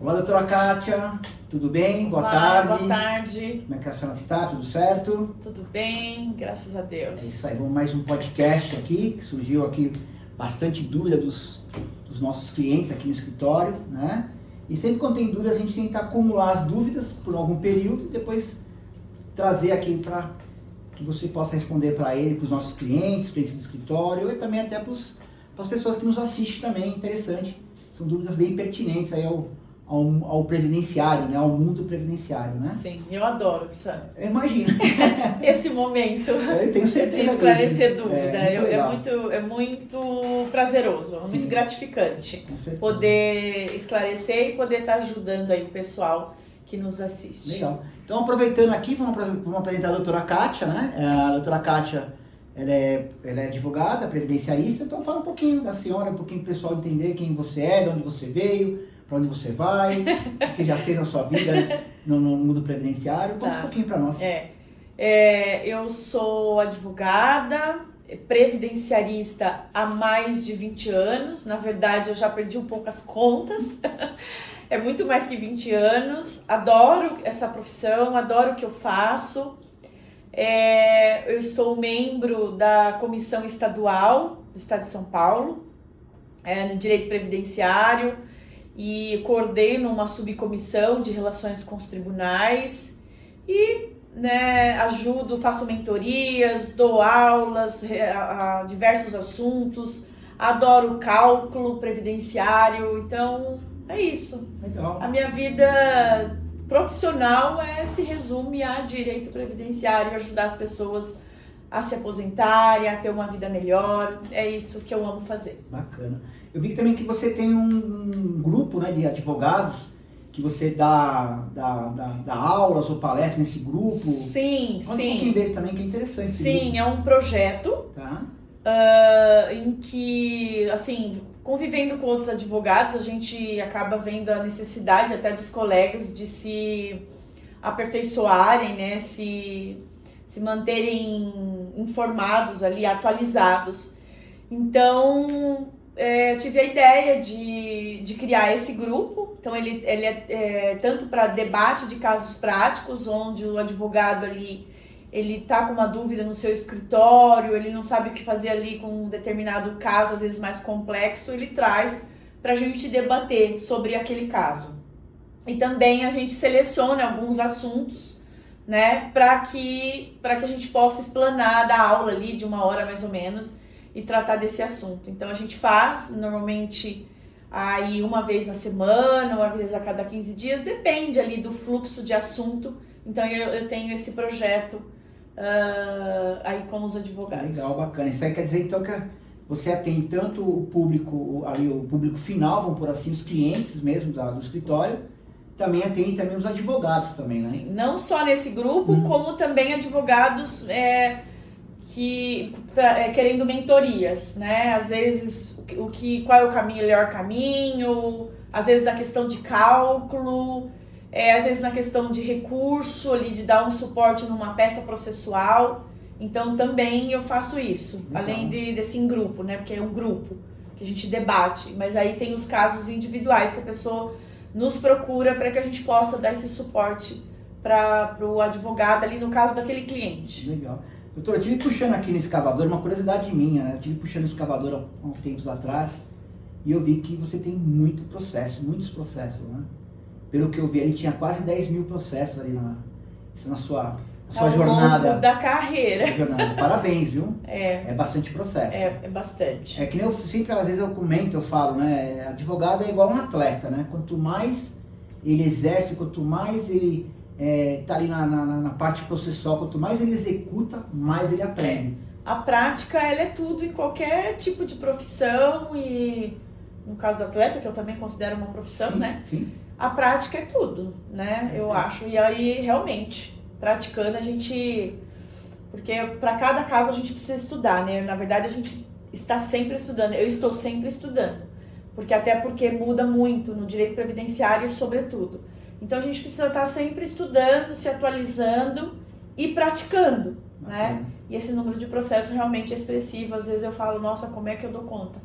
Olá, doutora Kátia, tudo bem? Boa Olá, tarde. boa tarde. Como é que a senhora está? Tudo certo? Tudo bem, graças a Deus. É isso aí, vamos mais um podcast aqui, que surgiu aqui bastante dúvida dos nossos clientes aqui no escritório, né? E sempre quando tem dúvidas, a gente tenta acumular as dúvidas por algum período e depois trazer aqui para que você possa responder para ele, para os nossos clientes do escritório e também até para as pessoas que nos assistem também, interessante. São dúvidas bem pertinentes aí ao previdenciário, né? Ao mundo previdenciário, né? Sim, eu adoro Eu imagino. esse momento Eu tenho certeza de esclarecer disso. dúvida. É muito prazeroso, Sim. Muito gratificante Com certeza. poder esclarecer e poder estar ajudando aí o pessoal que nos assiste. Legal. Então, aproveitando aqui, vamos apresentar a doutora Kátia, né? A doutora Kátia, ela é advogada, previdenciarista, então fala um pouquinho da senhora, um pouquinho para o pessoal entender quem você é, de onde você veio, para onde você vai, o que já fez na sua vida no mundo previdenciário. Conta um pouquinho para nós. Eu sou advogada, previdenciarista há mais de 20 anos. Na verdade, eu já perdi um pouco as contas. É muito mais que 20 anos. Adoro essa profissão, adoro o que eu faço. Eu sou membro da Comissão Estadual do Estado de São Paulo, de Direito Previdenciário, e coordeno uma subcomissão de relações com os tribunais e ajudo, faço mentorias, dou aulas a diversos assuntos, adoro cálculo previdenciário, então é isso. Legal. A minha vida profissional se resume a direito previdenciário, ajudar as pessoas a se aposentarem, a ter uma vida melhor, é isso que eu amo fazer. Bacana. Eu vi também que você tem um grupo, né, de advogados, que você dá aulas ou palestras nesse grupo. Sim, Conta um pouquinho dele também, que é interessante. Sim, é um projeto Tá. em que, assim, convivendo com outros advogados, a gente acaba vendo a necessidade até dos colegas de se aperfeiçoarem, né, se manterem informados ali, atualizados. Então, tive a ideia de criar esse grupo. Então, ele é tanto para debate de casos práticos, onde o advogado ali, ele tá com uma dúvida no seu escritório, ele não sabe o que fazer ali com um determinado caso, às vezes mais complexo, ele traz para a gente debater sobre aquele caso. E também a gente seleciona alguns assuntos, né, para que a gente possa explanar, dar aula ali de 1 hora mais ou menos e tratar desse assunto. Então a gente faz normalmente aí uma vez na semana, uma vez a cada 15 dias, depende ali do fluxo de assunto. Então eu tenho esse projeto aí com os advogados. Legal, bacana. Isso aí quer dizer então que você atende tanto o público final, vamos por assim, os clientes mesmo do escritório, também atende também os advogados também, né? Sim, não só nesse grupo, como também advogados querendo mentorias, né? Às vezes qual é o melhor caminho, às vezes na questão de cálculo, às vezes na questão de recurso, ali, de dar um suporte numa peça processual. Então também eu faço isso, além desse em grupo, né? Porque é um grupo que a gente debate, mas aí tem os casos individuais que a pessoa nos procura para que a gente possa dar esse suporte para o advogado ali no caso daquele cliente. Legal. Doutor, eu estive puxando aqui no escavador, uma curiosidade minha, né? Eu estive puxando o escavador há uns tempos atrás e eu vi que você tem muitos processos, né? Pelo que eu vi, ele tinha quase 10 mil processos ali na sua jornada. Ao longo da carreira. Parabéns, viu? É bastante processo. É bastante. É que nem eu sempre, às vezes eu comento, eu falo, né? Advogado é igual um atleta, né? Quanto mais ele exerce, quanto mais ele tá ali na parte processual, quanto mais ele executa, mais ele aprende. A prática, ela é tudo em qualquer tipo de profissão e no caso do atleta, que eu também considero uma profissão, sim, né? Sim. A prática é tudo, né? Eu acho. E aí, realmente, praticando porque para cada caso a gente precisa estudar, né? Na verdade, a gente está sempre estudando. Eu estou sempre estudando. Até porque muda muito no direito previdenciário, sobretudo. Então, a gente precisa estar sempre estudando, se atualizando e praticando, né? E esse número de processos realmente é expressivo. Às vezes eu falo, nossa, como é que eu dou conta?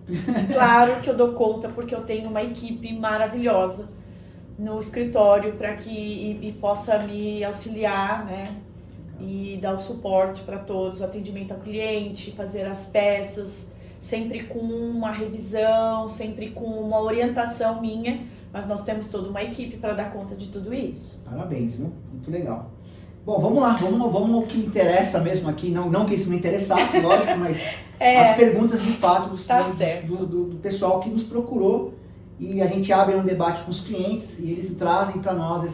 Claro que eu dou conta, porque eu tenho uma equipe maravilhosa, no escritório para que e possa me auxiliar, né? E dar o suporte para todos, atendimento ao cliente, fazer as peças, sempre com uma revisão, sempre com uma orientação minha, mas nós temos toda uma equipe para dar conta de tudo isso. Parabéns, viu? Muito legal. Bom, vamos lá, vamos no que interessa mesmo aqui, não que isso me interessasse, lógico, mas as perguntas de fato do pessoal que nos procurou, e a gente abre um debate com os clientes e eles trazem para nós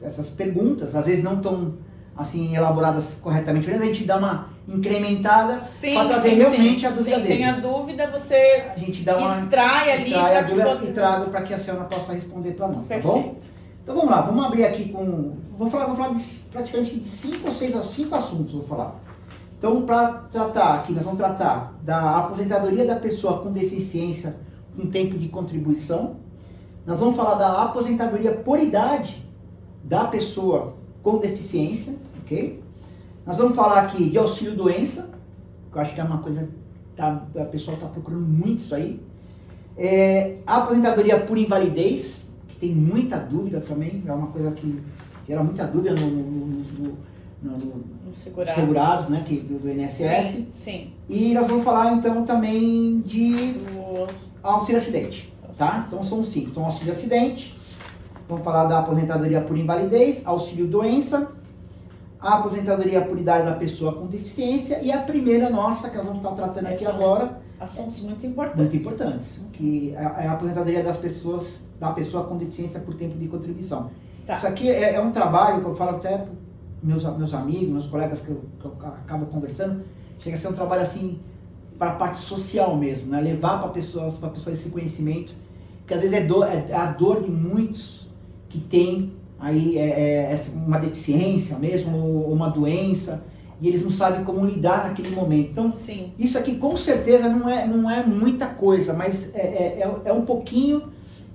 essas perguntas, às vezes não tão assim elaboradas corretamente, mas a gente dá uma incrementada para trazer realmente a dúvida deles. Tem a dúvida, você a gente dá uma extrai ali a dúvida e trago para que a senhora possa responder para nós, perfeito. Tá bom? Então vamos lá, vamos abrir aqui com... Vou falar de praticamente de 5 ou 6 assuntos, vou falar. Então, para tratar aqui, nós vamos tratar da aposentadoria da pessoa com deficiência com tempo de contribuição. Nós vamos falar da aposentadoria por idade da pessoa com deficiência, ok? Nós vamos falar aqui de auxílio-doença, que eu acho que é uma coisa que a pessoa está procurando muito isso aí. A aposentadoria por invalidez, que tem muita dúvida também, é uma coisa que gera muita dúvida nos segurados, né, do INSS. Sim. E nós vamos falar então também de auxílio-acidente, tá? Então são 5. Então auxílio-acidente, vamos falar da aposentadoria por invalidez, auxílio-doença, a aposentadoria por idade da pessoa com deficiência e a primeira nossa, que nós vamos estar tratando aqui agora. Assuntos muito importantes. Muito importantes, que é a aposentadoria da pessoa com deficiência por tempo de contribuição. Tá. Isso aqui é um trabalho que eu falo até para meus amigos, meus colegas que eu acabo conversando, chega a ser um trabalho assim para a parte social mesmo, né? Levar para pessoas esse conhecimento, que às vezes é a dor de muitos que tem aí uma deficiência mesmo, ou uma doença, e eles não sabem como lidar naquele momento. Então, sim, isso aqui com certeza não é muita coisa, mas é um pouquinho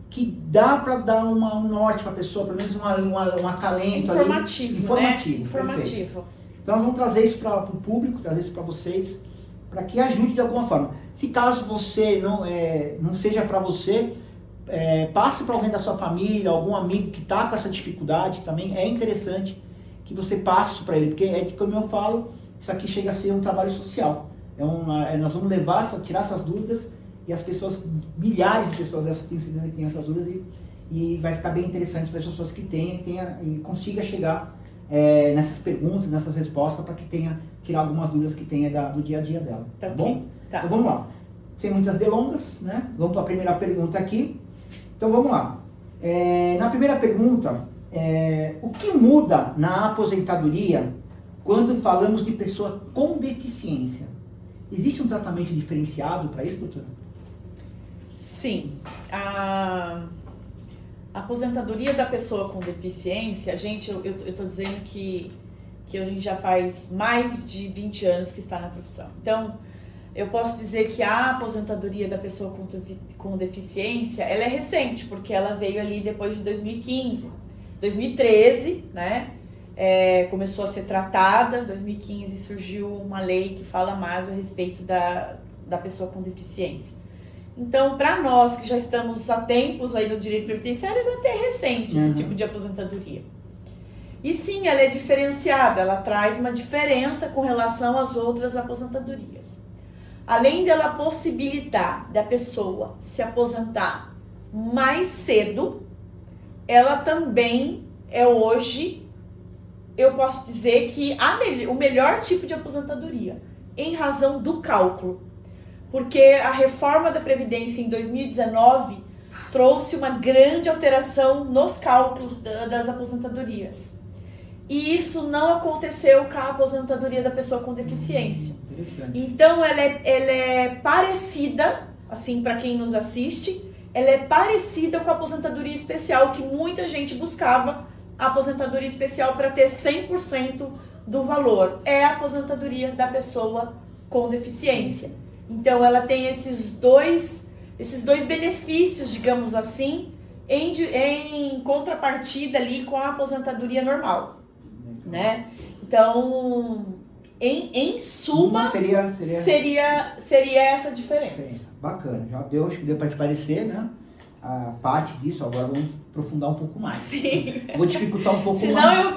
que dá para dar um norte para a pessoa, pelo menos um acalento informativo, ali. Né? Informativo. Então nós vamos trazer isso para o público, trazer isso para vocês, para que ajude de alguma forma. Se caso você não seja para você, passe para alguém da sua família, algum amigo que está com essa dificuldade também, é interessante que você passe isso para ele, porque como eu falo, isso aqui chega a ser um trabalho social. Nós vamos tirar essas dúvidas, e as pessoas, milhares de pessoas têm essas dúvidas, e vai ficar bem interessante para as pessoas que e consiga chegar nessas perguntas, nessas respostas, para que tirar algumas dúvidas que tenha do dia a dia dela, tá bom? Tá. Então vamos lá, sem muitas delongas, né? Vamos para a primeira pergunta aqui. Então vamos lá. Na primeira pergunta, o que muda na aposentadoria quando falamos de pessoa com deficiência? Existe um tratamento diferenciado para isso, doutora? Sim. A aposentadoria da pessoa com deficiência, eu estou dizendo que a gente já faz mais de 20 anos que está na profissão. Então, eu posso dizer que a aposentadoria da pessoa com deficiência, ela é recente, porque ela veio ali depois de 2015. 2013, né? Começou a ser tratada, em 2015 surgiu uma lei que fala mais a respeito da pessoa com deficiência. Então, para nós que já estamos há tempos aí no direito previdenciário, ela é até recente, esse tipo de aposentadoria. E sim, ela é diferenciada, ela traz uma diferença com relação às outras aposentadorias. Além de ela possibilitar da pessoa se aposentar mais cedo, ela também hoje, eu posso dizer que o melhor tipo de aposentadoria, em razão do cálculo. Porque a reforma da Previdência em 2019 trouxe uma grande alteração nos cálculos das aposentadorias. E isso não aconteceu com a aposentadoria da pessoa com deficiência. Então ela é parecida, assim, para quem nos assiste, ela é parecida com a aposentadoria especial, que muita gente buscava a aposentadoria especial para ter 100% do valor. É a aposentadoria da pessoa com deficiência. Então ela tem esses dois benefícios, digamos assim, em contrapartida ali com a aposentadoria normal, né? Então, em suma, seria essa diferença. Bacana, acho que deu para esclarecer, né? a parte disso, agora vamos aprofundar um pouco mais. Sim. Vou dificultar um pouco Senão mais. eu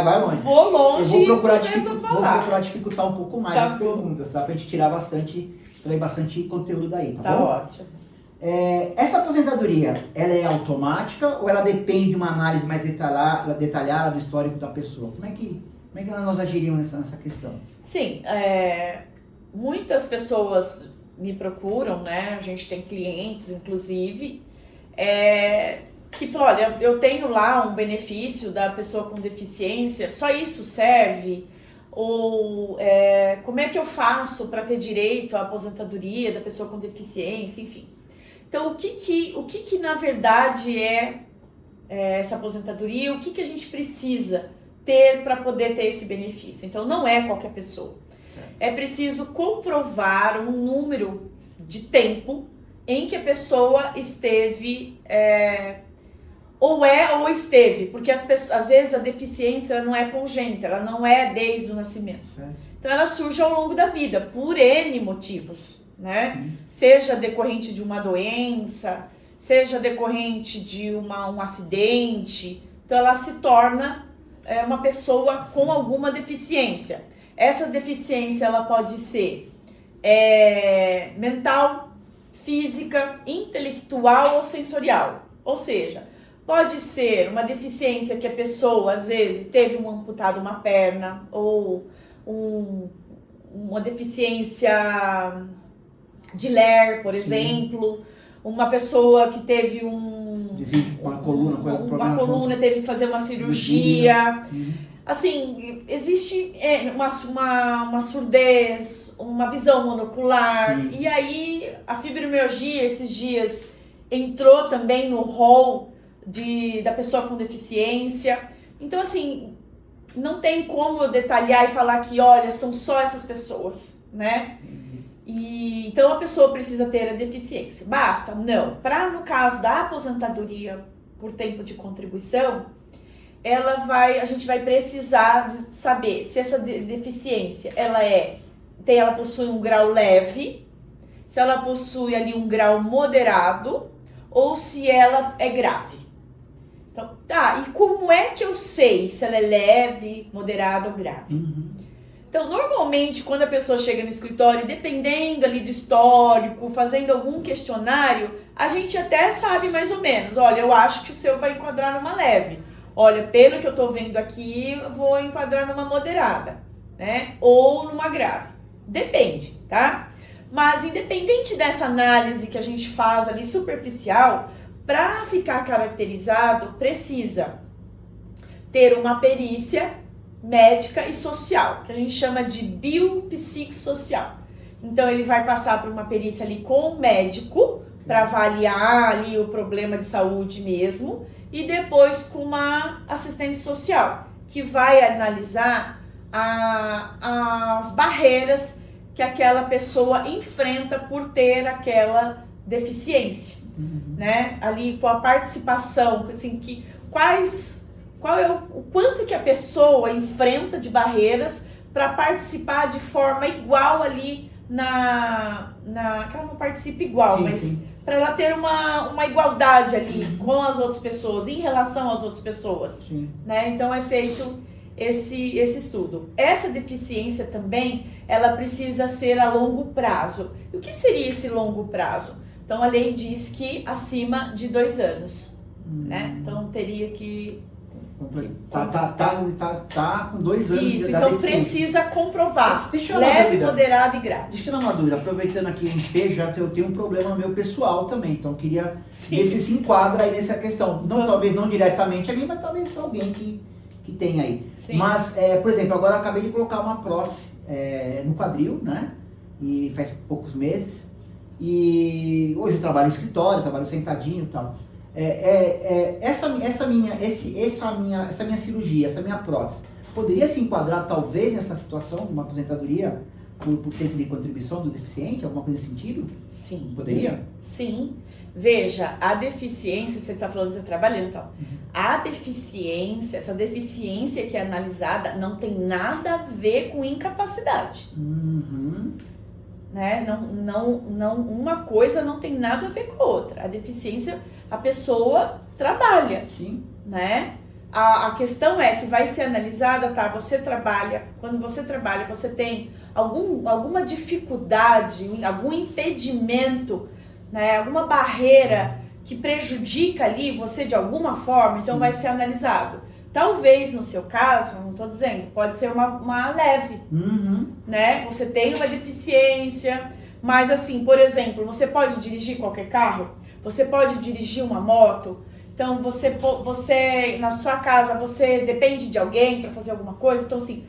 Vai longe. vou longe Eu vou procurar, e começo a falar. vou procurar dificultar um pouco mais Tá as bom. perguntas, tá? Pra gente tirar extrair bastante conteúdo daí, tá Tá bom? ótimo. Essa aposentadoria, ela é automática ou ela depende de uma análise mais detalhada do histórico da pessoa? Como é que nós agiríamos nessa questão? Sim, muitas pessoas me procuram, né? A gente tem clientes, inclusive, que falam, olha, eu tenho lá um benefício da pessoa com deficiência, só isso serve? Ou como é que eu faço para ter direito à aposentadoria da pessoa com deficiência, enfim. Então, o que na verdade é essa aposentadoria? O que a gente precisa ter para poder ter esse benefício? Então, não é qualquer pessoa. É preciso comprovar um número de tempo em que a pessoa esteve, ou esteve, porque às vezes a deficiência ela não é congênita, ela não é desde o nascimento. Certo. Então, ela surge ao longo da vida, por N motivos, né? Seja decorrente de uma doença, seja decorrente de um acidente. Então, ela se torna uma pessoa com alguma deficiência. Essa deficiência ela pode ser mental, física, intelectual ou sensorial. Ou seja, pode ser uma deficiência que a pessoa, às vezes, teve amputado uma perna, ou uma deficiência de ler, por exemplo. Uma pessoa que teve uma coluna, teve que fazer uma cirurgia. Assim, existe uma surdez, uma visão monocular. Sim. E aí a fibromialgia esses dias entrou também no rol da pessoa com deficiência. Então, assim, não tem como eu detalhar e falar que, olha, são só essas pessoas, né? Então a pessoa precisa ter a deficiência. Basta? Não. No caso da aposentadoria por tempo de contribuição, a gente vai precisar de saber se essa deficiência ela possui um grau leve, se ela possui ali um grau moderado ou se ela é grave. Então, e como é que eu sei se ela é leve, moderada ou grave? Então, normalmente, quando a pessoa chega no escritório, dependendo ali do histórico, fazendo algum questionário, a gente até sabe mais ou menos, olha, eu acho que o seu vai enquadrar numa leve. Olha, pelo que eu tô vendo aqui, eu vou enquadrar numa moderada, né? Ou numa grave. Depende, tá? Mas independente dessa análise que a gente faz ali superficial, para ficar caracterizado, precisa ter uma perícia médica e social, que a gente chama de biopsicossocial. Então, ele vai passar por uma perícia ali com o médico, para avaliar ali o problema de saúde mesmo, e depois com uma assistente social, que vai analisar as barreiras que aquela pessoa enfrenta por ter aquela deficiência, né? Ali com a participação, assim, o quanto que a pessoa enfrenta de barreiras para participar de forma igual ali que ela não participa igual, mas para ela ter uma igualdade ali com as outras pessoas, em relação às outras pessoas, né? Então é feito esse estudo. Essa deficiência também, ela precisa ser a longo prazo. E o que seria esse longo prazo? Então a lei diz que acima de 2 anos, né? Então teria que... Tá com 2 anos Isso, de então deficiência. Precisa comprovar. Deixa leve, moderado e grave. Deixa eu dar uma dúvida, aproveitando aqui o ensejo, eu tenho um problema meu pessoal também, então eu queria ver se enquadra aí nessa questão. Talvez não diretamente a mim, mas talvez alguém que tem aí. Sim. Mas, por exemplo, agora eu acabei de colocar uma prótese no quadril, né? E faz poucos meses. E hoje eu trabalho em escritório, trabalho sentadinho e tal. Essa minha cirurgia, essa minha prótese, poderia se enquadrar talvez nessa situação de uma aposentadoria por tempo de contribuição do deficiente, alguma coisa nesse sentido? Sim. Poderia? Sim. Veja, a deficiência, você está falando que você está trabalhando, então. A deficiência, essa deficiência que é analisada não tem nada a ver com incapacidade. né? Uma coisa não tem nada a ver com a outra. A deficiência, a pessoa trabalha, Sim. né? A questão é que vai ser analisada, tá? Você trabalha, quando você trabalha, você tem alguma dificuldade, algum impedimento, né? Alguma barreira que prejudica ali você de alguma forma, então Sim. vai ser analisado. Talvez no seu caso, não estou dizendo, pode ser uma leve, Uhum. né? Você tem uma deficiência, mas assim, por exemplo, você pode dirigir qualquer carro, você pode dirigir uma moto. Então, você na sua casa, você depende de alguém para fazer alguma coisa. Então, assim,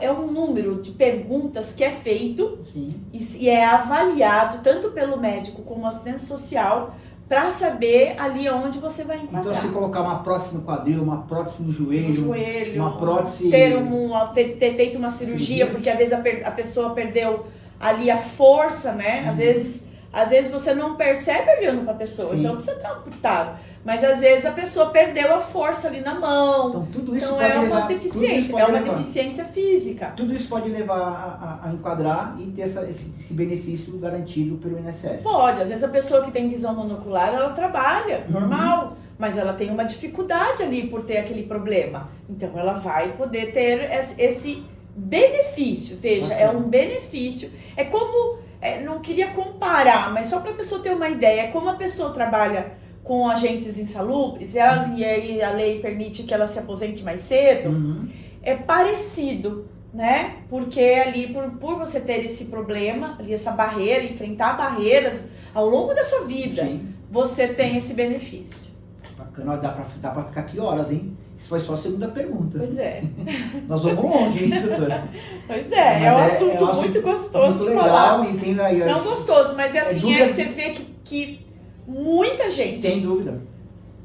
é um número de perguntas que é feito. Sim. E é avaliado tanto pelo médico como assistente social para saber ali onde você vai enquadrar. Então, se colocar uma prótese no quadril, uma prótese no joelho, uma prótese... ter feito uma cirurgia, porque às vezes a pessoa perdeu ali a força, né? Às vezes você não percebe olhando para a pessoa, Sim. então não precisa estar amputado. Mas às vezes a pessoa perdeu a força ali na mão. Então, tudo isso Então pode é uma levar, deficiência, deficiência física. Tudo isso pode levar a enquadrar e ter esse benefício garantido pelo INSS. Pode, às vezes a pessoa que tem visão monocular, ela trabalha, normal, mas ela tem uma dificuldade ali por ter aquele problema. Então ela vai poder ter esse benefício, veja, é um benefício. É como, não queria comparar, mas só para a pessoa ter uma ideia, é como a pessoa trabalha com agentes insalubres, e aí a lei permite que ela se aposente mais cedo, é parecido, né? Porque ali, por você ter esse problema, ali essa barreira, enfrentar barreiras ao longo da sua vida, Sim. você tem esse benefício. Bacana, dá pra ficar aqui horas, hein? Isso foi só a segunda pergunta. Pois é. Nós vamos longe, hein, doutora? Pois é, é um assunto muito gostoso muito de legal, falar. E tem aí, não gostoso, mas é assim, dúvida, que você vê que muita gente tem dúvida.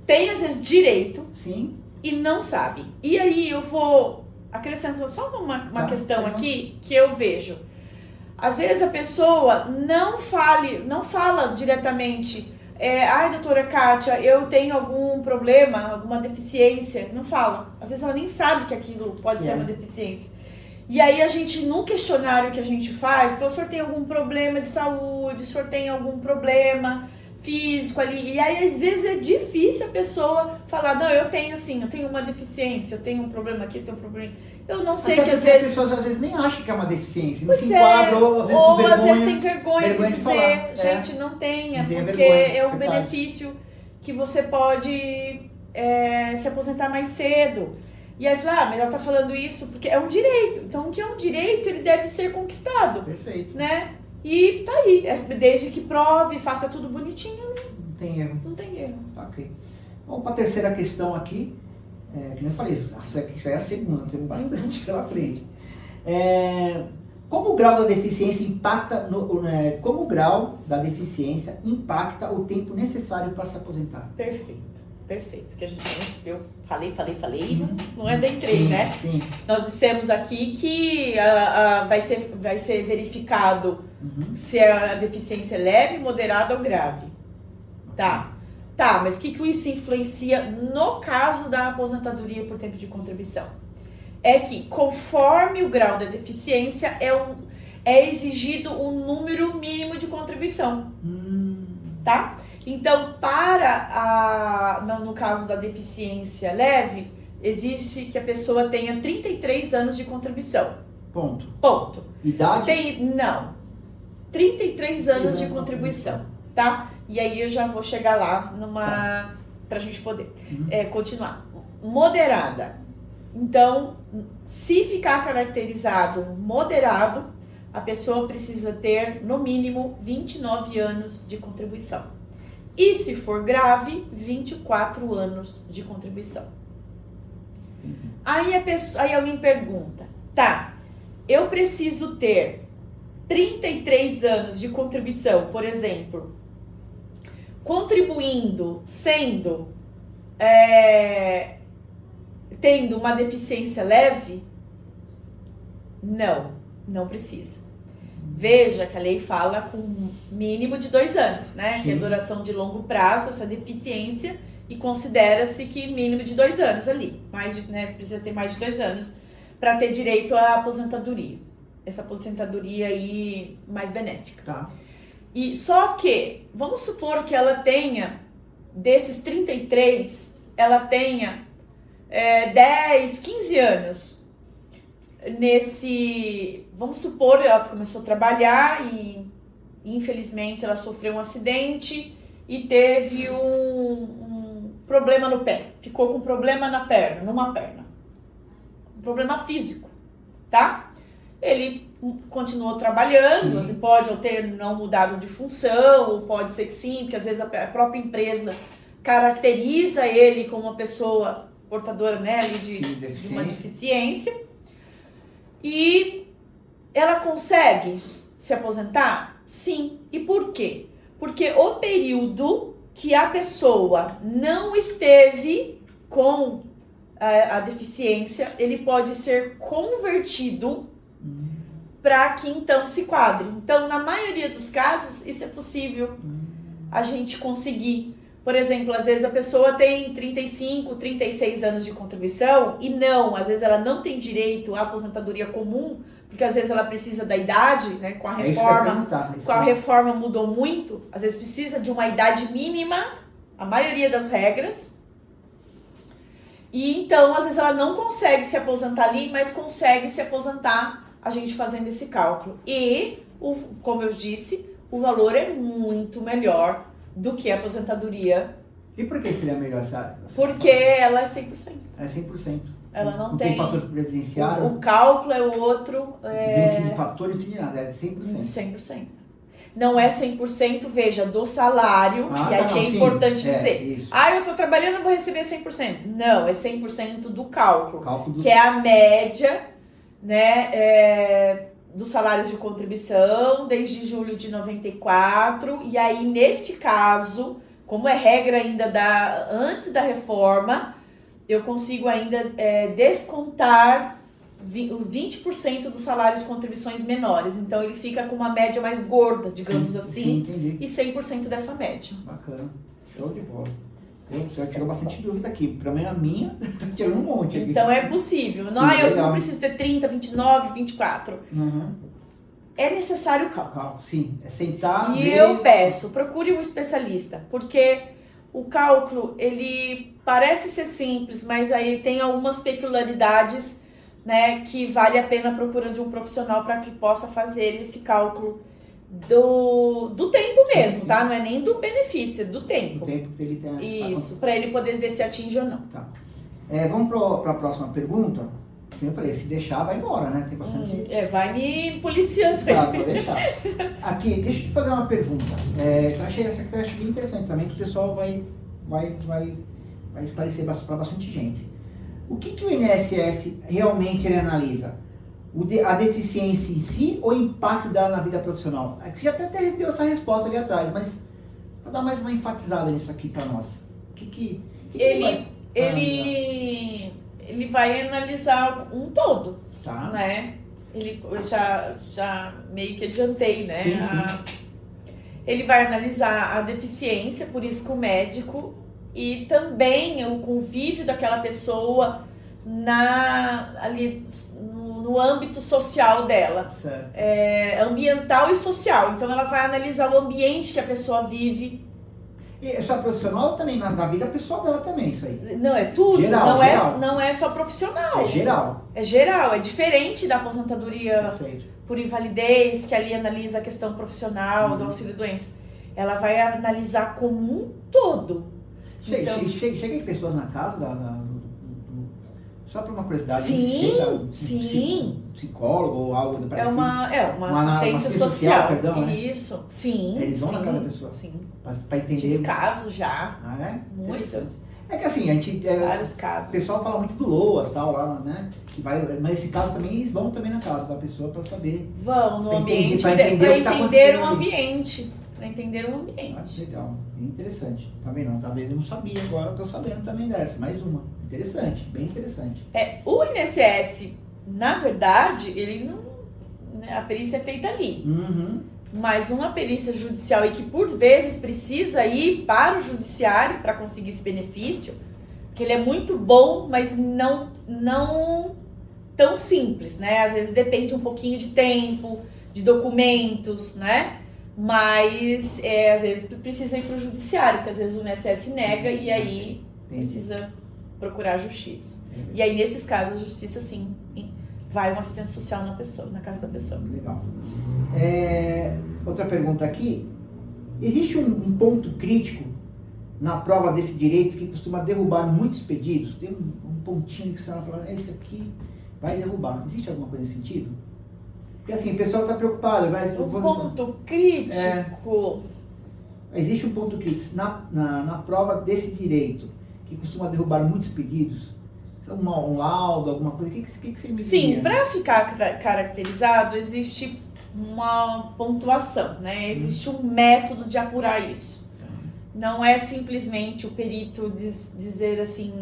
tem, às vezes, direito Sim. e não sabe. E aí eu vou acrescentar só uma questão aqui que eu vejo. Às vezes a pessoa não fala diretamente, ai, doutora Kátia, eu tenho algum problema, alguma deficiência. Não fala. Às vezes ela nem sabe que aquilo pode ser uma deficiência. E aí a gente, no questionário que a gente faz, então, o senhor tem algum problema de saúde, o senhor tem algum problema físico ali, e aí às vezes é difícil a pessoa falar, não, eu tenho uma deficiência, eu tenho um problema aqui, eu tenho um problema. Eu não sei. Até que às porque vezes... as pessoas às vezes nem acham que é uma deficiência, não Pois se enquadra, ou às vezes tem vergonha de dizer, falar. gente, não tenha, Não tenha porque vergonha, é um verdade. benefício que você pode se aposentar mais cedo. E aí fala, mas ela tá falando isso porque é um direito. Então, o que é um direito, ele deve ser conquistado. Perfeito. Né? E tá aí, desde que prove, faça tudo bonitinho, Não tem erro. não tem erro. Ok. Vamos para a terceira questão aqui. Que eu falei, isso aí é a segunda, temos bastante pela frente. Como o grau da deficiência impacta como o grau da deficiência impacta o tempo necessário para se aposentar? Perfeito. Que eu falei, não adentrei, né? Sim. Nós dissemos aqui que vai ser verificado se a deficiência é leve, moderada ou grave. Tá, mas o que isso influencia no caso da aposentadoria por tempo de contribuição? É que conforme o grau da deficiência é exigido um número mínimo de contribuição, tá? Então, no caso da deficiência leve, exige que a pessoa tenha 33 anos de contribuição. Ponto. Idade? Não. 33 anos de contribuição, tá? E aí eu já vou chegar lá pra gente poder continuar. Moderada. Então, se ficar caracterizado moderado, a pessoa precisa ter, no mínimo, 29 anos de contribuição. E se for grave, 24 anos de contribuição. Aí alguém pergunta, eu preciso ter 33 anos de contribuição, por exemplo, contribuindo, tendo uma deficiência leve? Não precisa. Veja que a lei fala com mínimo de 2 anos, né? Que é duração de longo prazo, essa deficiência, e considera-se que mínimo de 2 anos ali. Precisa ter mais de 2 anos para ter direito à aposentadoria. essa aposentadoria aí mais benéfica. Tá. E só que, vamos supor que ela tenha, desses 33, ela tenha 10, 15 anos. Vamos supor, ela começou a trabalhar e infelizmente ela sofreu um acidente e teve um problema no pé. Ficou com problema numa perna. Um problema físico, tá? Ele continuou trabalhando, assim, pode ou ter não mudado de função, ou pode ser que sim, porque às vezes a própria empresa caracteriza ele como uma pessoa portadora, né, ali de uma deficiência. E ela consegue se aposentar? Sim. E por quê? Porque o período que a pessoa não esteve com a deficiência, ele pode ser convertido para que então se quadre. Então, na maioria dos casos, isso é possível a gente conseguir. Por exemplo, às vezes a pessoa tem 35, 36 anos de contribuição e às vezes ela não tem direito à aposentadoria comum, porque às vezes ela precisa da idade, né? Com a reforma mudou muito, às vezes precisa de uma idade mínima, a maioria das regras. E então, às vezes ela não consegue se aposentar ali, mas consegue se aposentar a gente fazendo esse cálculo. E, como eu disse, o valor é muito melhor do que a aposentadoria. E por que seria melhor, sabe? Porque ela é 100%. É 100%. Ela não tem fator previdenciário. O cálculo é o outro. Esse fator de nada, é 100%. 100%. Não é 100%, veja, do salário, que aqui é importante dizer. Isso. Eu tô trabalhando, vou receber 100%. Não, é 100% do cálculo. Que é a média, né, dos salários de contribuição desde julho de 94. E aí, neste caso, como é regra ainda antes da reforma, eu consigo ainda descontar os 20% dos salários de contribuições menores. Então, ele fica com uma média mais gorda, digamos assim. Entendi. E 100% dessa média. Bacana. Show de bola. Você tirou bastante dúvida aqui. Pra mim, a minha, tá tirando um monte aqui. Então, é possível. Não, eu não preciso ter 30, 29, 24. É necessário o cálculo. Sim, é sentar. E eu peço, procure um especialista, porque o cálculo, ele parece ser simples, mas aí tem algumas peculiaridades, né, que vale a pena a procura de um profissional para que possa fazer esse cálculo do tempo mesmo, sim. Tá? Não é nem do benefício, é do tempo. Do tempo que ele tem. Isso, para ele poder ver se atinge ou não. Tá. Vamos para a próxima pergunta. Como eu falei, se deixar, vai embora, né? Tem bastante... vai me policiando. Tá, vou deixar. Aqui, deixa eu te fazer uma pergunta. Eu achei essa que eu acho bem interessante também, que o pessoal vai esclarecer para bastante gente. O que o INSS realmente ele analisa? A deficiência em si ou o impacto dela na vida profissional? Você já até deu essa resposta ali atrás, mas para dar mais uma enfatizada nisso aqui para nós. Ele vai analisar um todo, tá, né? Eu já meio que adiantei, né? Sim. Ele vai analisar a deficiência, por isso que o médico, e também o convívio daquela pessoa ali no âmbito social dela, ambiental e social. Então ela vai analisar o ambiente que a pessoa vive. E é só profissional ou também na vida pessoal dela também, isso aí? Não, é tudo. Geral. Não é só profissional. É geral. É geral, é diferente da aposentadoria Perfeito. Por invalidez, que ali analisa a questão profissional, do auxílio-doença. Ela vai analisar como um todo. Chega pessoas na casa só por uma curiosidade. Sim. Psicólogo ou algo do parecido. Uma assistência social. Perdão, né? Isso. Sim. Eles vão na casa da pessoa. Sim. Pra entender. Tive casos já. Muito. É que assim, a gente. Vários casos. O pessoal fala muito do LOAS tal, lá, né? Mas nesse caso também eles vão também na casa da pessoa pra saber. Vão no ambiente. Pra entender o ambiente. Para entender o ambiente. Legal, bem interessante. Também não, talvez eu não sabia, agora eu tô sabendo também dessa. Mais uma. Interessante, bem interessante. O INSS, na verdade, ele não. A perícia é feita ali. Mas uma perícia judicial e que por vezes precisa ir para o judiciário para conseguir esse benefício, que ele é muito bom, mas não tão simples, né? Às vezes depende um pouquinho de tempo, de documentos, né? Mas às vezes precisa ir para o judiciário, porque às vezes o INSS nega e aí precisa procurar a justiça. E aí, nesses casos, a justiça, sim, vai um assistente social na casa da pessoa. Legal. Outra pergunta aqui. Existe um ponto crítico na prova desse direito que costuma derrubar muitos pedidos? Tem um pontinho que você vai falar, esse aqui vai derrubar. Existe alguma coisa nesse sentido? Porque assim, o pessoal está preocupado. Ponto crítico... Existe um ponto crítico na prova desse direito que costuma derrubar muitos pedidos? Um laudo, alguma coisa? O que você me diria? Sim, para ficar caracterizado, existe uma pontuação, né? Existe um método de apurar isso. Não é simplesmente o perito dizer assim,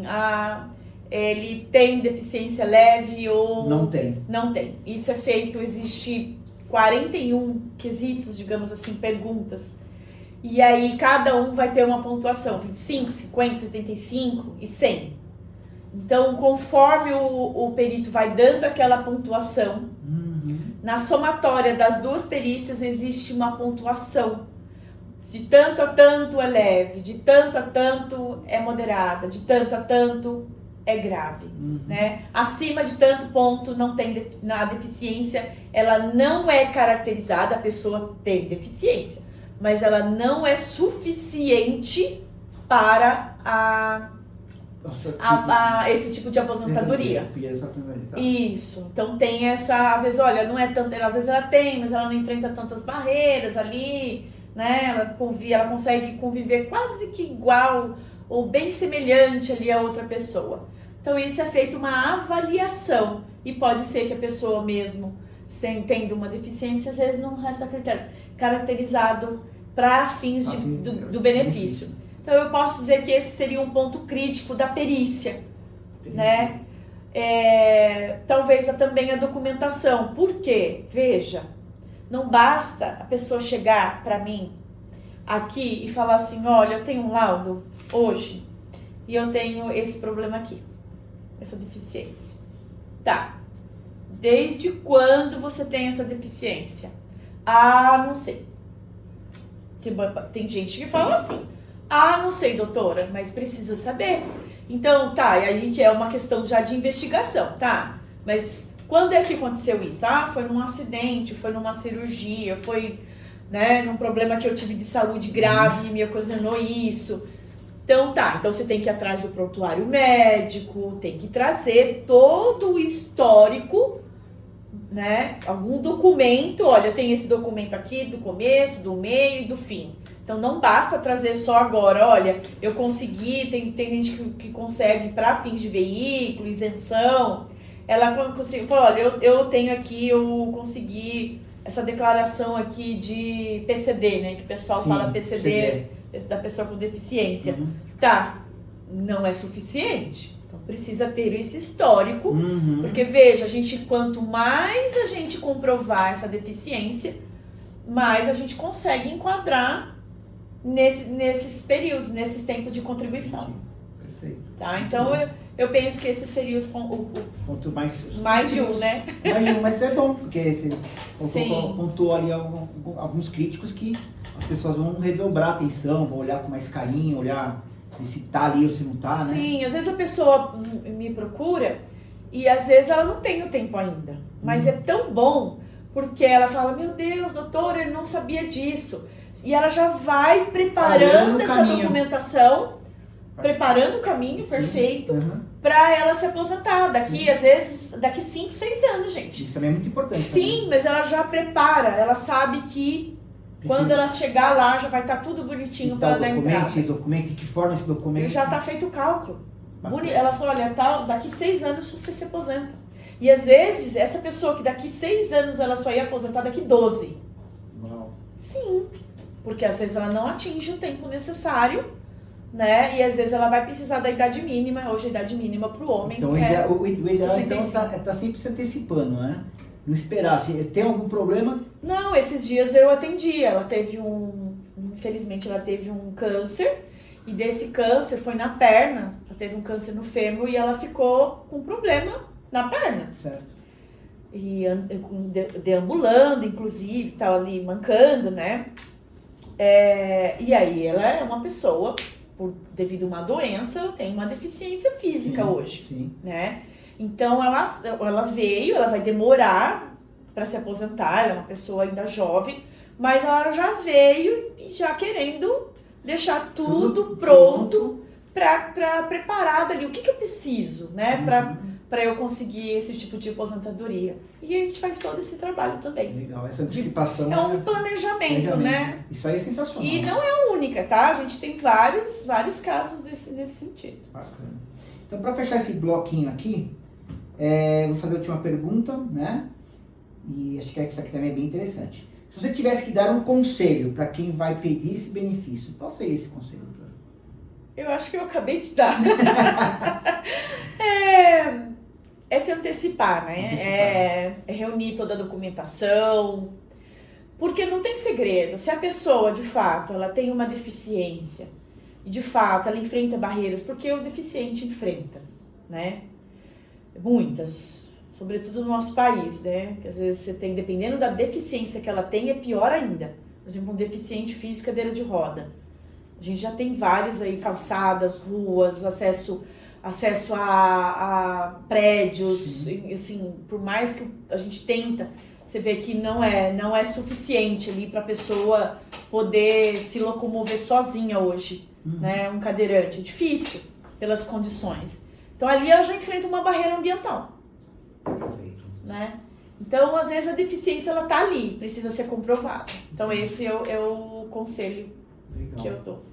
ele tem deficiência leve ou... Não tem. Não tem. Isso é feito, existe 41 quesitos, digamos assim, perguntas. E aí cada um vai ter uma pontuação, 25, 50, 75 e 100. Então, conforme o perito vai dando aquela pontuação, na somatória das duas perícias existe uma pontuação. De tanto a tanto é leve, de tanto a tanto é moderada, de tanto a tanto é grave. Né? Acima de tanto ponto não tem na deficiência, ela não é caracterizada, a pessoa tem deficiência, mas ela não é suficiente para esse tipo de aposentadoria. Isso. Então tem essa, às vezes, olha, não é tanto, às vezes ela tem, mas ela não enfrenta tantas barreiras ali, né? Ela consegue conviver quase que igual ou bem semelhante ali a outra pessoa. Então isso é feito uma avaliação e pode ser que a pessoa mesmo, tendo uma deficiência, às vezes não resta caracterizado para fins do benefício. Então eu posso dizer que esse seria um ponto crítico da perícia, né? Talvez também a documentação. Por quê? Veja, não basta a pessoa chegar para mim aqui e falar assim, olha, eu tenho um laudo hoje e eu tenho esse problema aqui, essa deficiência. Tá. Desde quando você tem essa deficiência? Não sei. Tem gente que fala assim, não sei, doutora, mas precisa saber. Então, tá, e a gente é uma questão já de investigação, tá? Mas quando é que aconteceu isso? Foi num acidente, foi numa cirurgia, foi, né, num problema que eu tive de saúde grave e me ocasionou isso. Então, tá, então você tem que ir atrás do prontuário médico, tem que trazer todo o histórico, né? Algum documento, olha, eu tenho esse documento aqui do começo, do meio e do fim. Então não basta trazer só agora, olha, eu consegui, tem gente que consegue para fins de veículo, isenção, ela consegue, olha, eu tenho aqui, eu consegui essa declaração aqui de PCD, né, que o pessoal fala PCD, da pessoa com deficiência. Tá, não é suficiente, então precisa ter esse histórico, porque veja, quanto mais a gente comprovar essa deficiência, mais a gente consegue enquadrar nesses períodos, nesses tempos de contribuição. Perfeito. Tá? Então eu penso que esse seria o ponto mais de um, né? Mais de um, mas é bom, porque você pontuou ali alguns críticos que as pessoas vão redobrar a atenção, vão olhar com mais carinho, olhar se tá ali ou se não tá, né? Sim, às vezes a pessoa me procura e às vezes ela não tem o tempo ainda, mas é tão bom porque ela fala, meu Deus, doutora, eu não sabia disso. E ela já vai preparando essa documentação, preparando o caminho perfeito para ela se aposentar. Às vezes, daqui 5, 6 anos, gente. Isso também é muito importante. Sim, também. Mas ela já prepara, ela sabe que quando ela chegar lá, já vai estar tudo bonitinho para ela dar entrada. Esse documento, de que forma esse documento? E já está feito o cálculo. Ela só, olha, daqui 6 anos você se aposenta. E às vezes, essa pessoa que daqui 6 anos ela só ia aposentar daqui 12. Uau. Sim. Porque às vezes ela não atinge o tempo necessário, né? E às vezes ela vai precisar da idade mínima, hoje a idade mínima para o homem. Então o ideal então tá sempre se antecipando, né? Não esperar. Se tem algum problema? Não, esses dias eu atendi. Ela teve infelizmente ela teve um câncer. E desse câncer foi na perna. Ela teve um câncer no fêmur e ela ficou com problema na perna. Certo. E deambulando, inclusive, tava ali mancando, né? E aí ela é uma pessoa, devido a uma doença, ela tem uma deficiência física hoje, Sim. né? Então ela veio, ela vai demorar para se aposentar, ela é uma pessoa ainda jovem, mas ela já veio e já querendo deixar tudo pronto para preparado ali. O que eu preciso, né? Para eu conseguir esse tipo de aposentadoria. E a gente faz todo esse trabalho também. Legal, essa antecipação. É um planejamento, né? Isso aí é sensacional. E não é a única, tá? A gente tem vários casos nesse sentido. Bacana. Então, para fechar esse bloquinho aqui, vou fazer a última pergunta, né? E acho que isso aqui também é bem interessante. Se você tivesse que dar um conselho para quem vai pedir esse benefício, qual seria esse conselho, doutora? Eu acho que eu acabei de dar. É se antecipar, né? É reunir toda a documentação. Porque não tem segredo. Se a pessoa, de fato, ela tem uma deficiência, e de fato ela enfrenta barreiras, porque o deficiente enfrenta, né? Muitas. Sobretudo no nosso país, né? Que às vezes você tem, dependendo da deficiência que ela tem, é pior ainda. Por exemplo, um deficiente físico, cadeira de roda. A gente já tem vários aí, calçadas, ruas, acesso a prédios, assim, por mais que a gente tenta, você vê que não é suficiente ali para a pessoa poder se locomover sozinha hoje, né? Um cadeirante, é difícil pelas condições. Então ali ela já enfrenta uma barreira ambiental. Perfeito. Né? Então, às vezes a deficiência ela tá ali, precisa ser comprovada. Então esse é o conselho que eu dou.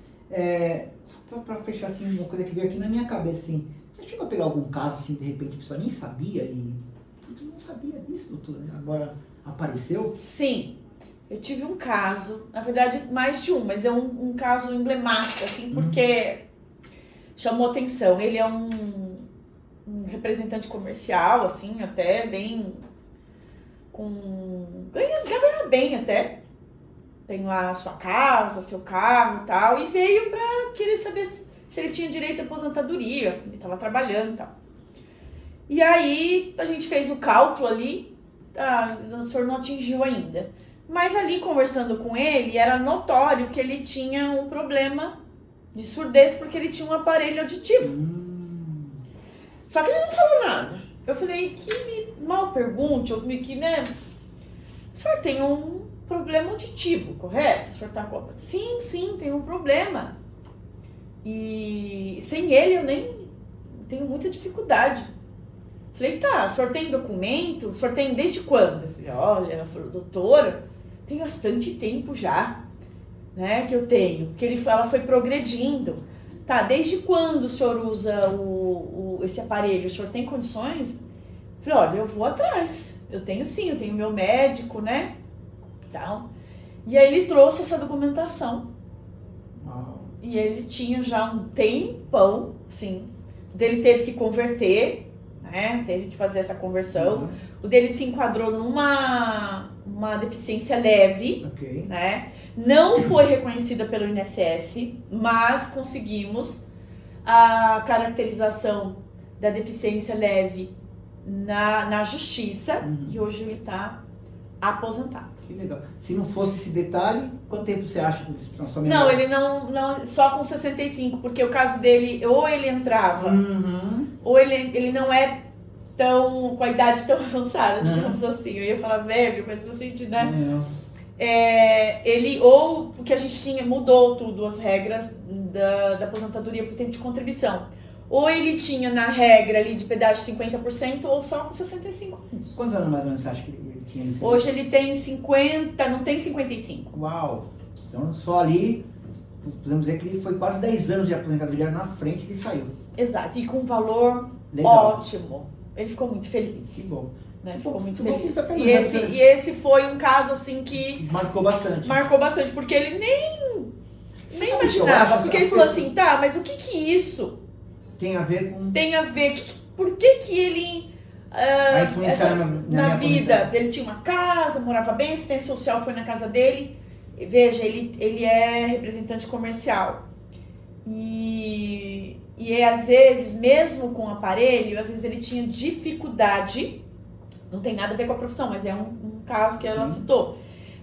Só para fechar assim, uma coisa que veio aqui na minha cabeça, assim, você chegou a pegar algum caso assim, de repente a pessoa nem sabia e putz, não sabia disso, doutora, agora apareceu? Sim, eu tive um caso, na verdade mais de um, mas é um caso emblemático, assim, porque chamou atenção. Ele é um representante comercial, assim, até bem ganha bem até. Tem lá a sua casa, seu carro e tal, e veio pra querer saber se ele tinha direito à aposentadoria, ele estava trabalhando e tal. E aí a gente fez o cálculo ali, o senhor não atingiu ainda. Mas ali conversando com ele, era notório que ele tinha um problema de surdez, porque ele tinha um aparelho auditivo. Só que ele não falou nada. Eu falei, que me mal pergunte, ou que, né? O senhor tem um problema auditivo, correto? O senhor tá com... Sim, tem um problema. E sem ele eu nem tenho muita dificuldade. Falei, tá, o senhor tem documento? O senhor tem desde quando? Eu falei, olha, ela falou, doutora, tem bastante tempo já, né, que eu tenho. Porque ela foi progredindo. Tá, desde quando o senhor usa esse aparelho? O senhor tem condições? Eu falei, olha, eu vou atrás. Eu tenho sim, eu tenho meu médico, né? Então, e aí ele trouxe essa documentação. E ele tinha já um tempão, assim, dele teve que converter, né? Teve que fazer essa conversão. O dele se enquadrou numa deficiência leve, né? Não foi reconhecida pelo INSS, mas conseguimos a caracterização da deficiência leve na justiça e hoje ele está aposentado. Que legal. Se não fosse esse detalhe, quanto tempo você acha que na sua memória? Não, ele não, só com 65, porque o caso dele, ou ele entrava, ou ele não é tão, com a idade tão avançada, digamos assim. Eu ia falar velho, mas a gente, né? Ele, ou porque a gente mudou tudo, as regras da aposentadoria por tempo de contribuição. Ou ele tinha na regra ali de pedágio 50%, ou só com 65 anos. Quantos anos mais ou menos você acha que ele tinha? Hoje ele tem 50, não tem 55. Uau! Então só ali, podemos dizer que ele foi quase 10 anos de aposentadoria na frente que ele saiu. Exato, e com um valor ótimo. Ele ficou muito feliz. Que bom. Né? Ficou muito feliz. E esse foi um caso assim que... Marcou bastante. Marcou bastante, porque ele nem imaginava. Porque ele falou assim, tá, mas o que isso... Tem a ver com... Tem a ver, por que ele... Vai influenciar na vida, ele tinha uma casa, morava bem, assistência social foi na casa dele. Veja, ele é representante comercial. E E às vezes, mesmo com o aparelho, às vezes ele tinha dificuldade, não tem nada a ver com a profissão, mas é um caso que ela citou,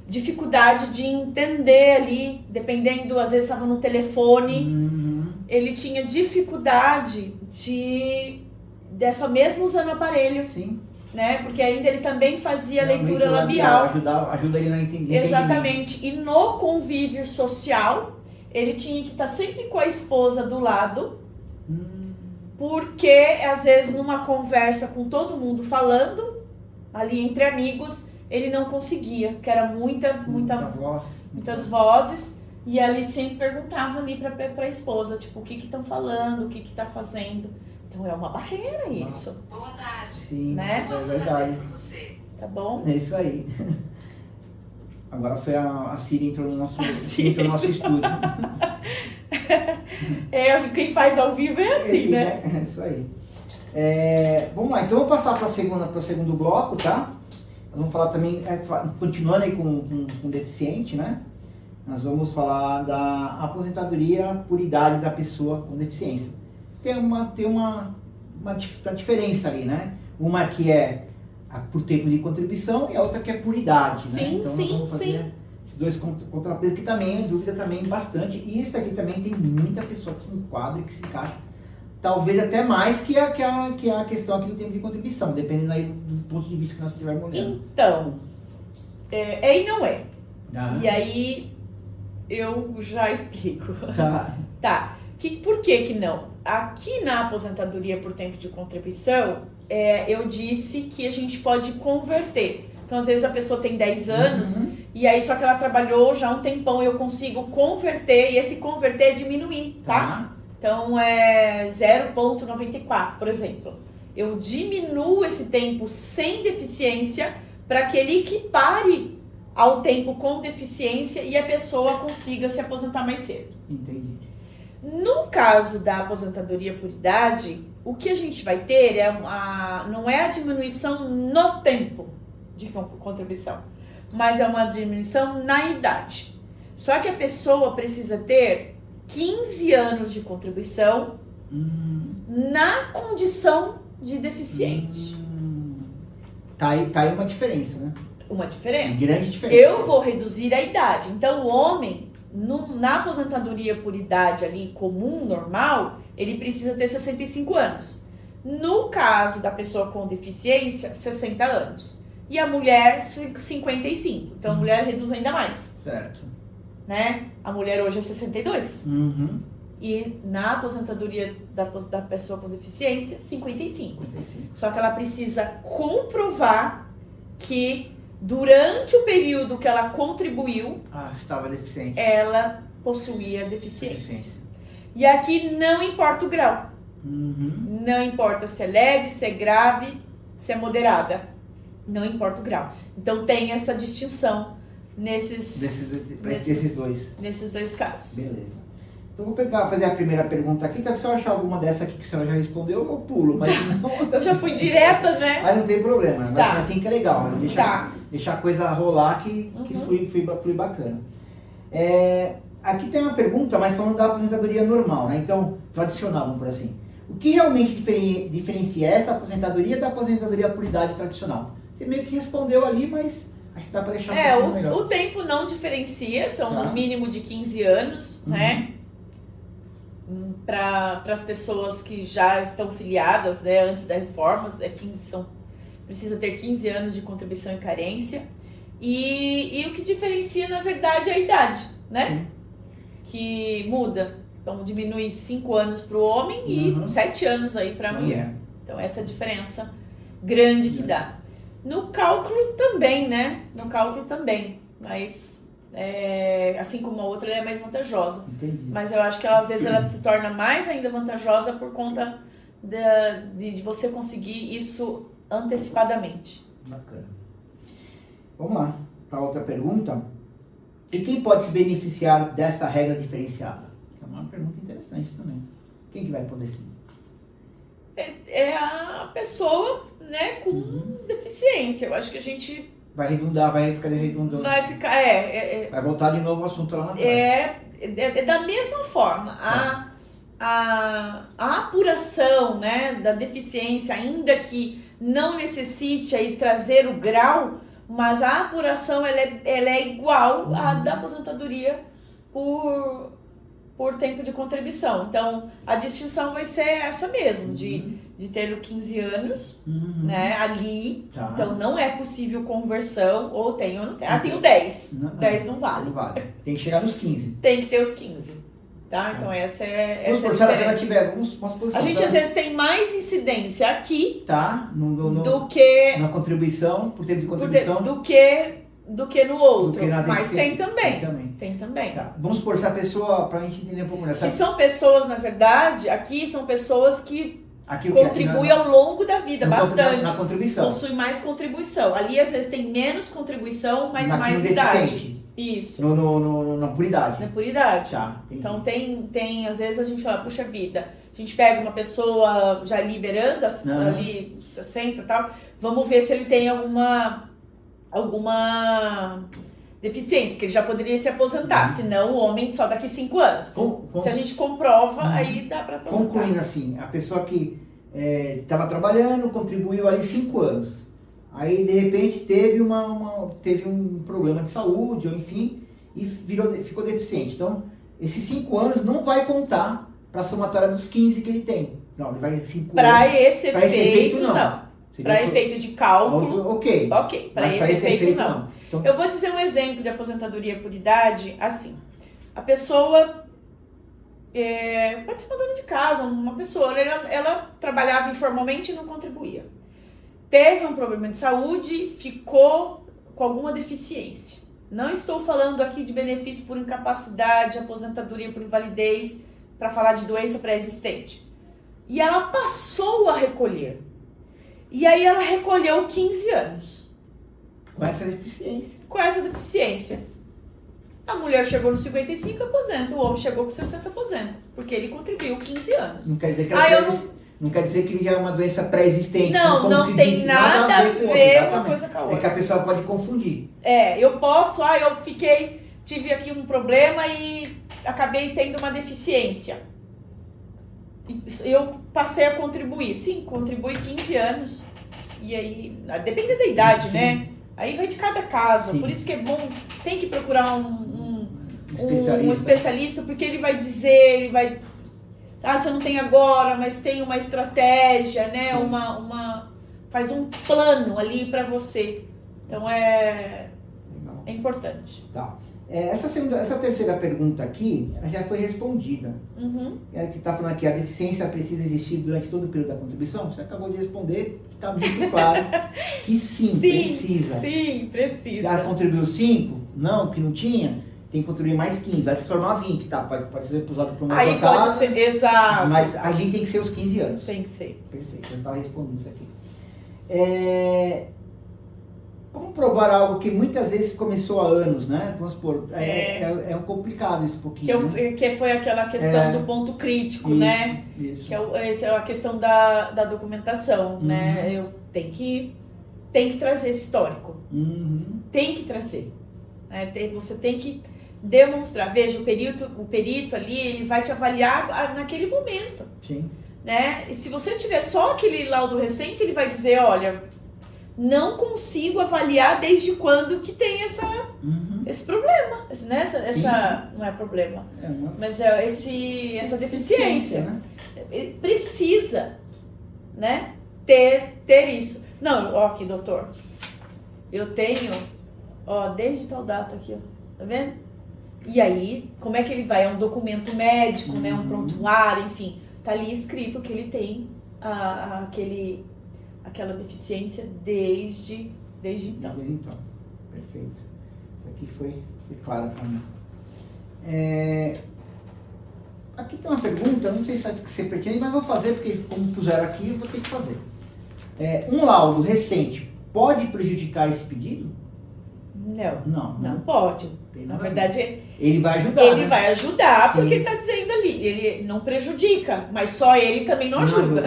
dificuldade de entender ali, dependendo, às vezes estava no telefone, ele tinha dificuldade dessa mesmo usando o aparelho, né? Porque ainda ele também fazia leitura labial. Ajuda ele na entendimento. Exatamente. E no convívio social, ele tinha que estar sempre com a esposa do lado, porque às vezes numa conversa com todo mundo falando, ali entre amigos, ele não conseguia, porque era muitas vozes, e ele sempre perguntava ali para a esposa, tipo, o que estão falando, o que tá fazendo. Então é uma barreira isso. Boa tarde. Sim, né? É verdade. Tá bom? É isso aí. Agora foi a Siri entrou no nosso estúdio. Quem faz ao vivo é assim, né? É isso aí. Vamos lá, então vou passar para o segundo bloco, tá? Vamos falar também, continuando aí com deficiente, né? Nós vamos falar da aposentadoria por idade da pessoa com deficiência. Tem uma diferença ali, né? Uma que é por tempo de contribuição e a outra que é por idade, né? Então nós vamos fazer esses dois contrapesos, que também é dúvida também bastante. E isso aqui também tem muita pessoa que se enquadra e que se encaixa. Talvez até mais que a questão aqui do tempo de contribuição, dependendo aí do ponto de vista que nós estivermos olhando. Então, e não é. Ah. E aí eu já explico. Tá. Por que não? Aqui na aposentadoria por tempo de contribuição, eu disse que a gente pode converter. Então, às vezes a pessoa tem 10 anos, e aí só que ela trabalhou já um tempão, eu consigo converter, e esse converter é diminuir, tá? Então, é 0,94, por exemplo. Eu diminuo esse tempo sem deficiência para que ele equipare ao tempo com deficiência e a pessoa consiga se aposentar mais cedo. Entendi. No caso da aposentadoria por idade, o que a gente vai ter não é a diminuição no tempo de contribuição, mas é uma diminuição na idade. Só que a pessoa precisa ter 15 anos de contribuição na condição de deficiente. Tá aí uma diferença, né? Uma diferença. Grande diferença. Eu vou reduzir a idade. Então, o homem, na aposentadoria por idade ali comum, normal, ele precisa ter 65 anos. No caso da pessoa com deficiência, 60 anos. E a mulher, 55. Então, a mulher reduz ainda mais. Certo. Né? A mulher hoje é 62. E na aposentadoria da pessoa com deficiência, 55. Só que ela precisa comprovar que durante o período que ela contribuiu, estava deficiente. Ela possuía deficiência. E aqui não importa o grau. Não importa se é leve, se é grave, se é moderada. Não importa o grau. Então tem essa distinção nesses dois casos. Beleza. Então vou fazer a primeira pergunta aqui. Então, se eu achar alguma dessa aqui que a senhora já respondeu, eu pulo. Mas não... Eu já fui direta, né? Mas não tem problema. Vai ser assim que é legal. Deixar a coisa rolar que flui bacana. Aqui tem uma pergunta, mas falando da aposentadoria normal, né? Então, tradicional, vamos por assim. O que realmente diferencia essa aposentadoria da aposentadoria por idade tradicional? Você meio que respondeu ali, mas acho que dá para deixar um pouco melhor. O tempo não diferencia, são no mínimo de 15 anos, né? Para as pessoas que já estão filiadas, né, antes da reforma, precisa ter 15 anos de contribuição e carência. E o que diferencia, na verdade, é a idade, né? Que muda. Então, diminui 5 anos para o homem e 7 anos aí para a mulher. Então, essa é a diferença grande que dá. No cálculo também, né? Mas, assim como a outra, ela é mais vantajosa. Entendi. Mas eu acho que às vezes ela se torna mais ainda vantajosa por conta de você conseguir isso antecipadamente. Bacana. Vamos lá, para outra pergunta. E quem pode se beneficiar dessa regra diferenciada? É uma pergunta interessante também. Quem que vai poder sim? É a pessoa, né, com deficiência. Eu acho que a gente... Vai ficar redundando. Vai voltar de novo ao assunto lá na frente. É da mesma forma. a apuração, né, da deficiência, ainda que não necessite aí trazer o grau, mas a apuração ela é igual à da aposentadoria por tempo de contribuição. Então, a distinção vai ser essa mesmo, de ter 15 anos, né, ali. Tá. Então, não é possível conversão, ou tem ou não tem. Tenho 10. 10 não vale. Não vale. Tem que chegar nos 15. Tem que ter os 15. Tá? Então, essa é a se ela diferença. tiver, vamos A gente, às vezes, tem mais incidência aqui tá, do que na contribuição, por tempo de contribuição, do que no outro. do que na Mas tem também. também. Tem também. Tá. Vamos supor, se a pessoa, pra gente entender um pouco melhor. Que são pessoas, na verdade, aqui são pessoas que Aqui, contribuem ao longo da vida, bastante. Na contribuição. Possui mais contribuição. Ali, às vezes, tem menos contribuição, mas mais no idade. deficiente. Isso. Na puridade. Na puridade. Tá, então, às vezes a gente fala, puxa vida, a gente pega uma pessoa já liberando, ali, 60 e tal, vamos ver se ele tem alguma deficiência, porque ele já poderia se aposentar, senão o homem só daqui 5 anos. Se a gente comprova, aí dá para aposentar. Concluindo assim, a pessoa que estava trabalhando, contribuiu ali 5 anos. Aí, de repente, teve um problema de saúde, ou enfim, e ficou deficiente. Então, esses 5 anos não vai contar para a somatória dos 15 que ele tem. Não, ele vai 5 anos. Para esse efeito, não. Para Seria efeito de cálculo, ok. Para esse efeito, não. Então, eu vou dizer um exemplo de aposentadoria por idade, assim. A pessoa pode ser uma dona de casa, uma pessoa, ela trabalhava informalmente e não contribuía. Teve um problema de saúde, ficou com alguma deficiência. Não estou falando aqui de benefício por incapacidade, aposentadoria por invalidez, para falar de doença pré-existente. E ela passou a recolher. E aí ela recolheu 15 anos. Com essa deficiência. Com essa deficiência. A mulher chegou nos 55, aposenta. O homem chegou com 60, aposenta. Porque ele contribuiu 15 anos. Não quer dizer que não quer dizer que ele já é uma doença pré-existente. Não tem nada a ver uma coisa com a outra. É que a pessoa pode confundir. Eu posso, tive aqui um problema e acabei tendo uma deficiência. Eu passei a contribuir. Sim, contribui 15 anos. E aí, depende da idade, né? Aí vai de cada caso. Sim. Por isso que é bom, tem que procurar um especialista, porque ele vai dizer, você não tem agora, mas tem uma estratégia, né? Faz um plano ali para você. Então é importante. Tá. Essa terceira pergunta aqui, ela já foi respondida. Que está falando aqui, a deficiência precisa existir durante todo o período da contribuição? Você acabou de responder, está muito claro que sim, precisa. Sim, precisa. Se ela contribuiu 5, não, que não tinha, tem que contribuir mais 15, vai se tornar 20, tá? Pode ser usado para uma aí pode ser, exato. Mas a gente tem que ser os 15 anos. Tem que ser. Perfeito, eu estava respondendo isso aqui. Vamos provar algo que muitas vezes começou há anos, né? Vamos supor, é um complicado isso um pouquinho. Que foi aquela questão do ponto crítico, isso, né? Isso. Que é a questão da documentação, né? Eu tenho que trazer esse histórico. Tem que trazer. Você tem que demonstrar. Veja, o perito ali, ele vai te avaliar naquele momento. Sim. Né? E se você tiver só aquele laudo recente, ele vai dizer, olha, não consigo avaliar desde quando que tem esse problema, né? Essa não é problema, mas essa deficiência, né? Ele precisa, né? Ter isso. Não, ó, aqui, doutor, eu tenho, ó, desde tal data aqui, ó, tá vendo? E aí, como é que ele vai? É um documento médico, né? Um prontuário, enfim, tá ali escrito que ele tem aquela deficiência desde então. Desde então, perfeito. Isso aqui foi claro para mim. Aqui tem uma pergunta, não sei se vai ser pertinente, mas vou fazer, porque como puseram aqui, eu vou ter que fazer. Um laudo recente pode prejudicar esse pedido? Não pode. Na verdade, ele vai ajudar. Ele vai ajudar, porque ele está dizendo ali, ele não prejudica, mas só ele também não ajuda.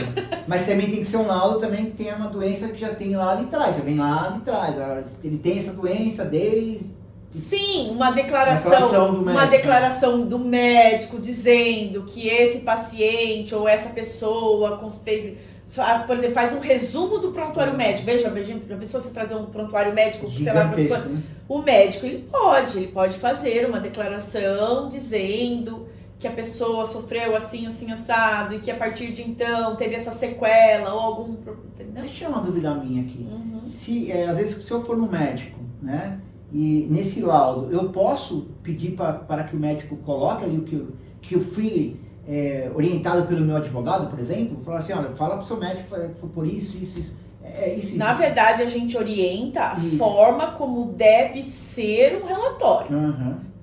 Mas também tem que ser um laudo também que tenha uma doença que já tem lá de trás, já vem lá de trás. Ele tem essa doença desde Sim, uma declaração do médico dizendo que esse paciente ou essa pessoa fez, por exemplo, faz um resumo do prontuário médico. Veja, a pessoa se trazer um prontuário médico, sei lá, Né? o médico ele pode fazer uma declaração dizendo que a pessoa sofreu assim, assim, assado, e que a partir de então teve essa sequela ou algum... Entendeu? Deixa eu uma dúvida minha aqui. Às vezes, se eu for no médico, né? E nesse laudo, eu posso pedir para que o médico coloque ali que eu fui orientado pelo meu advogado, por exemplo? Falar assim, olha, fala para o seu médico por isso. Na verdade, a gente orienta a forma como deve ser um relatório.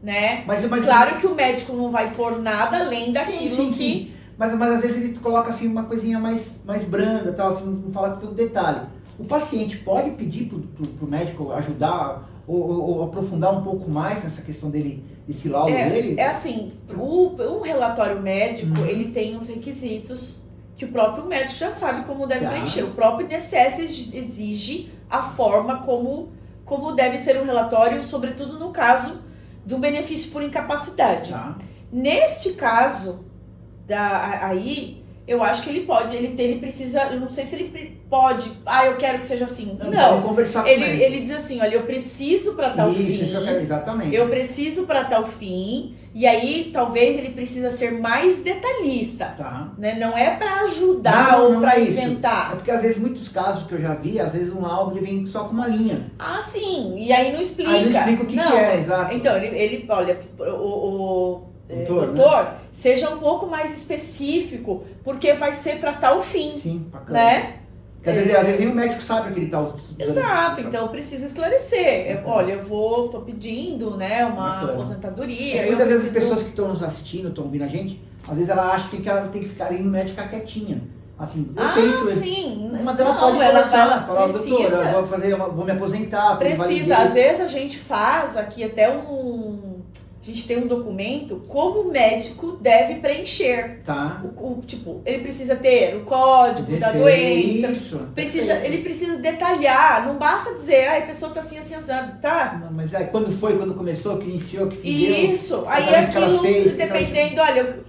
Né? Mas claro que o médico não vai for nada além daquilo que... Mas às vezes ele coloca assim uma coisinha mais branda, tal, assim, não fala todo detalhe. O paciente pode pedir pro médico ajudar ou aprofundar um pouco mais nessa questão desse laudo dele? É assim, o relatório médico, ele tem os requisitos que o próprio médico já sabe como deve preencher. O próprio INSS exige a forma como deve ser um relatório, sobretudo no caso do benefício por incapacidade. Neste caso, aí, eu acho que ele pode, ele precisa, eu não sei se ele pode, eu quero que seja assim. Não, conversar com ele diz assim, olha, eu preciso para tal fim. Exatamente. Eu preciso para tal fim, e aí talvez ele precisa ser mais detalhista. Né? Não é para ajudar ou para inventar. É porque às vezes, muitos casos que eu já vi, às vezes um laudo ele vem só com uma linha. Sim, e aí não explica. Aí não explica o que é, exato. Então, ele olha, doutor, né? seja um pouco mais específico, porque vai ser para tal fim. Sim, bacana. Né? Porque às vezes nem o médico sabe que ele está usando. Exato, então precisa esclarecer. Olha, tô pedindo, né, uma aposentadoria. Muitas vezes as pessoas que estão nos assistindo, estão ouvindo a gente, às vezes ela acha que ela tem que ficar ali no médico ficar quietinha. Assim, eu penso, sim. Mas ela pode conversar, falar, doutor, vou me aposentar. Precisa, às vezes a gente faz aqui até a gente tem um documento como o médico deve preencher. Tipo, ele precisa ter o código da doença. Ele precisa detalhar. Não basta dizer, a pessoa tá assim, assado, tá? Não, mas quando começou, que iniciou, que findeu. Isso. Aí aquilo, dependendo, olha,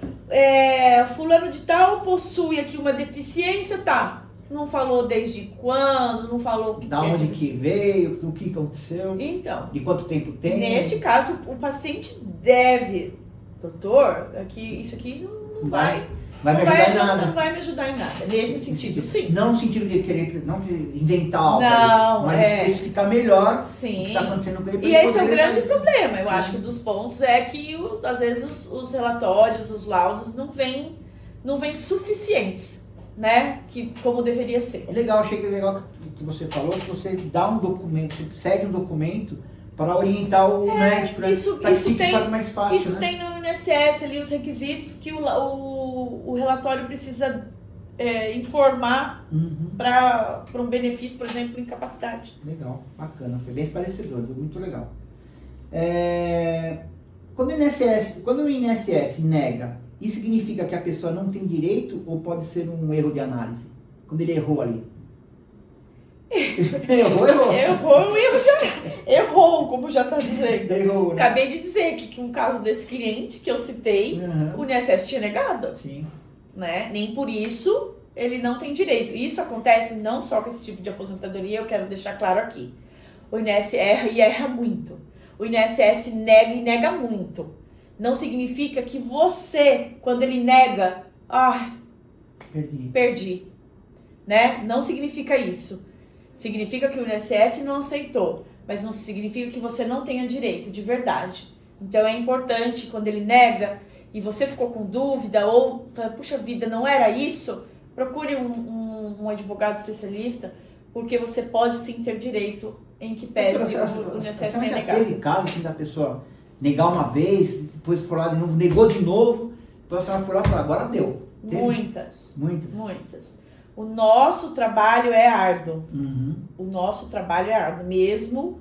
fulano de tal possui aqui uma deficiência, tá? Não falou desde quando, não falou o que da onde que veio, o que aconteceu, então, de quanto tempo tem. Neste caso, o paciente deve, doutor, isso aqui não vai me ajudar em nada. Não vai me ajudar em nada, nesse sentido, sim. Não no sentido de querer inventar algo, mas especificar melhor o que está acontecendo com ele. E esse é o grande problema, eu acho que dos pontos é que às vezes os relatórios, os laudos não vêm suficientes. Né? Como deveria ser. É legal, achei que legal que você falou, que você dá um documento, você segue um documento para orientar o médico, para que fique mais fácil. Isso tem no INSS ali os requisitos que o relatório precisa informar para um benefício, por exemplo, incapacidade. Legal, bacana, foi bem esclarecedor, foi muito legal. Quando o INSS nega, isso significa que a pessoa não tem direito ou pode ser um erro de análise? Quando ele errou ali. Errou, como já está dizendo. Errou, né? Acabei de dizer que um caso desse cliente que eu citei, o INSS tinha negado. Sim. Né? Nem por isso ele não tem direito. Isso acontece não só com esse tipo de aposentadoria, eu quero deixar claro aqui. O INSS erra e erra muito. O INSS nega e nega muito. Não significa que você, quando ele nega, perdi. Né? Não significa isso. Significa que o INSS não aceitou, mas não significa que você não tenha direito, de verdade. Então é importante, quando ele nega, e você ficou com dúvida, ou, puxa vida, não era isso, procure um advogado especialista, porque você pode sim ter direito em que pese o INSS tenha negado. Teve caso assim, da pessoa negar uma vez, depois for lá de novo, negou de novo, depois a senhora foi lá e falou, agora deu. Muitas. O nosso trabalho é árduo. O nosso trabalho é árduo. Mesmo,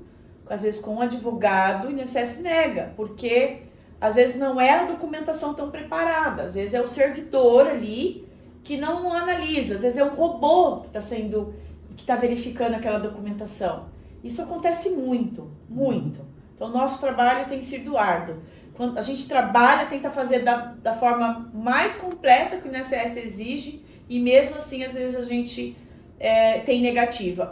às vezes, com um advogado, o INSS nega, porque às vezes não é a documentação tão preparada, às vezes é o servidor ali que não analisa, às vezes é um robô que está verificando aquela documentação. Isso acontece muito. Então, nosso trabalho tem sido árduo. Quando a gente trabalha, tenta fazer da forma mais completa que o INSS exige, e mesmo assim, às vezes, a gente tem negativa.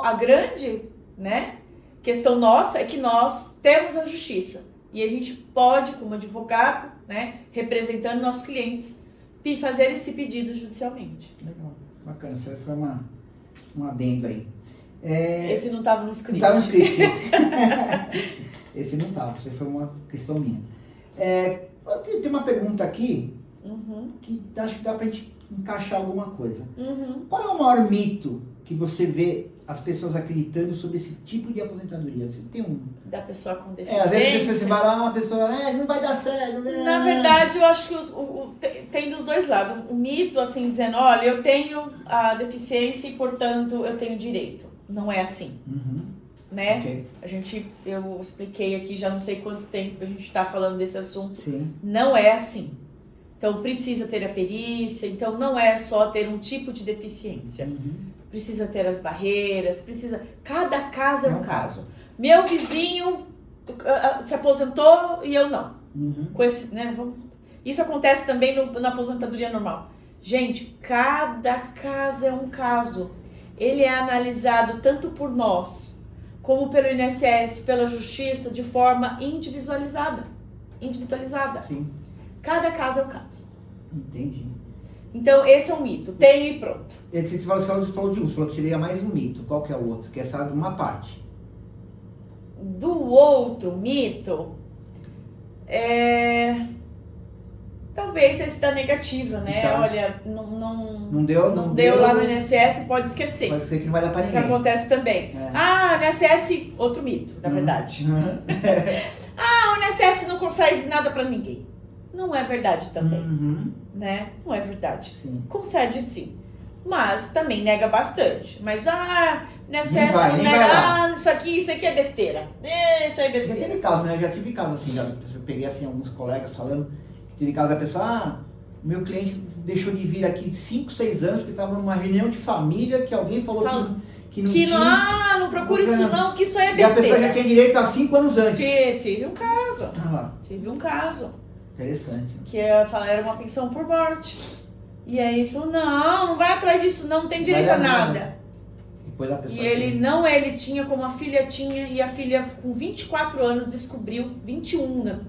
A grande, né, questão nossa é que nós temos a justiça. E a gente pode, como advogado, né, representando nossos clientes, fazer esse pedido judicialmente. Legal, bacana. Isso foi um adendo aí. Esse não estava no script. Não estava no script. Esse não estava, isso foi uma questão minha. Tem uma pergunta aqui que acho que dá pra gente encaixar alguma coisa. Qual é o maior mito que você vê as pessoas acreditando sobre esse tipo de aposentadoria? Você tem um... Da pessoa com deficiência? Às vezes você vai lá, uma pessoa, não vai dar certo. Na verdade, eu acho que tem dos dois lados. O mito, assim, dizendo, olha, eu tenho a deficiência e, portanto, eu tenho direito. Não é assim. Né? Okay. Eu expliquei aqui, já não sei quanto tempo que a gente está falando desse assunto. Sim. Não é assim. Então, precisa ter a perícia. Então, não é só ter um tipo de deficiência. Precisa ter as barreiras, cada caso é um caso. Meu vizinho se aposentou e eu não. Com esse, né, isso acontece também na aposentadoria normal. Gente, cada caso é um caso. Ele é analisado tanto por nós, como pelo INSS, pela Justiça, de forma individualizada. Sim. Cada caso é um caso. Entendi. Então, esse é um mito. Tem e pronto. Você falou de um, você falou que seria mais um mito. Qual que é o outro? Que é essa de uma parte. Do outro mito, talvez esse da negativa, né? Então, olha, não deu lá no INSS, pode esquecer. Pode ser que não vai dar pra ninguém. Que acontece também. INSS, outro mito, na verdade. O INSS não concede nada pra ninguém. Não é verdade também, né? Não é verdade. Sim. Concede sim, mas também nega bastante. Mas, INSS não nega, isso aqui é besteira. Isso aí é besteira. Já teve caso, né? Eu já tive caso assim, eu peguei assim alguns colegas falando, que teve caso da pessoa, meu cliente deixou de vir aqui 5, 6 anos porque estava numa reunião de família que alguém falou que não tinha... não procura isso não, que isso aí é besteira. E a pessoa besteira. já tinha direito há 5 anos antes. Tive um caso. Tive um caso. Interessante. Que era uma pensão por morte. E aí eles falaram, não vai atrás disso, não tem direito a nada. Depois a pessoa e ele tinha como a filha tinha, e a filha com 24 anos descobriu, 21, né?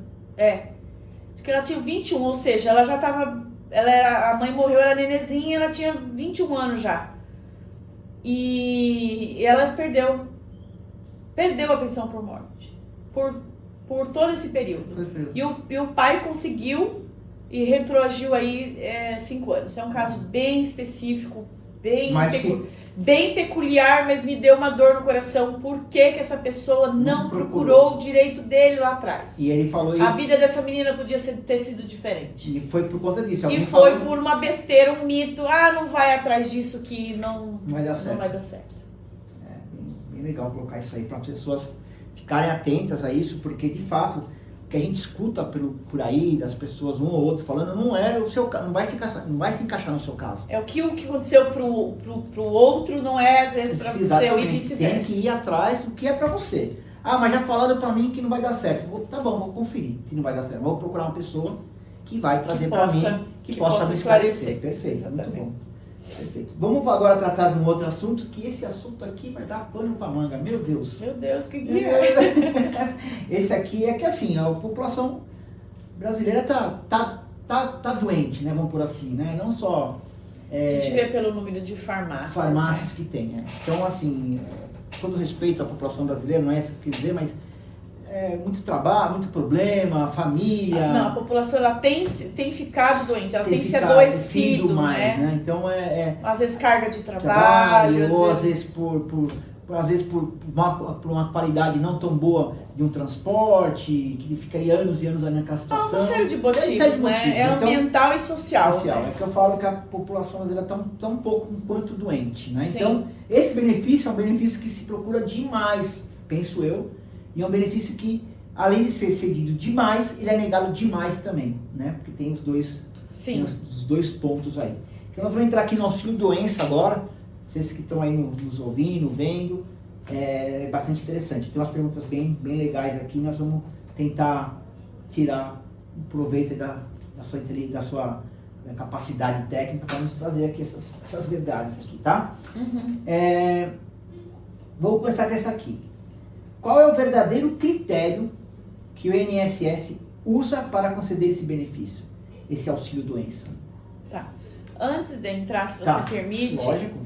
Porque ela tinha 21, ou seja, ela já tava, a mãe morreu, era nenezinha, ela tinha 21 anos já. E ela perdeu a pensão por morte. Por todo esse período. E o pai conseguiu e retroagiu aí 5 anos. É um caso bem específico, bem peculiar, mas me deu uma dor no coração. Por que essa pessoa não procurou o direito dele lá atrás? E ele falou isso. A vida dessa menina podia ter sido diferente. E foi por conta disso. E foi por uma besteira, um mito. Não vai atrás disso que não vai dar certo. Bem legal colocar isso aí para as pessoas ficarem atentas a isso, porque de fato o que a gente escuta por aí das pessoas, um ou outro falando, não é o seu caso, não vai se encaixar no seu caso. O que aconteceu pro outro não é às vezes para você e vice-versa. Tem que ir atrás do que é para você. Mas já falaram para mim que não vai dar certo. Tá bom, vou conferir se não vai dar certo. Vou procurar uma pessoa que vai trazer para mim, que possa me esclarecer. Perfeito, exatamente. Muito bom. Perfeito. Vamos agora tratar de um outro assunto, que esse assunto aqui vai dar pano pra manga, meu Deus. Meu Deus, que é? Esse aqui é que assim, a população brasileira tá doente, né, vamos por assim, né, não só... a gente vê pelo número de farmácias. Que tem, né? Então assim, todo respeito à população brasileira, não é isso que eu quis dizer, mas muito trabalho, muito problema, família... Não, a população ela tem ficado doente, ela tem se adoecido, mais, né? Então às vezes carga de trabalho, ou às vezes por uma qualidade não tão boa de um transporte, que ficaria anos e anos ali naquela situação. Uma série de motivos, né? É ambiental então, e social. Né? É que eu falo que a população brasileira está tão pouco quanto doente, né? Sim. Então, esse benefício é um benefício que se procura demais, penso eu, e é um benefício que, além de ser cedido demais, ele é negado demais também, né? Porque tem os dois pontos aí. Então nós vamos entrar aqui no auxílio doença agora, vocês que estão aí nos ouvindo, vendo, é bastante interessante. Tem umas perguntas bem legais aqui, nós vamos tentar tirar o proveito da sua capacidade técnica para nos trazer aqui essas verdades aqui, tá? Vou começar com essa aqui. Qual é o verdadeiro critério que o INSS usa para conceder esse benefício, esse auxílio-doença? Tá. Antes de entrar, se você permite... Lógico.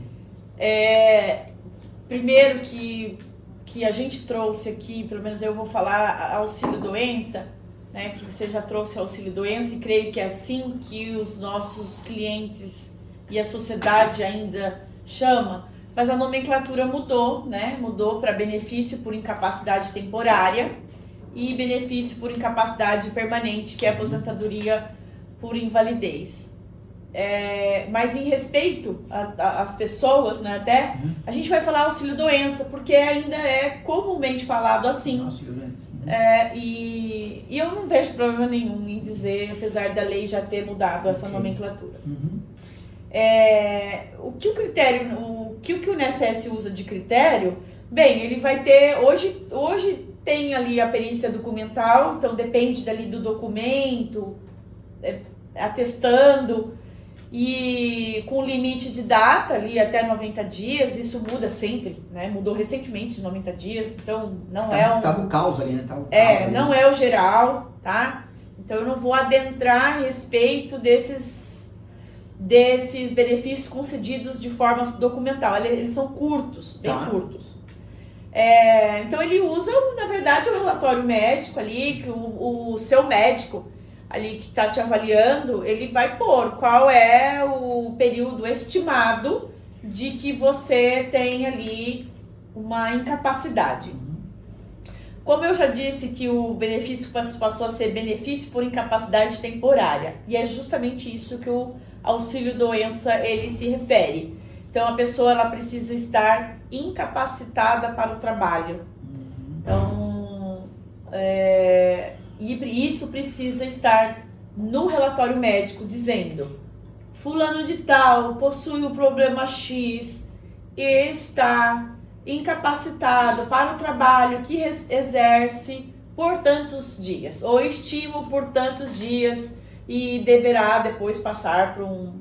Primeiro que a gente trouxe aqui, pelo menos eu vou falar auxílio-doença, né, que você já trouxe auxílio-doença, e creio que é assim que os nossos clientes e a sociedade ainda chama, mas a nomenclatura mudou, né? Mudou para benefício por incapacidade temporária e benefício por incapacidade permanente, que é aposentadoria por invalidez. Mas em respeito às pessoas, né, até, a gente vai falar auxílio-doença, porque ainda é comumente falado assim. E eu não vejo problema nenhum em dizer, apesar da lei já ter mudado essa nomenclatura. O que o INSS usa de critério? Bem, ele vai ter, hoje tem ali a perícia documental, então depende dali do documento, atestando, e com limite de data ali até 90 dias, isso muda sempre, né? Mudou recentemente 90 dias, então não Tava o caos ali, né? Não é o geral, tá? Então eu não vou adentrar a respeito desses benefícios concedidos de forma documental. Eles são curtos, bem curtos. Então ele usa, na verdade, o relatório médico ali, que o seu médico ali que está te avaliando, ele vai pôr qual é o período estimado de que você tem ali uma incapacidade. Como eu já disse que o benefício passou a ser benefício por incapacidade temporária, e é justamente isso que o auxílio-doença ele se refere. Então a pessoa ela precisa estar incapacitada para o trabalho. Então, e isso precisa estar no relatório médico dizendo: fulano de tal possui o problema X e está incapacitado para o trabalho que exerce por tantos dias, ou estimo por tantos dias, e deverá depois passar para um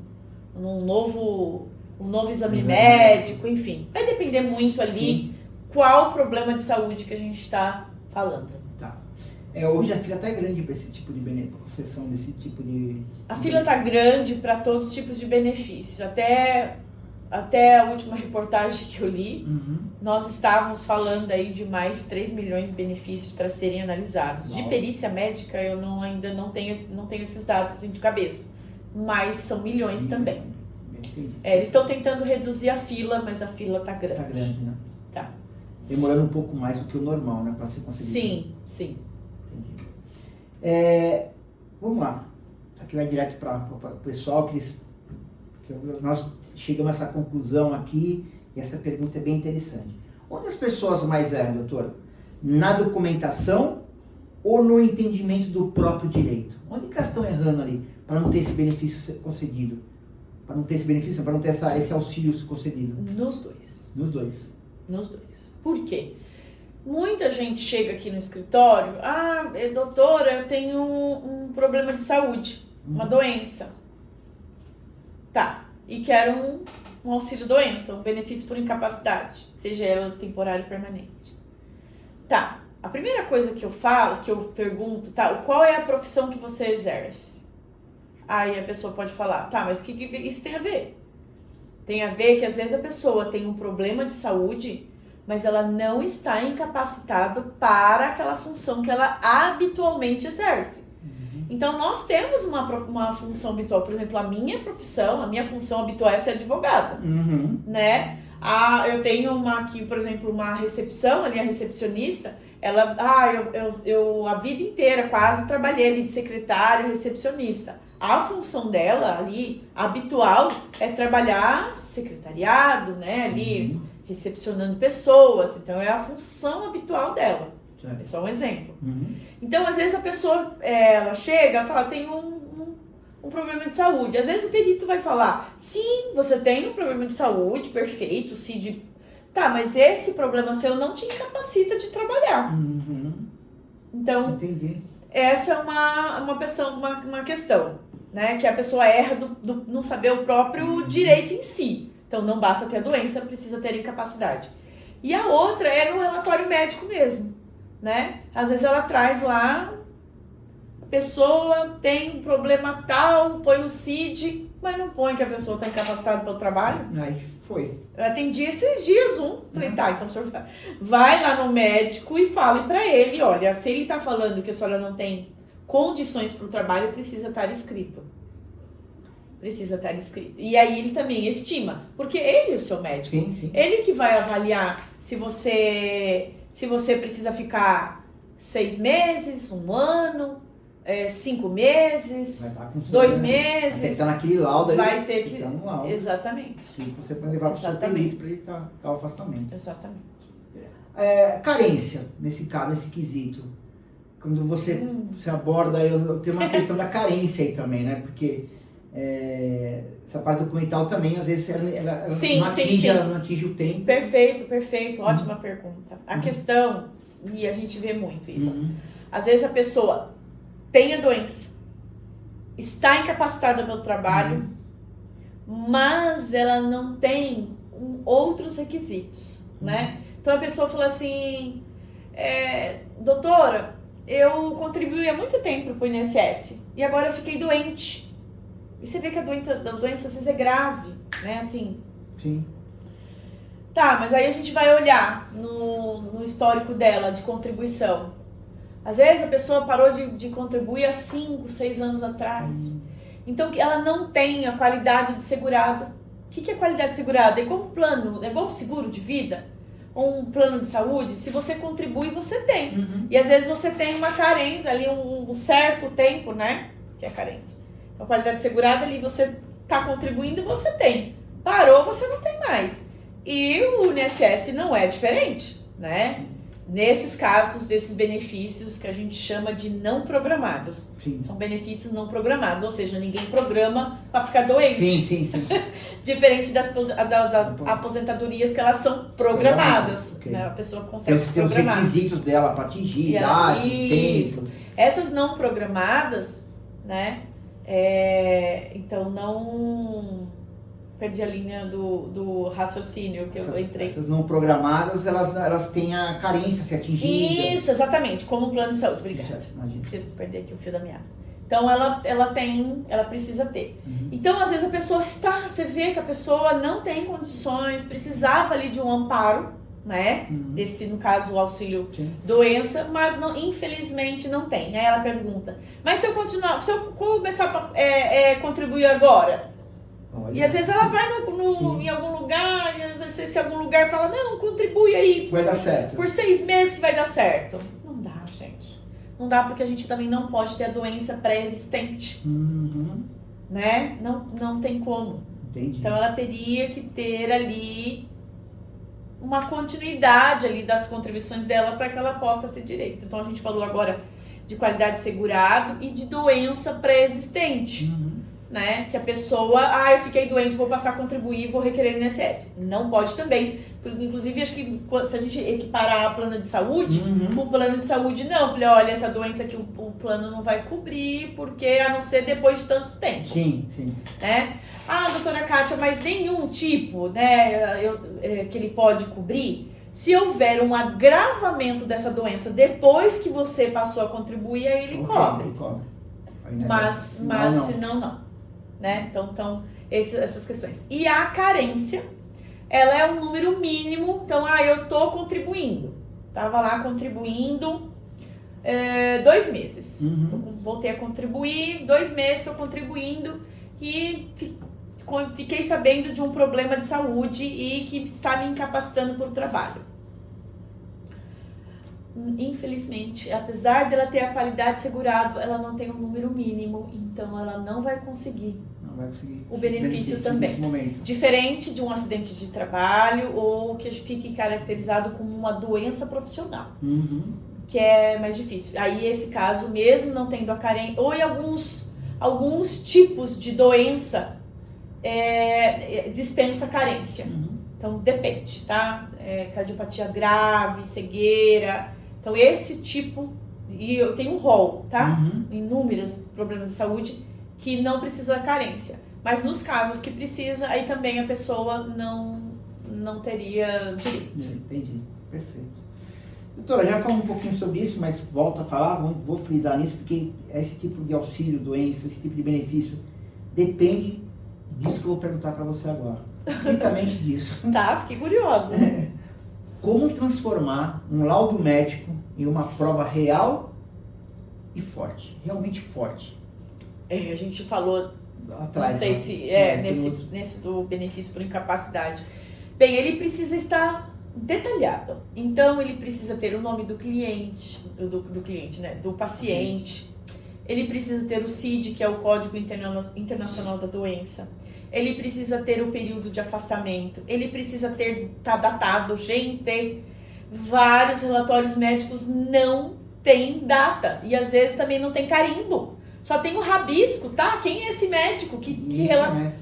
novo exame médico, enfim. Vai depender muito ali qual o problema de saúde que a gente está falando. Hoje a fila está grande para esse tipo de benefício, concessão desse tipo de... A fila está grande para todos os tipos de benefícios. Até a última reportagem que eu li, nós estávamos falando aí de mais 3 milhões de benefícios para serem analisados. De perícia médica, eu ainda não tenho esses dados assim de cabeça, mas são milhões também. Eles estão tentando reduzir a fila, mas a fila está grande. Está grande, né? Tá. Demorando um pouco mais do que o normal, né, para ser conseguido. Sim. Vamos lá. Aqui vai direto para o pessoal, nós chegamos a essa conclusão aqui, e essa pergunta é bem interessante. Onde as pessoas mais erram, doutor? Na documentação ou no entendimento do próprio direito? Onde que elas estão errando ali para não ter esse benefício concedido? Para não ter esse benefício, para não ter esse auxílio concedido? Nos dois. Nos dois. Por quê? Muita gente chega aqui no escritório: doutora, eu tenho um problema de saúde, uma doença. Tá, e quero um auxílio-doença, um benefício por incapacidade, seja ela temporária ou permanente. Tá, a primeira coisa que eu pergunto, qual é a profissão que você exerce? Aí a pessoa pode falar: tá, mas o que isso tem a ver? Tem a ver que às vezes a pessoa tem um problema de saúde, mas ela não está incapacitada para aquela função que ela habitualmente exerce. Então, nós temos uma função habitual. Por exemplo, a minha função habitual é ser advogada, né? Eu tenho aqui, por exemplo, uma recepção, ali a recepcionista, ela, eu a vida inteira quase trabalhei ali de secretária, recepcionista. A função dela ali, habitual, é trabalhar secretariado, né? Ali, recepcionando pessoas. Então, é a função habitual dela. É só um exemplo. Então, às vezes a pessoa, ela chega e fala: tem um problema de saúde. Às vezes o perito vai falar: sim, você tem um problema de saúde, perfeito, o CID Tá, mas esse problema seu não te incapacita de trabalhar. Então, entendi. Essa é uma questão, né? Que a pessoa erra do não saber o próprio direito em si. Então, não basta ter a doença, precisa ter incapacidade. E a outra é no relatório médico mesmo, né? Às vezes ela traz lá, a pessoa tem um problema tal, põe o CID, mas não põe que a pessoa está incapacitada para o trabalho. Aí foi. Eu atendi esses dias falei, tá, então o senhor vai lá no médico e fale para ele, olha, se ele está falando que a senhora não tem condições para o trabalho, precisa estar escrito. Precisa estar escrito. E aí ele também estima, porque ele é o seu médico. Sim. Ele que vai avaliar se você precisa ficar 6 meses, 1 ano, 5 meses, 2 meses. Vai ter que estar naquele laudo. Vai ter que... no laudo. Exatamente. Sim, você pode levar para o seu perito para ele estar o afastamento. Exatamente. Carência, nesse caso, nesse quesito. Quando você aborda, eu tenho uma questão da carência aí também, né? Porque essa parte documental também, às vezes, ela não atinge o tempo. Perfeito. Ótima pergunta. A questão, e a gente vê muito isso, às vezes a pessoa tem a doença, está incapacitada pelo trabalho, mas ela não tem outros requisitos, né? Então a pessoa fala assim, doutora, eu contribuí há muito tempo para o INSS e agora eu fiquei doente. E você vê que a doença às vezes é grave, né? Assim. Sim. Tá, mas aí a gente vai olhar no histórico dela de contribuição. Às vezes a pessoa parou de contribuir há 5, 6 anos atrás. Então ela não tem a qualidade de segurado. O que é qualidade de segurado? É igual um plano, é igual um seguro de vida, ou um plano de saúde. Se você contribui, você tem. E às vezes você tem uma carência ali, um certo tempo, né? Que é a carência. A qualidade segurada ali, você está contribuindo, você tem. Parou, você não tem mais. E o INSS não é diferente, né? Nesses casos, desses benefícios que a gente chama de não programados. Sim. São benefícios não programados, ou seja, ninguém programa para ficar doente. Sim. Diferente das aposentadorias que elas são programadas. Okay. Né? A pessoa consegue se tem programar. Tem os requisitos dela para atingir, idade, tempo. Essas não programadas, né? Então não... Perdi a linha do raciocínio que eu entrei. Essas não programadas, elas têm a carência se atingida. Isso, exatamente, como o plano de saúde. Obrigada. Tive que perder aqui o fio da meada. Então ela precisa ter. Então às vezes a pessoa você vê que a pessoa não tem condições, precisava ali de um amparo, né? Desse, no caso, o auxílio doença, mas não, infelizmente não tem. Aí ela pergunta, mas se eu começar a contribuir agora? Olha. E às vezes ela vai em algum lugar, e às vezes se algum lugar fala, não, contribui aí. Vai dar certo. Por 6 meses que vai dar certo. Não dá, gente. Não dá porque a gente também não pode ter a doença pré-existente. Né? Não tem como. Entendi. Então ela teria que ter ali uma continuidade ali das contribuições dela para que ela possa ter direito. Então a gente falou agora de qualidade segurado e de doença pré-existente. Né? Que a pessoa, eu fiquei doente, vou passar a contribuir, vou requerer no INSS. Não pode também. Inclusive, acho que se a gente equiparar a plano de saúde, o plano de saúde não. Eu falei, olha, essa doença aqui o plano não vai cobrir, porque a não ser depois de tanto tempo. Sim. Né? Doutora Kátia, mas nenhum tipo, né, que ele pode cobrir. Se houver um agravamento dessa doença depois que você passou a contribuir, aí ele cobre. Mas senão não. Né? Então essas questões. E a carência, ela é um número mínimo. Então, eu tô contribuindo. Tava lá contribuindo 2 meses. Voltei a contribuir, 2 meses estou contribuindo e fiquei sabendo de um problema de saúde e que está me incapacitando por trabalho. Infelizmente, apesar dela ter a qualidade segurado, ela não tem um número mínimo, então ela não vai conseguir o benefício também. Diferente de um acidente de trabalho ou que fique caracterizado como uma doença profissional, que é mais difícil. Aí, esse caso, mesmo não tendo a carência, ou em alguns tipos de doença, dispensa carência. Então, depende, tá? Cardiopatia grave, cegueira. Então, esse tipo, e eu tenho um rol, tá? Inúmeros problemas de saúde que não precisa da carência. Mas nos casos que precisa, aí também a pessoa não teria direito. Entendi, perfeito. Doutora, já falamos um pouquinho sobre isso, mas volto a falar, vou frisar nisso, porque esse tipo de auxílio, doença, esse tipo de benefício, depende disso que eu vou perguntar para você agora. Estritamente disso. Tá, fiquei curiosa. Como transformar um laudo médico em uma prova real e forte, realmente forte? A gente falou, Atrás, não sei né? se nesse do benefício por incapacidade. Bem, ele precisa estar detalhado. Então, ele precisa ter o nome do cliente, do cliente, né? Do paciente. Ele precisa ter o CID, que é o Código Internacional da Doença. Ele precisa ter o período de afastamento. Ele precisa estar datado. Gente, vários relatórios médicos não têm data. E às vezes também não tem carimbo. Só tem o rabisco, tá? Quem é esse médico que relata?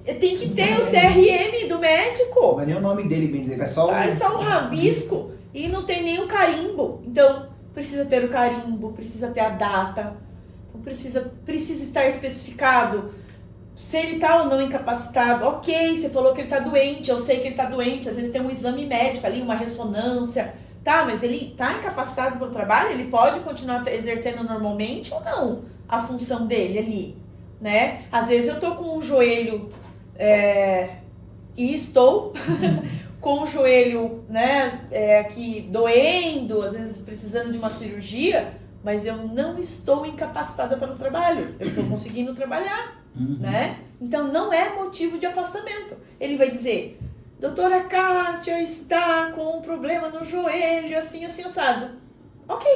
Tem que ter o CRM do médico. Não é nem o nome dele, bem dizer, é só um rabisco e não tem nem o carimbo. Então, precisa ter o carimbo, precisa ter a data, então, precisa estar especificado se ele está ou não incapacitado. Ok, você falou que ele está doente, eu sei que ele está doente, às vezes tem um exame médico ali, uma ressonância, tá, mas ele está incapacitado pelo trabalho, ele pode continuar exercendo normalmente ou não a função dele ali, né? Às vezes eu tô com o joelho e estou com o joelho, né, aqui doendo, às vezes precisando de uma cirurgia, mas eu não estou incapacitada para o trabalho, eu estou conseguindo trabalhar, né? Então não é motivo de afastamento. Ele vai dizer, doutora Kátia está com um problema no joelho, assim, assado. Ok,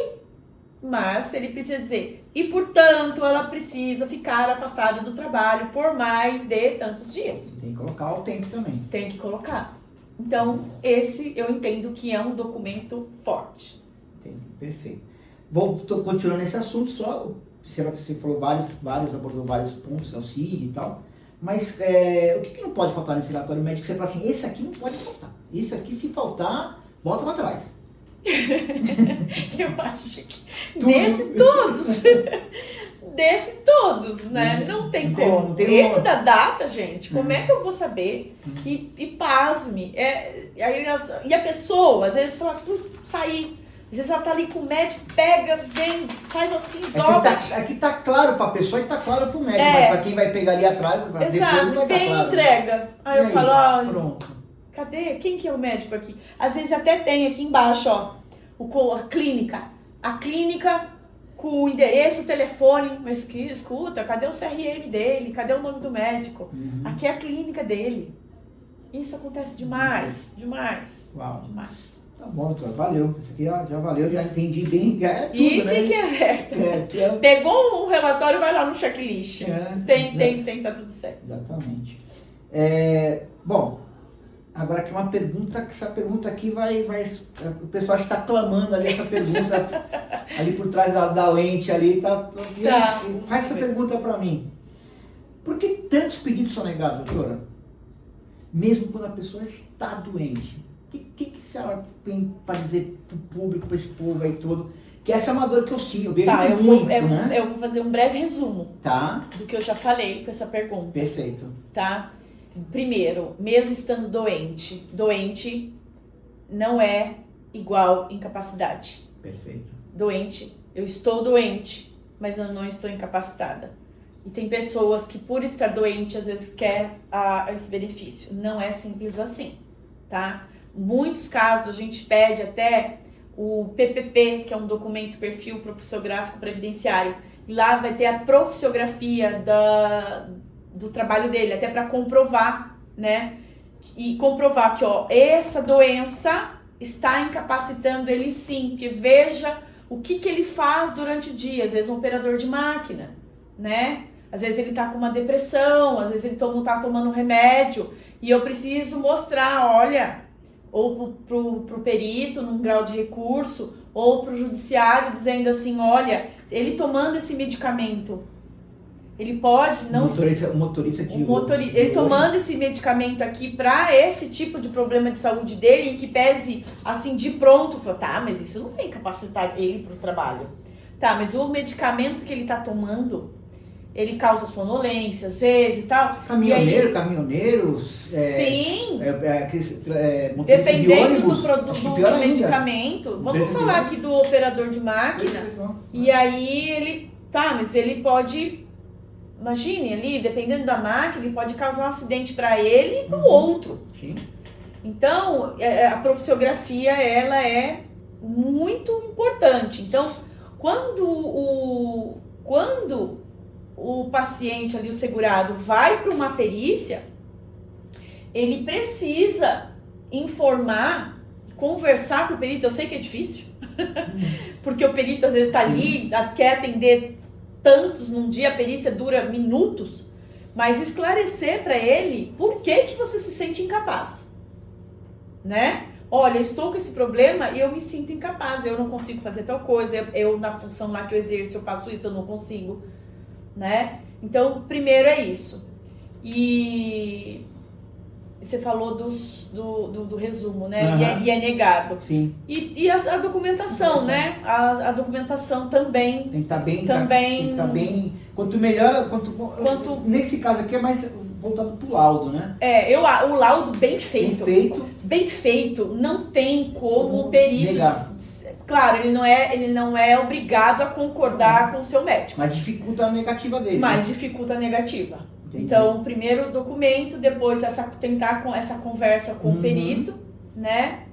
mas ele precisa dizer, e portanto ela precisa ficar afastada do trabalho por mais de tantos dias. Tem que colocar o tempo também. Tem que colocar. Então, esse eu entendo que é um documento forte. Entendi, perfeito. Estou continuando nesse assunto, só você falou abordou vários pontos, auxílio e tal, mas o que não pode faltar nesse relatório médico? Você fala assim, esse aqui não pode faltar. Esse aqui, se faltar, bota para trás. Eu acho que desse todos, né? Não tem como. Esse da data, gente, como é que eu vou saber? E pasme. E a pessoa, às vezes, fala, sair. Às vezes ela tá ali com o médico, pega, vem, faz assim, dobra. Aqui tá claro pra pessoa e tá claro pro médico, mas pra quem vai pegar ali atrás, exato, vem e entrega. Aí eu falo, pronto. Cadê? Quem que é o médico aqui? Às vezes até tem aqui embaixo, ó, a clínica. A clínica com o endereço, o telefone, mas que escuta, cadê o CRM dele? Cadê o nome do médico? Aqui é a clínica dele. Isso acontece demais. Uau. Demais. Tá bom, doutor, valeu. Isso aqui já valeu, já entendi bem. Tudo, e né? fique alerta. Pegou um relatório, vai lá no checklist. Tem, tá tudo certo. Exatamente. Bom, agora aqui uma pergunta, que essa pergunta aqui o pessoal está clamando ali essa pergunta, ali por trás da lente ali, faz essa pergunta para mim. Por que tantos pedidos são negados, doutora? Mesmo quando a pessoa está doente. O que a senhora tem para dizer para o público, para esse povo aí todo? Que essa é uma dor que eu sinto, eu vejo muito, né? Eu vou fazer um breve resumo do que eu já falei com essa pergunta. Perfeito. Tá? Primeiro, mesmo estando doente não é igual incapacidade. Perfeito. Eu estou doente, mas eu não estou incapacitada. E tem pessoas que por estar doente, às vezes quer esse benefício. Não é simples assim, tá? Muitos casos a gente pede até o PPP, que é um documento perfil profissiográfico previdenciário. E lá vai ter a profissiografia do trabalho dele, até para comprovar, né? E comprovar que, essa doença está incapacitando ele sim, porque veja o que ele faz durante o dia. Às vezes um operador de máquina, né? Às vezes ele tá com uma depressão, às vezes ele tá tomando um remédio, e eu preciso mostrar, olha, ou pro perito num grau de recurso, ou pro judiciário dizendo assim, olha, ele tomando esse medicamento, Ele pode não... O motorista de ele tomando esse medicamento aqui para esse tipo de problema de saúde dele, em que pese, assim, de pronto, fala, tá, mas isso não vai incapacitar ele para o trabalho. Tá, mas o medicamento que ele tá tomando, ele causa sonolência, às vezes, tal. Caminhoneiro. Sim. Dependendo de ônibus, do medicamento. Vamos falar aqui do operador de máquina. E aí ele... Tá, mas ele pode... Imagine ali, dependendo da máquina, ele pode causar um acidente para ele e para o outro. Sim. Então, a profissiografia, ela é muito importante. Então, quando o paciente ali, o segurado, vai para uma perícia, ele precisa informar, conversar com o perito. Eu sei que é difícil, porque o perito às vezes está ali, quer atender tantos num dia, a perícia dura minutos, mas esclarecer para ele por que você se sente incapaz, né? Olha, eu estou com esse problema e eu me sinto incapaz, eu não consigo fazer tal coisa, eu na função lá que eu exerço, eu faço isso, eu não consigo, né? Então, primeiro é isso. E você falou do resumo, né? Uhum. E é negado. Sim. E a documentação, né? A documentação também. Tem que estar bem. Tem que estar bem. Quanto melhor, nesse caso aqui é mais voltado pro laudo, né? O laudo bem feito. Bem feito. Não tem como o perito. Claro, ele não é obrigado a concordar com o seu médico. Mas dificulta a negativa dele. Dificulta a negativa. Entendi. Então, primeiro o documento, depois tentar com essa conversa com o perito, né?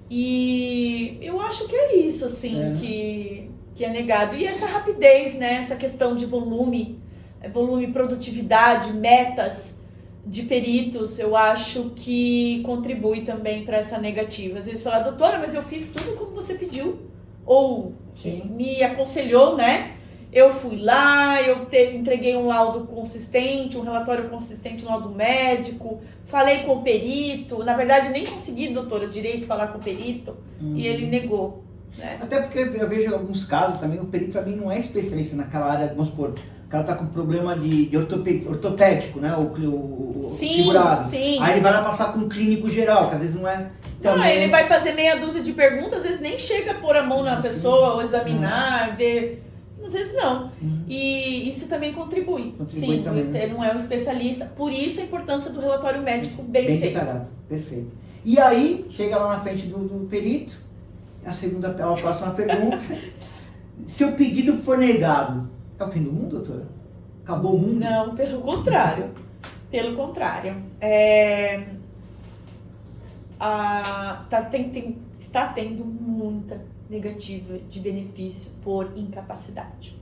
E eu acho que é isso, assim, que é negado. E essa rapidez, né? Essa questão de volume, produtividade, metas de peritos, eu acho que contribui também para essa negativa. Às vezes fala, doutora, mas eu fiz tudo como você pediu. Ou me aconselhou, né? Eu fui lá, entreguei um laudo consistente, um relatório consistente, um laudo médico, falei com o perito. Na verdade, nem consegui, doutora, direito falar com o perito, e ele negou. Né? Até porque eu vejo alguns casos também, o perito também não é especialista naquela área, vamos supor, o cara tá com problema de ortopédico, né? O segurado. Sim. Aí ele vai lá passar com um clínico geral, que às vezes não é... Não, ele vai fazer meia dúzia de perguntas, às vezes nem chega a pôr a mão na pessoa, ou examinar, ver... Às vezes não. E isso também contribui. Sim, também, ele não é um especialista. Por isso a importância do relatório médico bem feito. Detalhado. Perfeito. E aí, chega lá na frente do perito, a próxima pergunta. Se o pedido for negado, é o fim do mundo, doutora? Acabou o mundo? Não, pelo contrário. Pelo contrário. Está tendo muita negativa de benefício por incapacidade.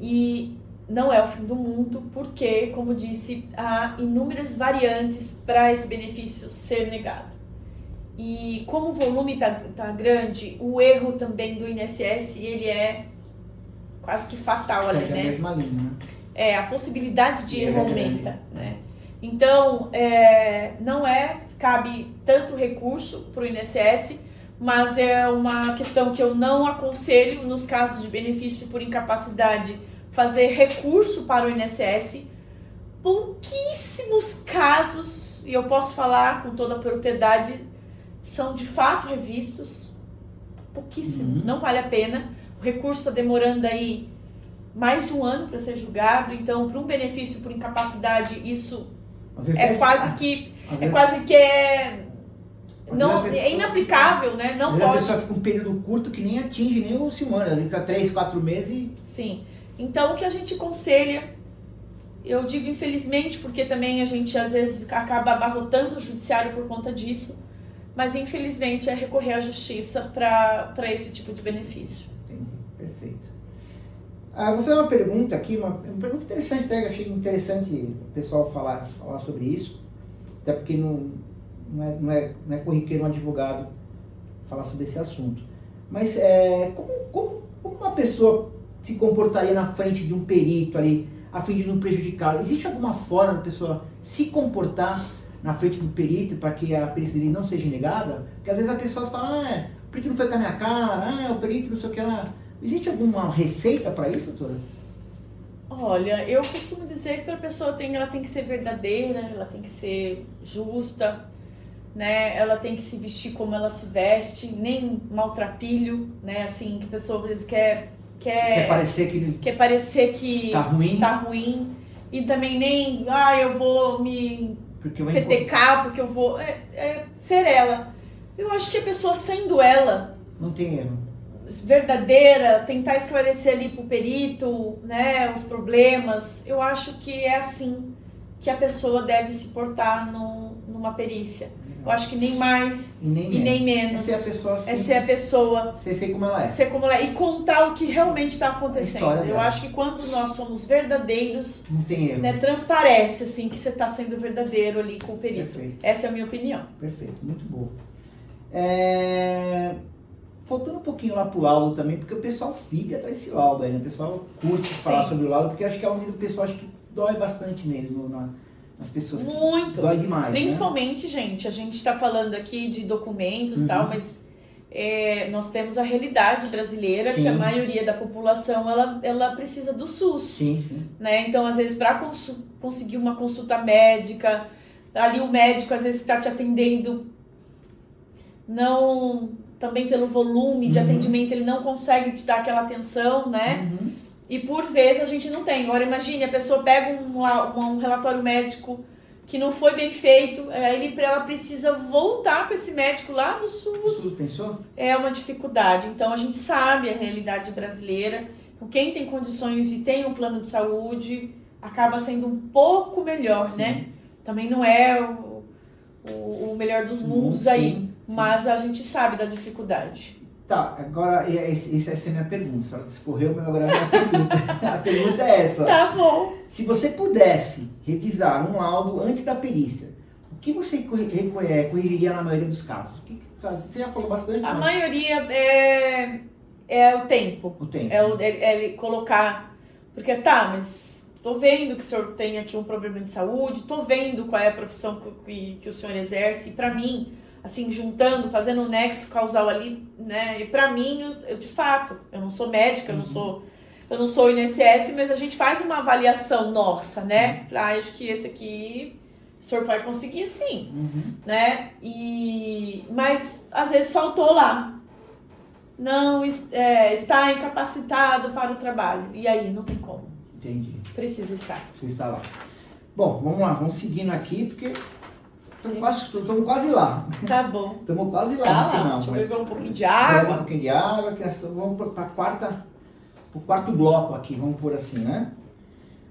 E não é o fim do mundo, porque, como disse, há inúmeras variantes para esse benefício ser negado. E como o volume está grande, o erro também do INSS, ele é quase que fatal ali, né? É a mesma linha, né? A possibilidade de erro aumenta, né? Então, não cabe tanto recurso para o INSS, mas é uma questão que eu não aconselho, nos casos de benefício por incapacidade, fazer recurso para o INSS. Pouquíssimos casos, e eu posso falar com toda a propriedade, são de fato revistos. Pouquíssimos, não vale a pena. O recurso está demorando aí mais de um ano para ser julgado, então para um benefício por incapacidade, isso é quase que não, é inaplicável, né? Não pode. A pessoa fica um período curto que nem atinge nem o Silmano, ela fica 3, 4 meses e... Sim. Então, o que a gente aconselha, eu digo infelizmente, porque também a gente às vezes acaba abarrotando o judiciário por conta disso, mas infelizmente é recorrer à justiça para esse tipo de benefício. Entendi, perfeito. Vou fazer uma pergunta aqui, uma pergunta interessante, até eu achei interessante o pessoal falar sobre isso, até porque não é corriqueiro um advogado falar sobre esse assunto. Mas como uma pessoa se comportaria na frente de um perito ali, a fim de não prejudicar? Existe alguma forma da pessoa se comportar na frente do perito para que a perícia dele não seja negada? Porque às vezes as pessoas falam, o perito não foi com a minha cara, o perito não sei o que lá. Existe alguma receita para isso, doutora? Olha, eu costumo dizer que a pessoa ela tem que ser verdadeira, ela tem que ser justa, né? Ela tem que se vestir como ela se veste, nem maltrapilho, né? Assim, que a pessoa às vezes Quer parecer que tá ruim. E também nem, eu vou me petecar porque eu vou... ser ela. Eu acho que a pessoa sendo ela... Não tem erro. Verdadeira, tentar esclarecer ali pro perito, né, os problemas. Eu acho que é assim que a pessoa deve se portar numa perícia. Eu acho que nem mais e nem menos. É ser a pessoa. Ser como ela é. Ser como ela é. E contar o que realmente está acontecendo. Eu acho que quando nós somos verdadeiros, não tem erro. Né, transparece assim, que você está sendo verdadeiro ali com o perito. Perfeito. Essa é a minha opinião. Perfeito, muito bom. Voltando um pouquinho lá pro laudo também, porque o pessoal fica atrás desse laudo aí, né? O pessoal curte falar sobre o laudo, porque acho que é um nível do pessoal que dói bastante nele, nas pessoas. Muito. Dói demais. Principalmente, né? Gente, a gente está falando aqui de documentos e tal, mas nós temos a realidade brasileira, que a maioria da população ela precisa do SUS. Sim. Né? Então, às vezes, para conseguir uma consulta médica, ali o médico às vezes está te atendendo, também pelo volume de atendimento, ele não consegue te dar aquela atenção, né? E por vezes a gente não tem. Agora imagine, a pessoa pega um relatório médico que não foi bem feito, ela precisa voltar com esse médico lá do SUS. Pensou? É uma dificuldade. Então a gente sabe a realidade brasileira. Então, quem tem condições e tem um plano de saúde acaba sendo um pouco melhor, né? Também não é o melhor dos mundos aí. Mas a gente sabe da dificuldade. Tá, agora essa é a minha pergunta. Você escorreu, mas agora é a minha pergunta. A pergunta é essa. Tá bom. Se você pudesse revisar um laudo antes da perícia, o que você corrigiria na maioria dos casos? Você já falou bastante. A maioria é o tempo. O tempo. É colocar... Porque mas tô vendo que o senhor tem aqui um problema de saúde, tô vendo qual é a profissão que o senhor exerce, e pra mim... assim, juntando, fazendo um nexo causal ali, né? E pra mim, eu de fato, eu não sou médica, eu não sou INSS, mas a gente faz uma avaliação nossa, né? Acho que esse aqui o senhor vai conseguir sim, né? Mas às vezes faltou lá. Não está incapacitado para o trabalho. E aí, não tem como. Entendi. Precisa estar. Precisa estar lá. Bom, vamos lá, vamos seguindo aqui, porque estamos quase lá. Tá bom. Estamos quase lá no final. Deixa eu beber um pouquinho de água. Um pouquinho de água, que vamos para o quarto bloco aqui, vamos por assim, né?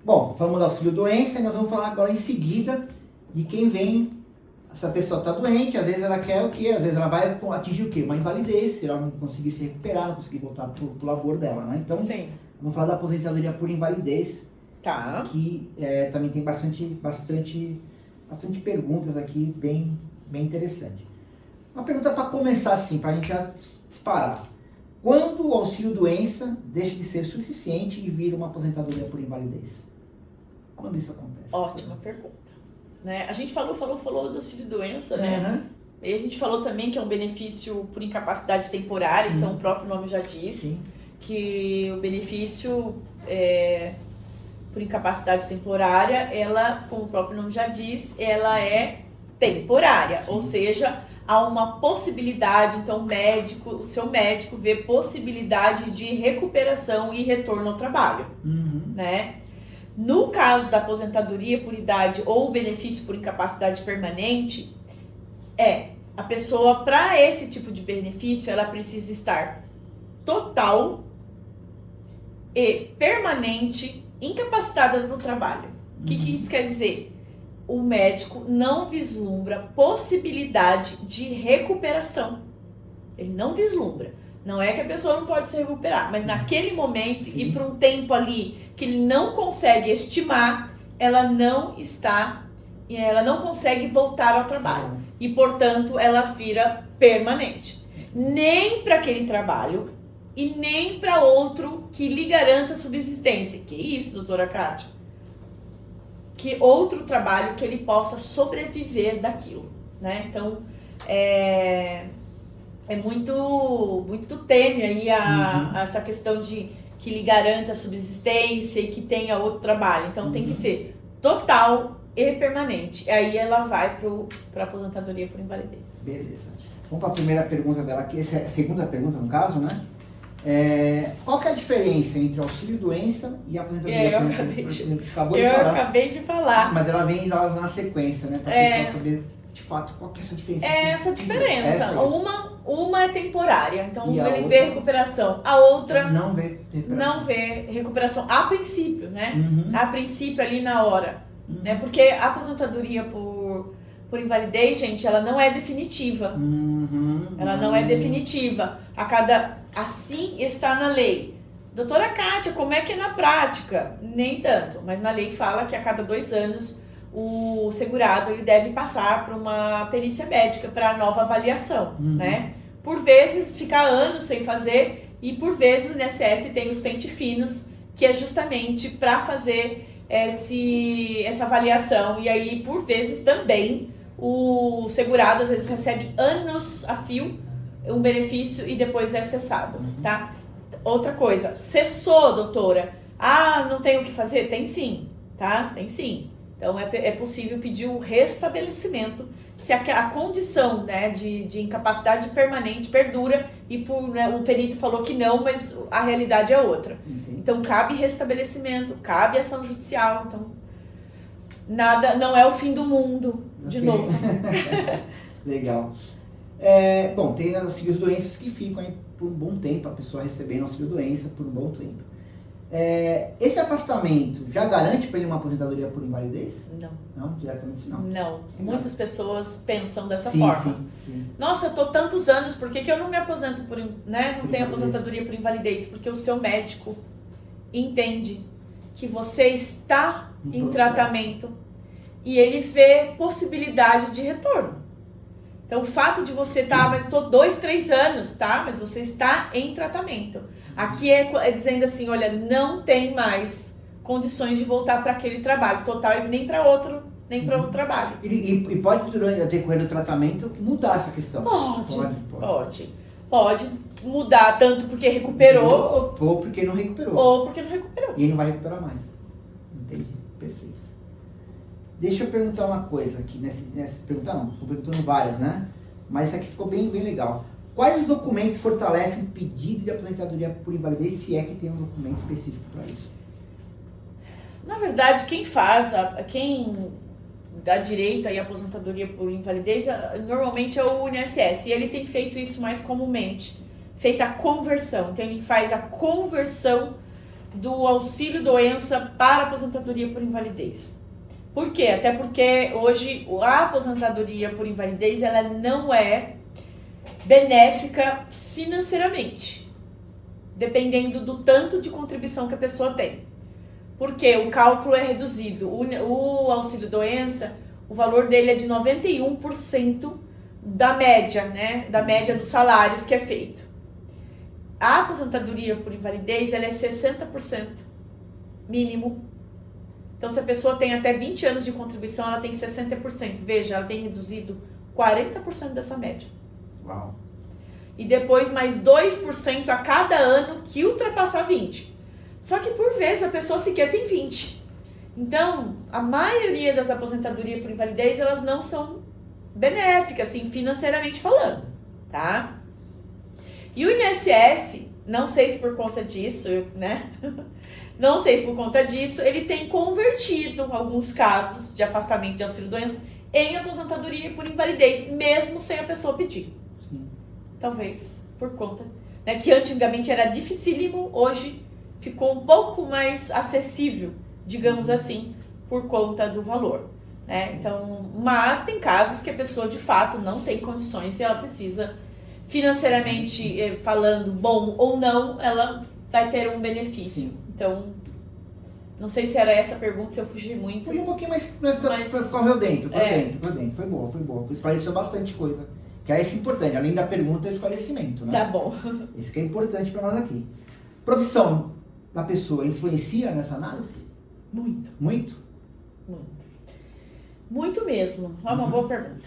Bom, falamos do auxílio-doença e nós vamos falar agora em seguida de quem vem. Essa pessoa está doente, às vezes ela quer o quê? Às vezes ela vai atingir o quê? Uma invalidez, se ela não conseguir se recuperar, não conseguir voltar para o labor dela, né? Então, vamos falar da aposentadoria por invalidez. Tá. Que também tem bastante perguntas aqui, bem interessante. Uma pergunta para começar assim, para a gente já disparar. Quando o auxílio-doença deixa de ser suficiente e vira uma aposentadoria por invalidez? Quando isso acontece? Ótima pergunta. Né? A gente falou do auxílio-doença, né? E a gente falou também que é um benefício por incapacidade temporária, então o próprio nome já diz que o benefício por incapacidade temporária, ela, como o próprio nome já diz, ela é temporária, ou seja, há uma possibilidade, então o seu médico vê possibilidade de recuperação e retorno ao trabalho, né? No caso da aposentadoria por idade ou benefício por incapacidade permanente, a pessoa, para esse tipo de benefício, ela precisa estar total e permanente incapacitada no trabalho. O que isso quer dizer? O médico não vislumbra possibilidade de recuperação. Ele não vislumbra. Não é que a pessoa não pode se recuperar, mas naquele momento e por um tempo ali que ele não consegue estimar, ela não consegue voltar ao trabalho. E, portanto, ela vira permanente. Nem para aquele trabalho e nem para outro que lhe garanta subsistência. Que isso, doutora Kátia? Que outro trabalho que ele possa sobreviver daquilo, né? Então, é muito tênue aí essa questão de que lhe garanta a subsistência e que tenha outro trabalho. Então tem que ser total e permanente. Aí ela vai para aposentadoria por invalidez. Beleza. Vamos para a primeira pergunta dela aqui, essa é a segunda pergunta no caso, né? Qual que é a diferença entre auxílio-doença e aposentadoria? Eu acabei de falar. Mas ela vem na sequência, né? Para a pessoa saber de fato qual que é essa diferença. É essa diferença. Uma é temporária, então E ele vê recuperação. A outra não vê recuperação. Não vê recuperação a princípio, né? A princípio ali na hora. Né? Porque a aposentadoria por invalidez, gente, ela não é definitiva. Ela não é definitiva. Assim está na lei. Doutora Kátia, como é que é na prática? Nem tanto, mas na lei fala que a cada 2 anos o segurado ele deve passar por uma perícia médica para nova avaliação, né? Por vezes fica anos sem fazer e por vezes o INSS tem os pente finos, que é justamente para fazer essa avaliação. E aí, por vezes também, o segurado às vezes recebe anos a fio um benefício e depois é cessado, tá? Outra coisa, cessou, doutora. Não tem o que fazer? Tem sim, tá? Tem sim. Então é possível pedir o restabelecimento se a condição, né, de incapacidade permanente perdura e o perito falou que não, mas a realidade é outra. Então cabe restabelecimento, cabe ação judicial. Então nada, não é o fim do mundo, de novo. Legal. Bom, tem auxílios-doenças que ficam aí por um bom tempo, a pessoa recebendo auxílio-doença por um bom tempo. Esse afastamento já garante para ele uma aposentadoria por invalidez? Não. Não, diretamente não. Não. Muitas pessoas pensam dessa forma. Sim. Nossa, eu tô tantos anos, por que eu não me aposento não tenho aposentadoria por invalidez? Porque o seu médico entende que você está em tratamento e ele vê possibilidade de retorno. Então, o fato de você mas estou 2, 3 anos, tá? Mas você está em tratamento. Aqui é dizendo assim, olha, não tem mais condições de voltar para aquele trabalho total e nem para outro trabalho. E pode, durante o decorrer do tratamento, mudar essa questão? Pode mudar tanto porque recuperou. Ou porque não recuperou. E não vai recuperar mais. Entendi. Perfeito. Deixa eu perguntar uma coisa aqui. Estou perguntando várias, né? Mas essa aqui ficou bem, bem legal. Quais os documentos fortalecem o pedido de aposentadoria por invalidez, se é que tem um documento específico para isso? Na verdade, quem dá direito à aposentadoria por invalidez, normalmente é o INSS. E ele tem feito isso mais comumente. Feita a conversão. Então, ele faz a conversão do auxílio-doença para a aposentadoria por invalidez. Por quê? Até porque hoje a aposentadoria por invalidez ela não é benéfica financeiramente, dependendo do tanto de contribuição que a pessoa tem. Porque o cálculo é reduzido. O auxílio-doença, o valor dele é de 91% da média, né? Da média dos salários que é feito. A aposentadoria por invalidez ela é 60% mínimo. Então, se a pessoa tem até 20 anos de contribuição, ela tem 60%. Veja, ela tem reduzido 40% dessa média. Uau. E depois mais 2% a cada ano que ultrapassar 20%. Só que, por vezes, a pessoa sequer tem 20%. Então, a maioria das aposentadorias por invalidez, elas não são benéficas, assim, financeiramente falando, tá? E o INSS, não sei se por conta disso, né? Não sei por conta disso, ele tem convertido alguns casos de afastamento de auxílio-doença em aposentadoria por invalidez, mesmo sem a pessoa pedir. Sim. Talvez por conta, né, que antigamente era dificílimo, hoje ficou um pouco mais acessível, digamos assim, por conta do valor. Né? Então, mas tem casos que a pessoa de fato não tem condições e ela precisa, financeiramente falando, bom ou não, ela vai ter um benefício. Sim. Então, não sei se era essa a pergunta, se eu fugi muito. Foi um pouquinho mais correu dentro. Foi boa. Esclareceu bastante coisa. Que é isso importante, além da pergunta, é o esclarecimento, né? Tá bom. Isso que é importante para nós aqui. Profissão da pessoa influencia nessa análise? Muito. Muito? Muito mesmo. É uma boa pergunta.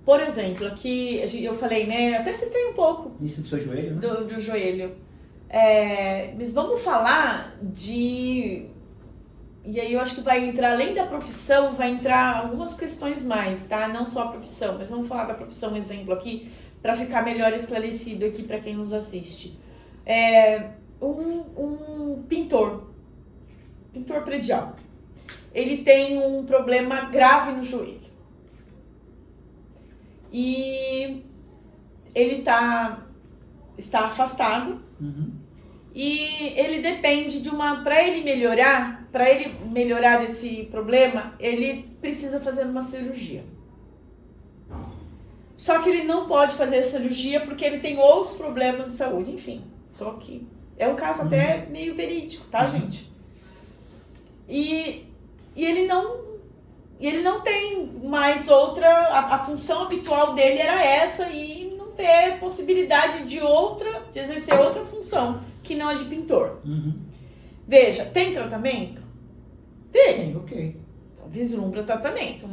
Por exemplo, aqui eu falei, né? Até citei um pouco. Isso do seu joelho, né? Do joelho. Mas vamos falar de... E aí eu acho que vai entrar, além da profissão, vai entrar algumas questões mais, tá? Não só a profissão, mas vamos falar da profissão, exemplo aqui, para ficar melhor esclarecido aqui para quem nos assiste. Um pintor predial, ele tem um problema grave no joelho. E ele está afastado. E ele depende de para ele melhorar desse problema, ele precisa fazer uma cirurgia. Só que ele não pode fazer a cirurgia porque ele tem outros problemas de saúde. Enfim, tô aqui. É um caso até meio verídico, tá, gente? E ele não tem mais outra... A função habitual dele era essa e não vê possibilidade de exercer outra função que não é de pintor. Veja, tem tratamento? Tem. Ok. Então, vislumbra tratamento.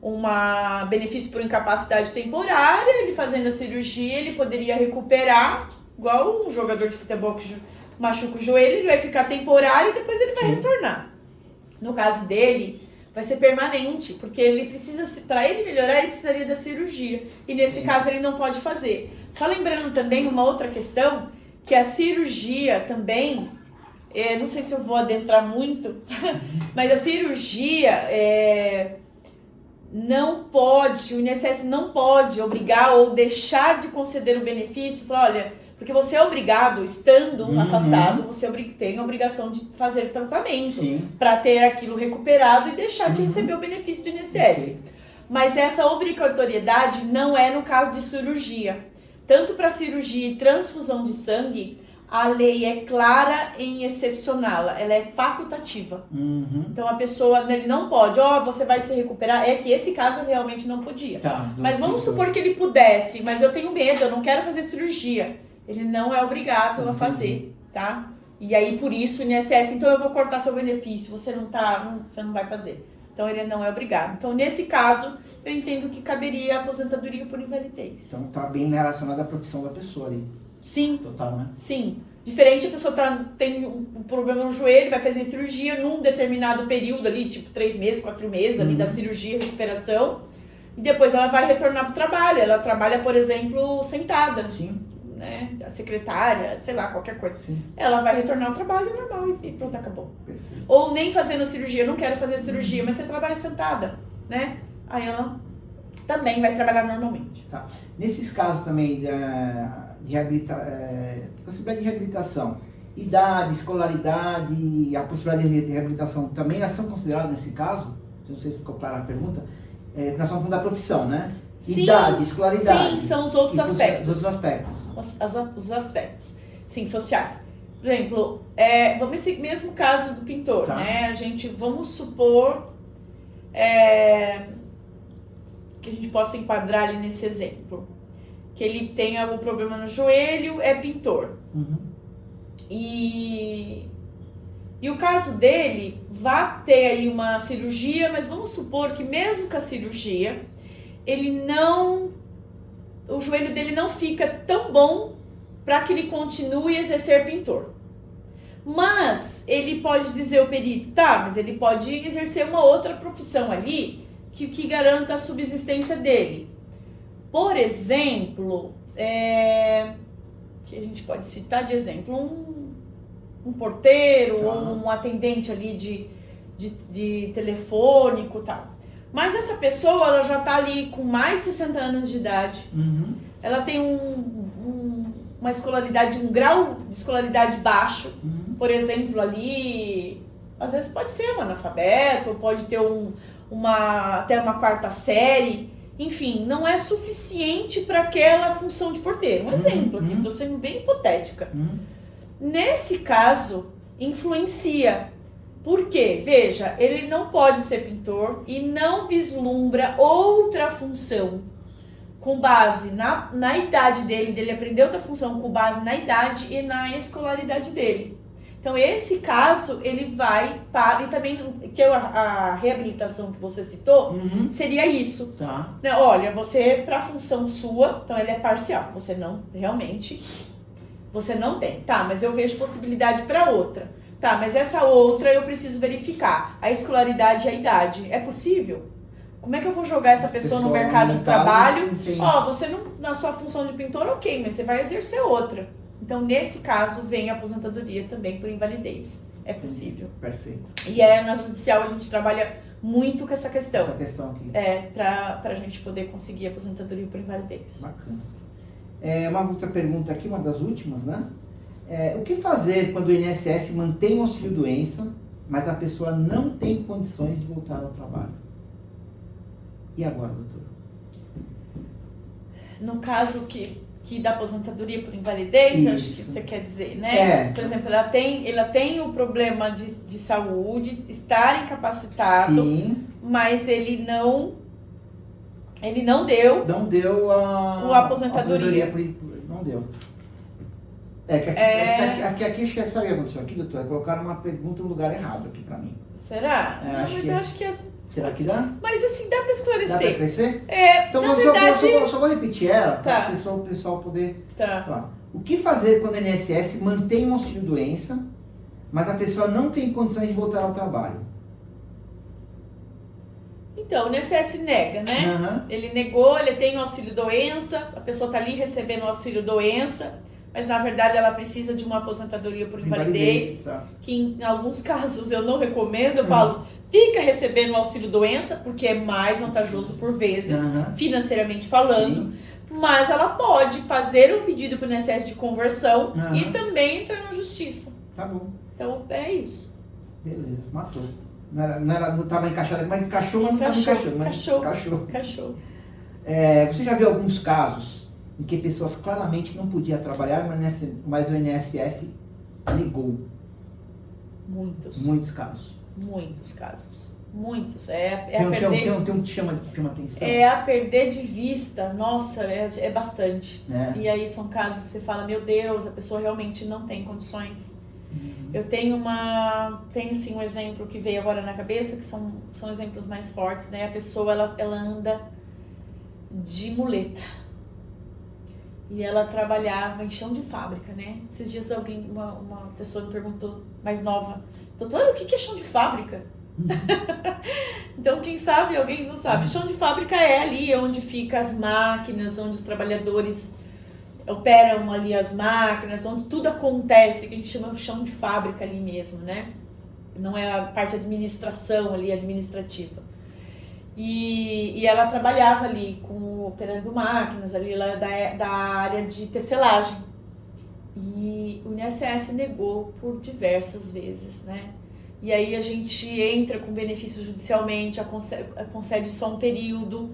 Uma benefício por incapacidade temporária, ele fazendo a cirurgia, ele poderia recuperar, igual um jogador de futebol que machuca o joelho, ele vai ficar temporário e depois ele vai retornar. No caso dele, vai ser permanente, porque ele precisa, para ele melhorar, ele precisaria da cirurgia. E nesse caso ele não pode fazer. Só lembrando também uma outra questão, que a cirurgia também, não sei se eu vou adentrar muito, mas a cirurgia o INSS não pode obrigar ou deixar de conceder o benefício, falar, olha, porque você é obrigado, estando afastado, você tem a obrigação de fazer tratamento para ter aquilo recuperado e deixar de receber o benefício do INSS. Mas essa obrigatoriedade não é no caso de cirurgia. Tanto para cirurgia e transfusão de sangue, a lei é clara em excepcioná-la, ela é facultativa. Então a pessoa, ele não pode, você vai se recuperar, é que esse caso realmente não podia. Mas vamos supor que ele pudesse, mas eu tenho medo, eu não quero fazer cirurgia. Ele não é obrigado a fazer, tá? E aí por isso o INSS, então eu vou cortar seu benefício, você não vai fazer. Então ele não é obrigado. Então nesse caso, eu entendo que caberia a aposentadoria por invalidez. Então tá bem relacionado à profissão da pessoa ali. Sim. Total, né? Sim. Diferente, a pessoa tem um problema no joelho, vai fazer cirurgia num determinado período ali, tipo 3 meses, 4 meses ali da cirurgia, recuperação, e depois ela vai retornar pro trabalho. Ela trabalha, por exemplo, sentada. Né? A secretária, sei lá, qualquer coisa. Ela vai retornar ao trabalho normal e pronto, acabou. Perfeito. Ou nem fazendo cirurgia, eu não quero fazer cirurgia, mas você trabalha sentada, né? Aí ela também vai trabalhar normalmente. Tá. Nesses casos também possibilidade de reabilitação, idade, escolaridade, a possibilidade de reabilitação também são consideradas nesse caso? Não sei se ficou clara a pergunta. Nós estamos falando da profissão, né? Idade, escolaridade. Sim, são os outros aspectos. Os aspectos. Os aspectos, sim, sociais. Por exemplo, vamos esse mesmo caso do pintor, né? Vamos supor que a gente possa enquadrar ali nesse exemplo. Que ele tenha o problema no joelho, é pintor. E o caso dele vai ter aí uma cirurgia, mas vamos supor que mesmo com a cirurgia, o joelho dele não fica tão bom para que ele continue a exercer pintor. Mas ele pode dizer o perito, mas ele pode exercer uma outra profissão ali que garanta a subsistência dele. Por exemplo, que a gente pode citar de exemplo, um porteiro ou um atendente ali de telefônico e tal. Mas essa pessoa, ela já está ali com mais de 60 anos de idade. Ela tem uma escolaridade, um grau de escolaridade baixo. Por exemplo, ali, às vezes pode ser um analfabeto, pode ter até uma 4ª série. Enfim, não é suficiente para aquela função de porteiro. Um exemplo aqui, estou sendo bem hipotética. Nesse caso, influencia. Por quê? Veja, ele não pode ser pintor e não vislumbra outra função com base na idade dele aprender outra função com base na idade e na escolaridade dele. Então, esse caso, ele vai para... E também, que a reabilitação que você citou, seria isso. Olha, você, para a função sua, então ele é parcial. Você não, realmente, Você não tem. Tá, mas eu vejo possibilidade para outra. Tá, mas essa outra eu preciso verificar. A escolaridade e a idade. É possível? Como é que eu vou jogar essa pessoa no mercado de trabalho? Ó, você não, na sua função de pintor, ok, mas você vai exercer outra. Então, nesse caso, vem a aposentadoria também por invalidez. É possível. Perfeito. E na judicial a gente trabalha muito com essa questão. Essa questão aqui. Pra gente poder conseguir a aposentadoria por invalidez. Bacana. Uma outra pergunta aqui, uma das últimas, né? O que fazer quando o INSS mantém o auxílio-doença, mas a pessoa não tem condições de voltar ao trabalho? E agora, doutora? No caso que da aposentadoria por invalidez, Isso. acho que você quer dizer, né? Por exemplo, ela tem o problema de saúde, estar incapacitado, Sim. Mas ele não deu a aposentadoria. Não deu. Aqui sabe o que aconteceu aqui, doutora? Colocaram uma pergunta no lugar errado aqui pra mim. Será? Eu acho que será que dá? Mas assim, dá pra esclarecer. Dá pra esclarecer? Então, na verdade... eu só vou repetir ela, tá. para o pessoal poder falar. O que fazer quando o INSS mantém um auxílio-doença, mas a pessoa não tem condições de voltar ao trabalho? Então, o INSS nega, né? Uhum. Ele negou, ele tem o auxílio-doença, a pessoa tá ali recebendo o auxílio-doença, mas na verdade ela precisa de uma aposentadoria por invalidez, que em alguns casos eu não recomendo, eu falo, fica recebendo o auxílio-doença, porque é mais vantajoso por vezes, financeiramente falando, mas ela pode fazer um pedido para o INSS de conversão e também entrar na justiça. Tá bom. Então é isso. Beleza, matou. Não estava encaixado, mas encaixou, mas não estava encaixando. Encaixou. Você já viu alguns casos em que pessoas claramente não podiam trabalhar, mas o INSS negou? Muitos. Muitos casos. Muitos. Tem um que chama atenção? A perder de vista, nossa, é bastante. E aí são casos que você fala, meu Deus, a pessoa realmente não tem condições. Eu tenho assim um exemplo que veio agora na cabeça, que são exemplos mais fortes, né? A pessoa, ela anda de muleta. E ela trabalhava em chão de fábrica, né? Esses dias uma pessoa me perguntou, mais nova, doutora, o que é chão de fábrica? Então, quem sabe, alguém não sabe. Chão de fábrica é ali onde ficam as máquinas, onde os trabalhadores operam ali as máquinas, onde tudo acontece, que a gente chama de chão de fábrica ali mesmo, né? Não é a parte administração ali, administrativa. E ela trabalhava ali operando máquinas ali lá da área de tecelagem. E o INSS negou por diversas vezes, né? E aí a gente entra com benefício judicialmente, concede só um período,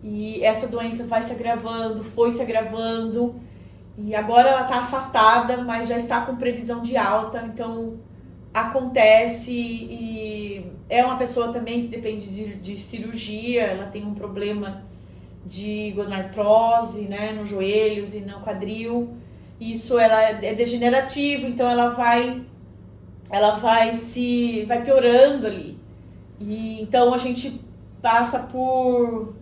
e essa doença vai se agravando, foi se agravando, e agora ela está afastada, mas já está com previsão de alta, então acontece, e é uma pessoa também que depende de cirurgia, ela tem um problema de gonartrose, né, nos joelhos e no quadril, isso ela é degenerativo, então ela vai piorando ali. E então a gente passa por...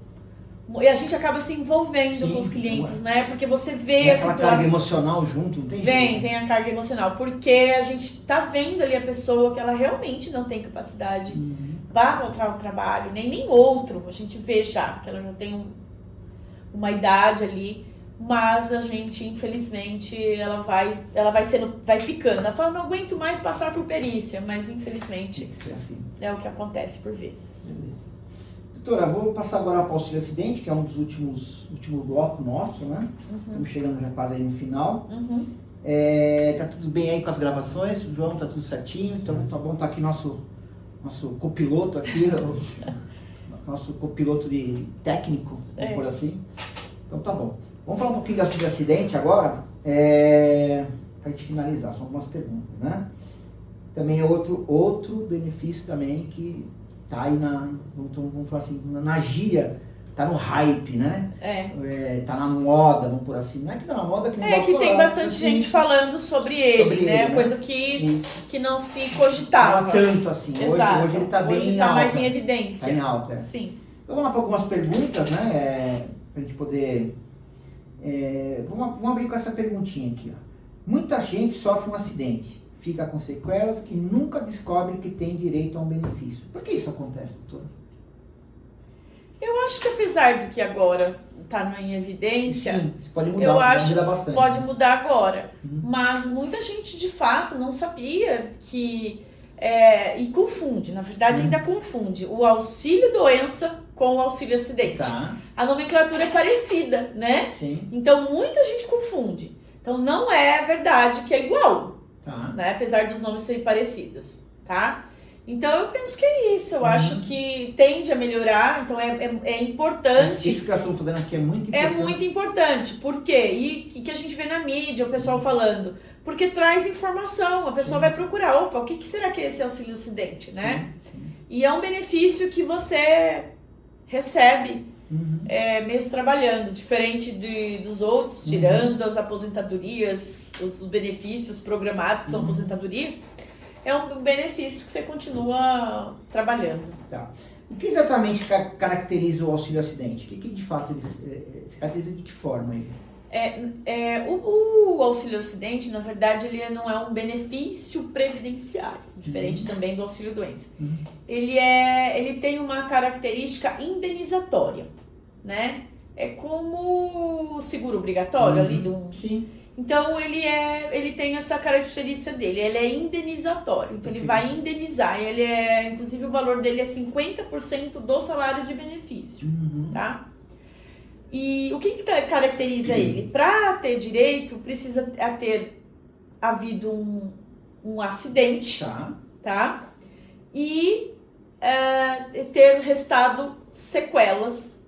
E a gente acaba se envolvendo com os clientes, né? Porque você vê a situação... carga emocional junto, não tem jeito. Vem a carga emocional. Porque a gente tá vendo ali a pessoa que ela realmente não tem capacidade para voltar ao trabalho, nem outro. A gente vê já que ela já tem uma idade ali. Mas a gente, infelizmente, ela vai ficando. Ela fala, não aguento mais passar por perícia, mas infelizmente assim. É o que acontece por vezes. Beleza. Doutora, vou passar agora para o auxílio acidente, que é um dos últimos bloco nosso, né? Estamos chegando já quase aí no final. Tá tudo bem aí com as gravações, João, tá tudo certinho, então tá bom, tá aqui nosso copiloto aqui, nosso copiloto de técnico, vamos por assim. Então tá bom. Vamos falar um pouquinho do auxílio acidente agora, para a gente finalizar, são algumas perguntas, né? Também é outro benefício também que tá aí vamos falar assim, na gíria, tá no hype, né? Tá na moda, vamos por assim. Não é que tá na moda, que não pode falar, tem bastante gente falando sobre ele, né? Coisa que não se cogitava. Não tanto assim. Exato. Hoje ele tá bem em alta. Tá mais em evidência. Tá em alta, Sim. Então vamos lá para algumas perguntas, né? Pra gente poder... vamos abrir com essa perguntinha aqui, ó. Muita gente sofre um acidente, fica com sequelas e nunca descobre que tem direito a um benefício. Por que isso acontece, doutora? Eu acho que apesar de que agora está em evidência, Sim, isso pode mudar, eu acho mudar bastante. pode mudar agora. Mas muita gente de fato não sabia que e confunde, na verdade ainda confunde o auxílio doença com o auxílio acidente. Tá, A nomenclatura é parecida, né? sim, Então muita gente confunde. Então não é verdade que é igual, tá. né? Apesar dos nomes serem parecidos, tá? Então eu penso que é isso, eu acho que tende a melhorar, então é importante. Isso que nós estamos fazendo aqui é muito importante. É muito importante, por quê? E o que a gente vê na mídia, o pessoal falando? Porque traz informação, a pessoa vai procurar, opa, o que será que é esse auxílio acidente, né? Sim, sim. E é um benefício que você recebe mesmo trabalhando, diferente dos outros, tirando as aposentadorias, os benefícios programados que são aposentadoria, é um benefício que você continua trabalhando. Tá. O que exatamente caracteriza o auxílio acidente? O que de fato ele se caracteriza de que forma ele? O auxílio acidente, na verdade, ele não é um benefício previdenciário, diferente também do auxílio doença. Ele tem uma característica indenizatória, né? É como o seguro obrigatório ali Sim. Então ele tem essa característica dele, ele é indenizatório, então ele vai indenizar, inclusive o valor dele é 50% do salário de benefício, tá? E o que caracteriza ele? Para ter direito, precisa ter havido um acidente, tá? E ter restado sequelas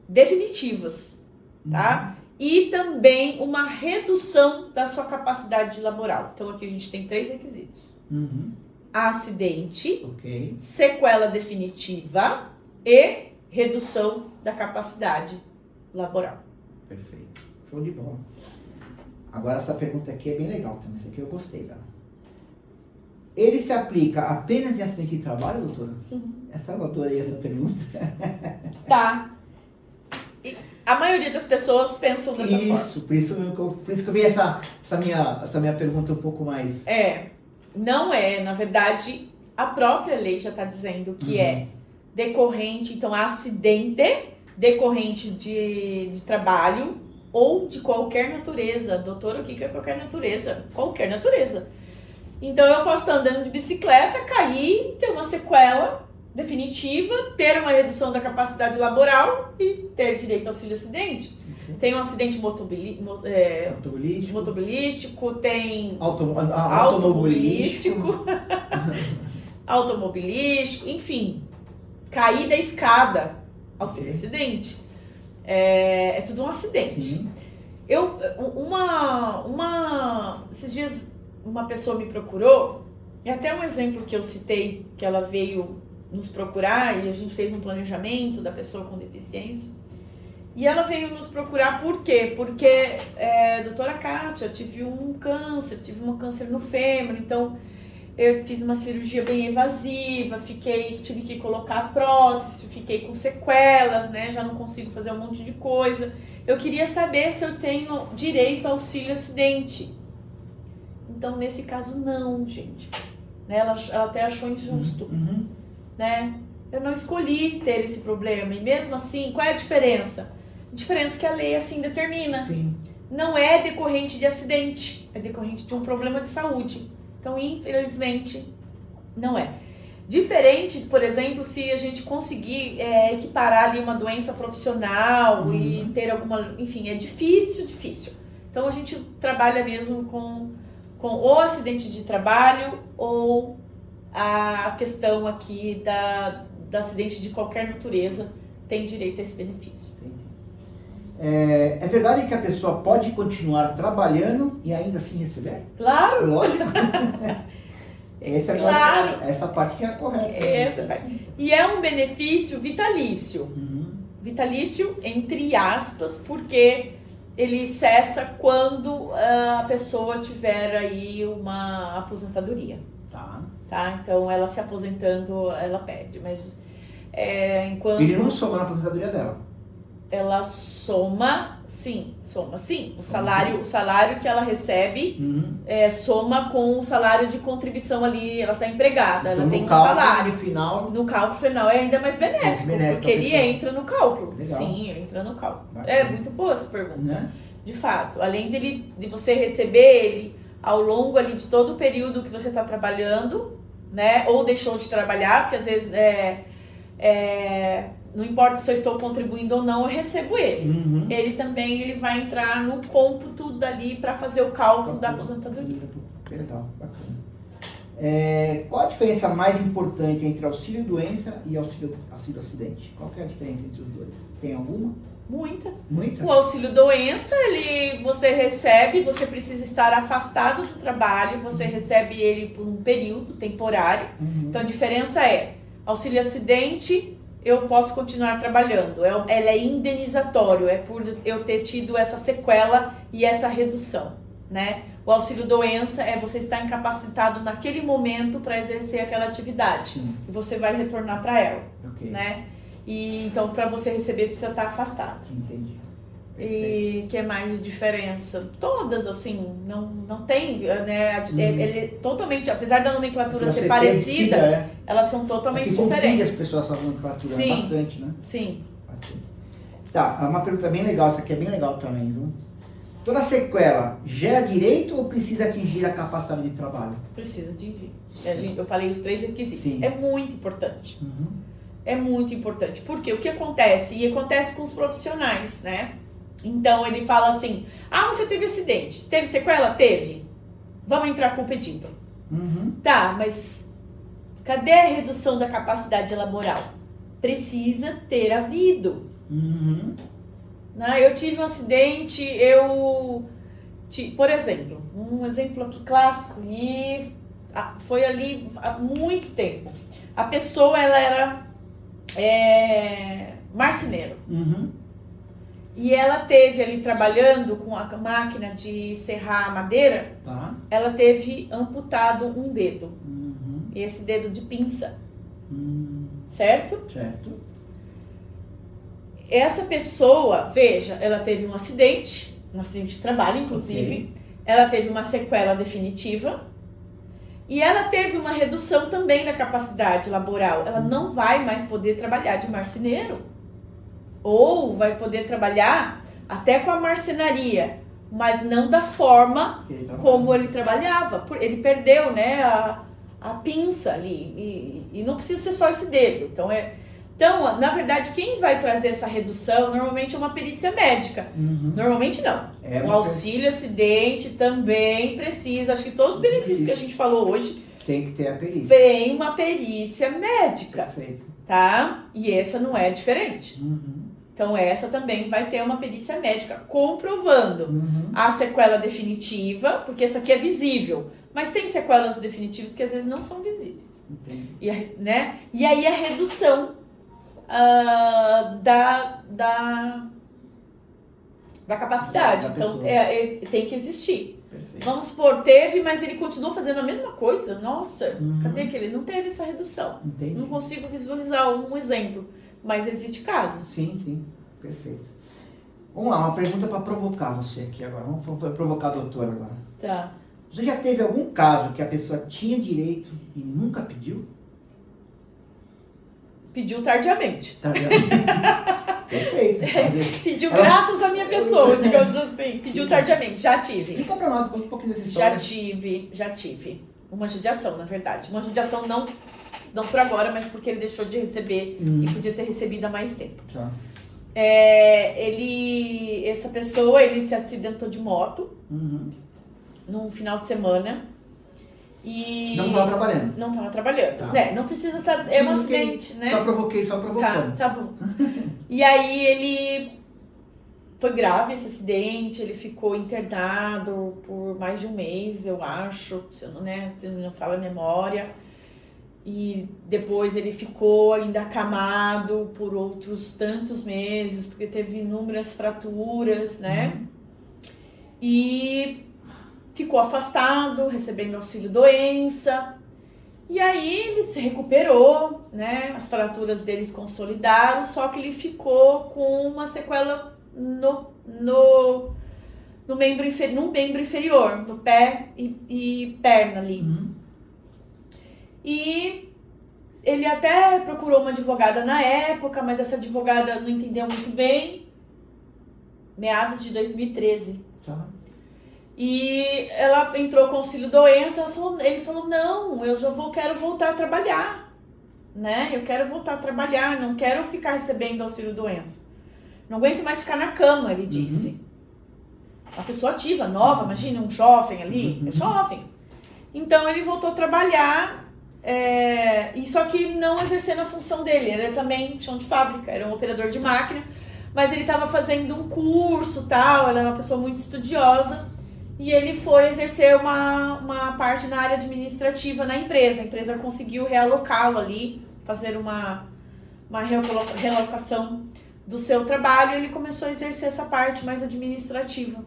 definitivas, tá? E também uma redução da sua capacidade laboral. Então aqui a gente tem 3 requisitos. Acidente, sequela definitiva e redução da capacidade laboral. Perfeito. Show de bola. Agora essa pergunta aqui é bem legal também. Essa aqui eu gostei dela. Ele se aplica apenas em acidente de trabalho, doutora? Eu adorei essa pergunta. Tá. A maioria das pessoas pensam dessa forma. Por isso que eu vi essa minha pergunta um pouco mais... Não é. Na verdade, a própria lei já está dizendo que é decorrente, então acidente decorrente de trabalho ou de qualquer natureza. Doutora, o que é qualquer natureza? Qualquer natureza. Então eu posso estar andando de bicicleta, cair, ter uma sequela definitiva, ter uma redução da capacidade laboral e ter direito ao auxílio acidente. Tem um acidente motobilístico, tem automobilístico, enfim, cair da escada, auxílio acidente. É tudo um acidente. Esses dias uma pessoa me procurou, e até um exemplo que eu citei, que ela veio nos procurar e a gente fez um planejamento da pessoa com deficiência. E ela veio nos procurar por quê? Porque, doutora Kátia, eu tive um câncer no fêmur, então eu fiz uma cirurgia bem invasiva, tive que colocar prótese, fiquei com sequelas, né? Já não consigo fazer um monte de coisa. Eu queria saber se eu tenho direito ao auxílio acidente. Então, nesse caso, não, gente. Né? Ela até achou injusto. Né? Eu não escolhi ter esse problema. E mesmo assim, qual é a diferença? A diferença é que a lei assim determina. Não é decorrente de acidente, é decorrente de um problema de saúde. Então, infelizmente, não é. Diferente, por exemplo, se a gente conseguir equiparar ali uma doença profissional e ter alguma... Enfim, é difícil. Então, a gente trabalha mesmo com o acidente de trabalho ou a questão aqui do acidente de qualquer natureza tem direito a esse benefício. É verdade que a pessoa pode continuar trabalhando e ainda assim receber? Claro! Lógico! Essa parte que é a correta. E é um benefício vitalício. Vitalício, entre aspas, porque ele cessa quando a pessoa tiver aí uma aposentadoria. Tá? Então, ela se aposentando, ela perde. Mas enquanto... Ele não soma na aposentadoria dela. ela soma sim. O salário que ela recebe soma com o salário de contribuição ali, ela está empregada, Então, ela tem um salário. No cálculo final é ainda mais benéfico porque ele entra no cálculo. Legal. Sim, ele entra no cálculo. Bacana. É muito boa essa pergunta. Né? De fato, além de você receber ele ao longo ali de todo o período que você está trabalhando, né? Ou deixou de trabalhar, porque às vezes não importa se eu estou contribuindo ou não, eu recebo ele. Ele também vai entrar no cômputo dali para fazer o cálculo da aposentadoria. Legal, bacana. Qual a diferença mais importante entre auxílio-doença e auxílio-acidente? Qual que é a diferença entre os dois? Tem alguma? Muita. Muita? O auxílio-doença, você recebe, você precisa estar afastado do trabalho, você recebe ele por um período temporário. Então a diferença auxílio-acidente, eu posso continuar trabalhando. Ela é indenizatório, é por eu ter tido essa sequela e essa redução, né? O auxílio-doença você estar incapacitado naquele momento para exercer aquela atividade. Sim. E você vai retornar para ela, Okay. né? E então, para você receber, precisa estar afastado. Entendi. E que é mais de diferença? Todas, assim, não tem, né? Ele é totalmente, apesar da nomenclatura ser parecida, elas são totalmente diferentes. As pessoas com a nomenclatura, Sim. Bastante, né? Sim. Bastante. Tá, uma pergunta bem legal, essa aqui é bem legal também, viu? Toda sequela gera direito ou precisa atingir a capacidade de trabalho? Precisa atingir. Eu falei os 3 requisitos. Sim. É muito importante. É muito importante. Porque o que acontece? E acontece com os profissionais, né? Então ele fala assim: você teve acidente. Teve sequela? Teve. Vamos entrar com o pedido. Tá, mas cadê a redução da capacidade laboral? Precisa ter havido. Eu tive um acidente, por exemplo, um exemplo aqui clássico, e foi ali há muito tempo. A pessoa, ela era marceneiro. E ela teve ali trabalhando com a máquina de serrar madeira, ela teve amputado um dedo. Esse dedo de pinça. Certo? Certo. Essa pessoa, veja, ela teve um acidente de trabalho, inclusive. Okay. Ela teve uma sequela definitiva. E ela teve uma redução também da capacidade laboral. Ela não vai mais poder trabalhar de marceneiro. Ou vai poder trabalhar até com a marcenaria, mas não da forma como ele trabalhava. Ele perdeu, né, a pinça ali. E não precisa ser só esse dedo. Então, na verdade, quem vai trazer essa redução normalmente é uma perícia médica. Normalmente não. O auxílio-acidente também precisa. Acho que todos os benefícios que a gente falou hoje tem que ter a perícia. Tem uma perícia médica. Perfeito. Tá? E essa não é diferente. Então, essa também vai ter uma perícia médica comprovando a sequela definitiva, porque essa aqui é visível. Mas tem sequelas definitivas que às vezes não são visíveis. E aí a redução da capacidade. Então, tem que existir. Perfeito. Vamos supor, teve, mas ele continuou fazendo a mesma coisa. Nossa, cadê aquele? Não teve essa redução. Entendi. Não consigo visualizar um exemplo. Mas existe casos. Sim. Perfeito. Vamos lá, uma pergunta para provocar você aqui agora. Vamos provocar a doutora agora. Tá. Você já teve algum caso que a pessoa tinha direito e nunca pediu? Pediu tardiamente. Perfeito. Pediu graças à minha pessoa, digamos assim. Pediu tardiamente. Já tive. Explica para nós um pouquinho dessa história. Já tive. Uma judiação, na verdade. Uma judiação não por agora, mas porque ele deixou de receber e podia ter recebido há mais tempo. Tá. Essa pessoa, ele se acidentou de moto num final de semana. E não estava trabalhando. Não estava trabalhando. Tá. Não precisa estar. É um acidente, né? Só provocando. Tá bom. E aí ele foi grave esse acidente, ele ficou internado por mais de um mês, eu acho, se não fala a memória. E depois ele ficou ainda acamado por outros tantos meses, porque teve inúmeras fraturas, né? E ficou afastado, recebendo auxílio-doença. E aí ele se recuperou, né? As fraturas dele se consolidaram, só que ele ficou com uma sequela no membro inferior, no pé e perna ali. E ele até procurou uma advogada na época, mas essa advogada não entendeu muito bem. Meados de 2013. Tá. E ela entrou com auxílio-doença, ele falou, não, quero voltar a trabalhar, né? Eu quero voltar a trabalhar, não quero ficar recebendo auxílio-doença. Não aguento mais ficar na cama, ele disse. Uma pessoa ativa, nova, imagina um jovem ali, é jovem. Então ele voltou a trabalhar, e só que não exercendo a função dele, ele era também chão de fábrica, era um operador de máquina, mas ele estava fazendo um curso, tal, ele era uma pessoa muito estudiosa. E ele foi exercer uma parte na área administrativa na empresa. A empresa conseguiu realocá-lo ali, fazer uma realocação do seu trabalho. E ele começou a exercer essa parte mais administrativa.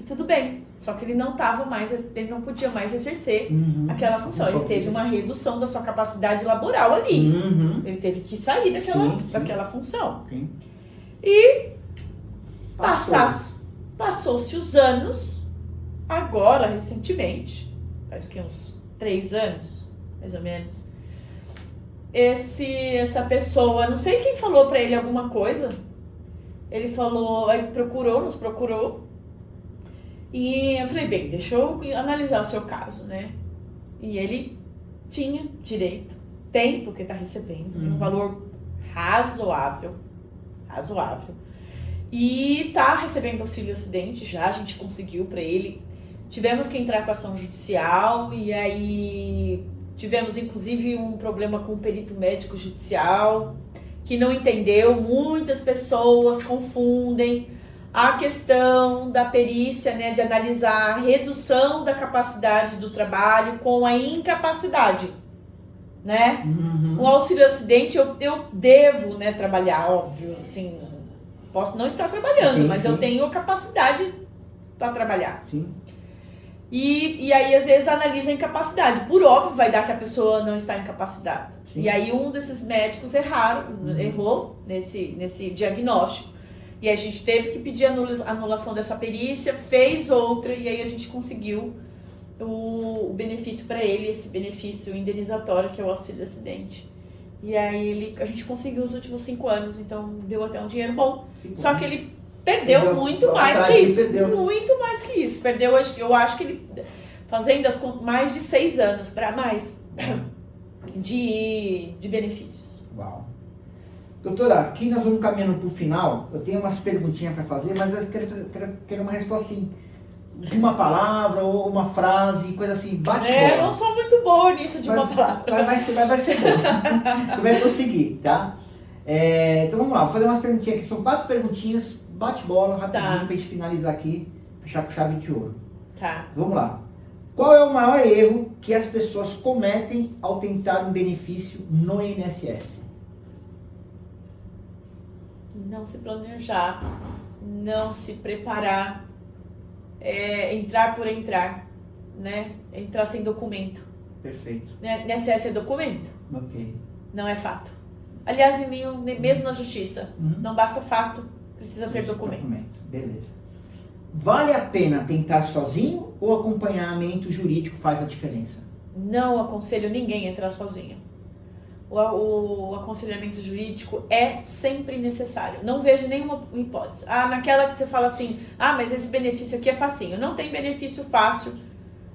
E tudo bem, só que ele não podia mais exercer aquela função. Ele teve uma redução da sua capacidade laboral ali. Ele teve que sair daquela função. Sim. E passou-se os anos. Agora, recentemente, faz que uns 3 anos, mais ou menos, essa pessoa, não sei quem falou pra ele alguma coisa, ele falou, ele nos procurou, e eu falei, bem, deixa eu analisar o seu caso, né? E ele tinha direito, tem, porque tá recebendo, um valor razoável, e tá recebendo auxílio acidente já, a gente conseguiu pra ele. Tivemos que entrar com ação judicial e aí tivemos inclusive um problema com o perito médico judicial que não entendeu. Muitas pessoas confundem a questão da perícia, né, de analisar a redução da capacidade do trabalho com a incapacidade, né? O auxílio acidente eu devo, né, trabalhar, óbvio, assim, posso não estar trabalhando, mas eu tenho capacidade para trabalhar. Sim. E aí, às vezes, analisa a incapacidade. Por óbvio, vai dar que a pessoa não está incapacitada. Sim. E aí, um desses médicos errou nesse diagnóstico. E a gente teve que pedir a anulação dessa perícia, fez outra, e aí a gente conseguiu o benefício para ele, esse benefício indenizatório, que é o auxílio acidente. E aí, a gente conseguiu os últimos 5 anos, então deu até um dinheiro bom. Só que ele perdeu muito mais que isso. Muito mais que isso. Perdeu, eu acho que ele, fazendo as contas, mais de 6 anos para mais de benefícios. Uau. Doutora, aqui nós vamos caminhando para o final. Eu tenho umas perguntinhas para fazer, mas eu quero uma resposta assim, de uma palavra ou uma frase, coisa assim, bate. Eu não sou muito boa nisso de uma palavra. Vai ser bom. Você vai conseguir, tá? Então vamos lá, vou fazer umas perguntinhas aqui. São 4 perguntinhas. Bate bola rapidinho pra gente finalizar aqui, fechar com chave de ouro. Tá. Vamos lá. Qual é o maior erro que as pessoas cometem ao tentar um benefício no INSS? Não se planejar, não se preparar, entrar por entrar, né? Entrar sem documento. Perfeito. INSS é documento? Ok. Não é fato. Aliás, mesmo na justiça, não basta fato, precisa ter documento. Beleza. Vale a pena tentar sozinho ou acompanhamento jurídico faz a diferença? Não aconselho ninguém a entrar sozinho. O aconselhamento jurídico é sempre necessário. Não vejo nenhuma hipótese. Naquela que você fala assim, mas esse benefício aqui é facinho. Não tem benefício fácil.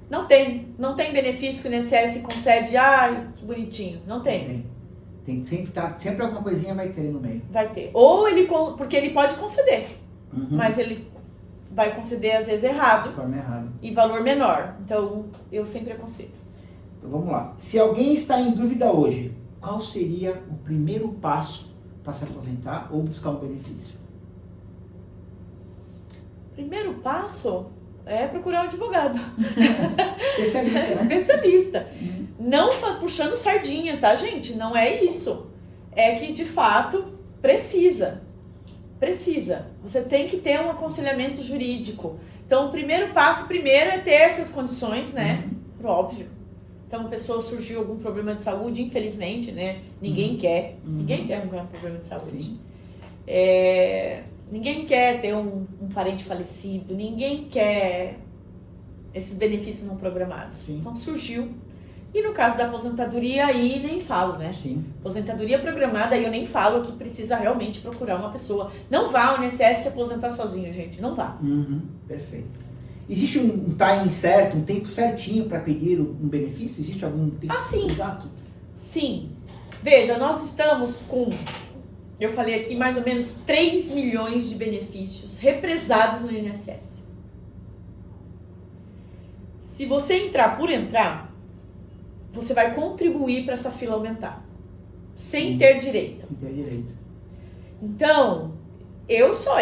Não tem benefício que o INSS concede, que bonitinho. Não tem. Tem sempre alguma coisinha vai ter no meio. Vai ter. Porque ele pode conceder, mas ele vai conceder às vezes errado. De forma errada. E valor menor. Então, eu sempre aconselho. Então vamos lá. Se alguém está em dúvida hoje, qual seria o primeiro passo para se aposentar ou buscar um benefício? Primeiro passo é procurar um advogado. Especialista, né? Especialista. Não puxando sardinha, tá, gente? Não é isso. É que, de fato, precisa. Você tem que ter um aconselhamento jurídico. Então, o primeiro passo, é ter essas condições, né? Óbvio. Então a pessoa surgiu algum problema de saúde, infelizmente, né? Ninguém quer. Ninguém quer um problema de saúde. Ninguém quer ter um parente falecido, ninguém quer esses benefícios não programados. Sim. Então surgiu. E no caso da aposentadoria, aí nem falo, né? Sim. Aposentadoria programada, aí eu nem falo que precisa realmente procurar uma pessoa. Não vá ao INSS se aposentar sozinho, gente. Não vá. Perfeito. Existe um timing certo, um tempo certinho para pedir um benefício? Existe algum tempo sim. exato? Sim. Veja, nós estamos com, eu falei aqui, mais ou menos 3 milhões de benefícios represados no INSS. Se você entrar por entrar, você vai contribuir para essa fila aumentar, sem ter direito. Sem ter direito. Então, eu só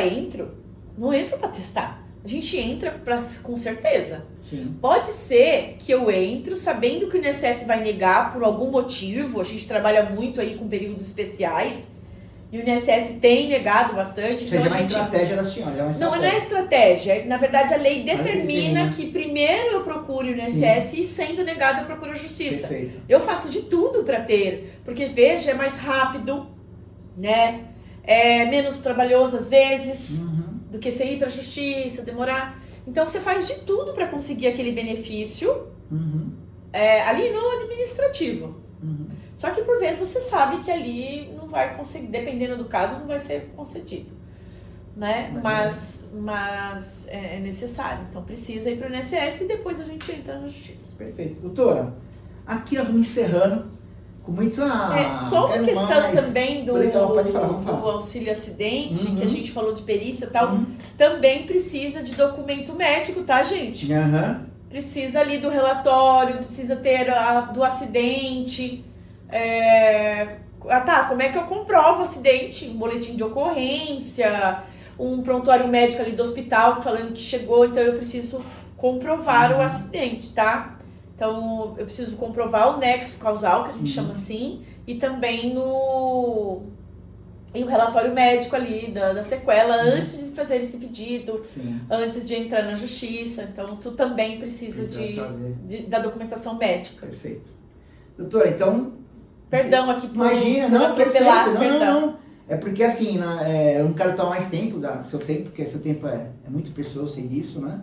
não entro para testar. A gente entra com certeza. Sim. Pode ser que eu entro sabendo que o INSS vai negar por algum motivo. A gente trabalha muito aí com períodos especiais e o INSS tem negado bastante. Então, é uma estratégia da senhora. Não é estratégia. Na verdade, a lei determina que primeiro eu procure o INSS e sendo negado eu procuro a justiça. Perfeito. Eu faço de tudo para ter, porque veja, é mais rápido, né? É menos trabalhoso às vezes do que você ir para a justiça, demorar. Então você faz de tudo para conseguir aquele benefício ali no administrativo. Só que por vezes você sabe que ali não vai conseguir, dependendo do caso, não vai ser concedido, né? Mas é necessário. Então precisa ir para o INSS e depois a gente entra na justiça. Perfeito. Doutora, aqui nós vamos encerrando com muita... só uma questão também do auxílio acidente, que a gente falou de perícia e tal, também precisa de documento médico, tá, gente? Precisa ali do relatório, precisa ter do acidente. Como é que eu comprovo o acidente? Um boletim de ocorrência, um prontuário médico ali do hospital falando que chegou, então eu preciso comprovar o acidente, tá? Então eu preciso comprovar o nexo causal, que a gente chama assim, e também o relatório médico ali da sequela antes de fazer esse pedido, antes de entrar na justiça. Então tu também precisa da documentação médica. Perfeito. Doutora, então... Perdão aqui por atropelar, não. É porque assim, eu não quero tomar mais tempo do seu tempo, porque seu tempo é muito precioso, sei disso, né?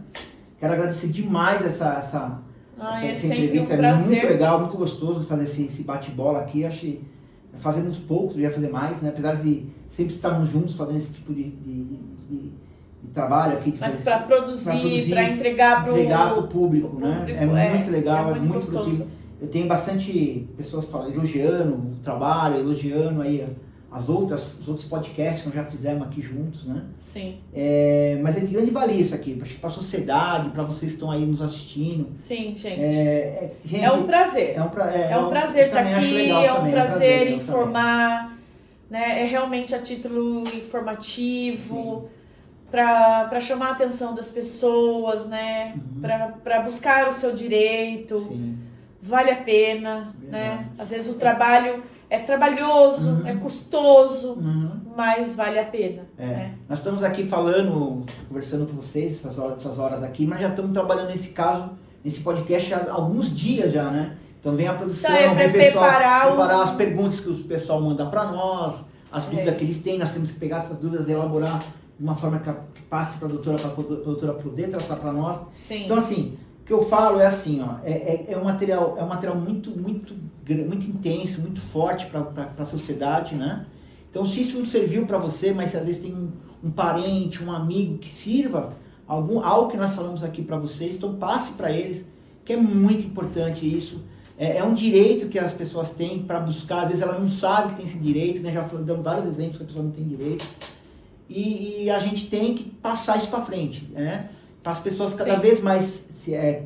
Quero agradecer demais essa entrevista, um prazer. É muito legal, muito gostoso de fazer esse bate-bola aqui. Achei, fazendo uns poucos, eu ia fazer mais, né? Apesar de sempre estarmos juntos fazendo esse tipo de trabalho aqui. Mas para produzir, para entregar para o público, né? É muito legal, é muito gostoso. produtivo. Eu tenho bastante pessoas falando, elogiando o trabalho, elogiando aí os outros podcasts que nós já fizemos aqui juntos, né? Sim. Mas é de grande valia isso aqui, para a sociedade, para vocês que estão aí nos assistindo. Sim, gente. Gente, é um prazer. É um prazer estar aqui, é um prazer informar, né? É realmente a título informativo, para chamar a atenção das pessoas, né? Para buscar o seu direito. Sim. Vale a pena, né? Às vezes o trabalho é trabalhoso, é custoso, mas vale a pena. Né? Nós estamos aqui conversando com vocês essas horas aqui, mas já estamos trabalhando nesse podcast há alguns dias já, né? Então vem a produção, vem preparar as perguntas que o pessoal manda para nós, as dúvidas que eles têm, nós temos que pegar essas dúvidas e elaborar de uma forma que passe para a doutora poder traçar para nós. Sim. Então assim, o que eu falo é assim, ó, é um material muito intenso, muito forte para a sociedade, né? Então, se isso não serviu para você, mas às vezes tem um parente, um amigo que sirva algo que nós falamos aqui para vocês, então passe para eles, que é muito importante isso. É um direito que as pessoas têm para buscar, às vezes ela não sabe que tem esse direito, né? Já damos vários exemplos que a pessoa não tem direito. E a gente tem que passar isso para frente, né? Para as pessoas cada vez mais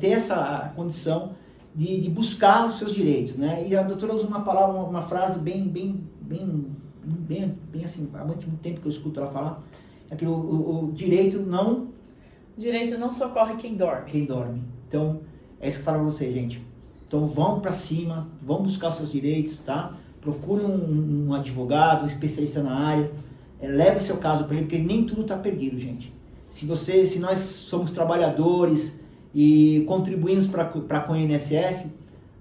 ter essa condição de buscar os seus direitos, né? E a doutora usa uma frase bem assim, há muito tempo que eu escuto ela falar, é que o direito não socorre quem dorme. Então, é isso que eu falo pra vocês, gente. Então, vão para cima, vão buscar os seus direitos, tá? Procure um advogado, um especialista na área, leve o seu caso para ele, porque nem tudo está perdido, gente. Se nós somos trabalhadores e contribuímos com o INSS,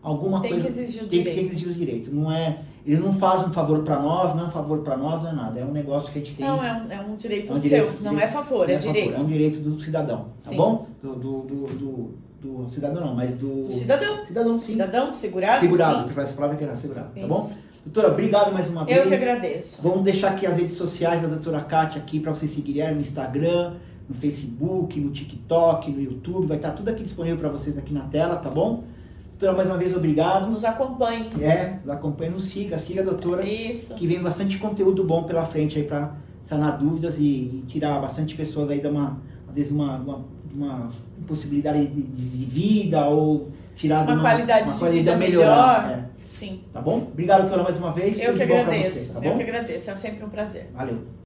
alguma Tem coisa... que exigir o Tem direito. que exigir o direito. Não é, eles não fazem um favor para nós, não é um favor para nós, não é nada. É um negócio que a gente tem... Não, é um direito É um seu, direito, não é favor, não é direito. favor, é um direito do cidadão, tá Sim. bom? Do cidadão não, mas do... Do cidadão. Cidadão, sim. Cidadão, segurado, Segurado, sim. porque essa palavra que era segurado, tá Isso. bom? Doutora, obrigado mais uma vez. Eu que agradeço. Vamos deixar aqui as redes sociais da doutora Kátia aqui para vocês seguirem no Instagram, no Facebook, no TikTok, no YouTube. Vai estar tudo aqui disponível para vocês aqui na tela, tá bom? Doutora, mais uma vez, obrigado. Nos acompanhe. Nos acompanhe, nos siga a doutora. Isso. Que vem bastante conteúdo bom pela frente aí para sanar dúvidas e tirar bastante pessoas aí de às vezes uma possibilidade de vida ou tirar Uma qualidade de vida melhorar. melhor. Sim. Tá bom? Obrigado, doutora, mais uma vez. Eu Tudo que de bom pra agradeço. você, tá Eu bom? que agradeço. É sempre um prazer. Valeu.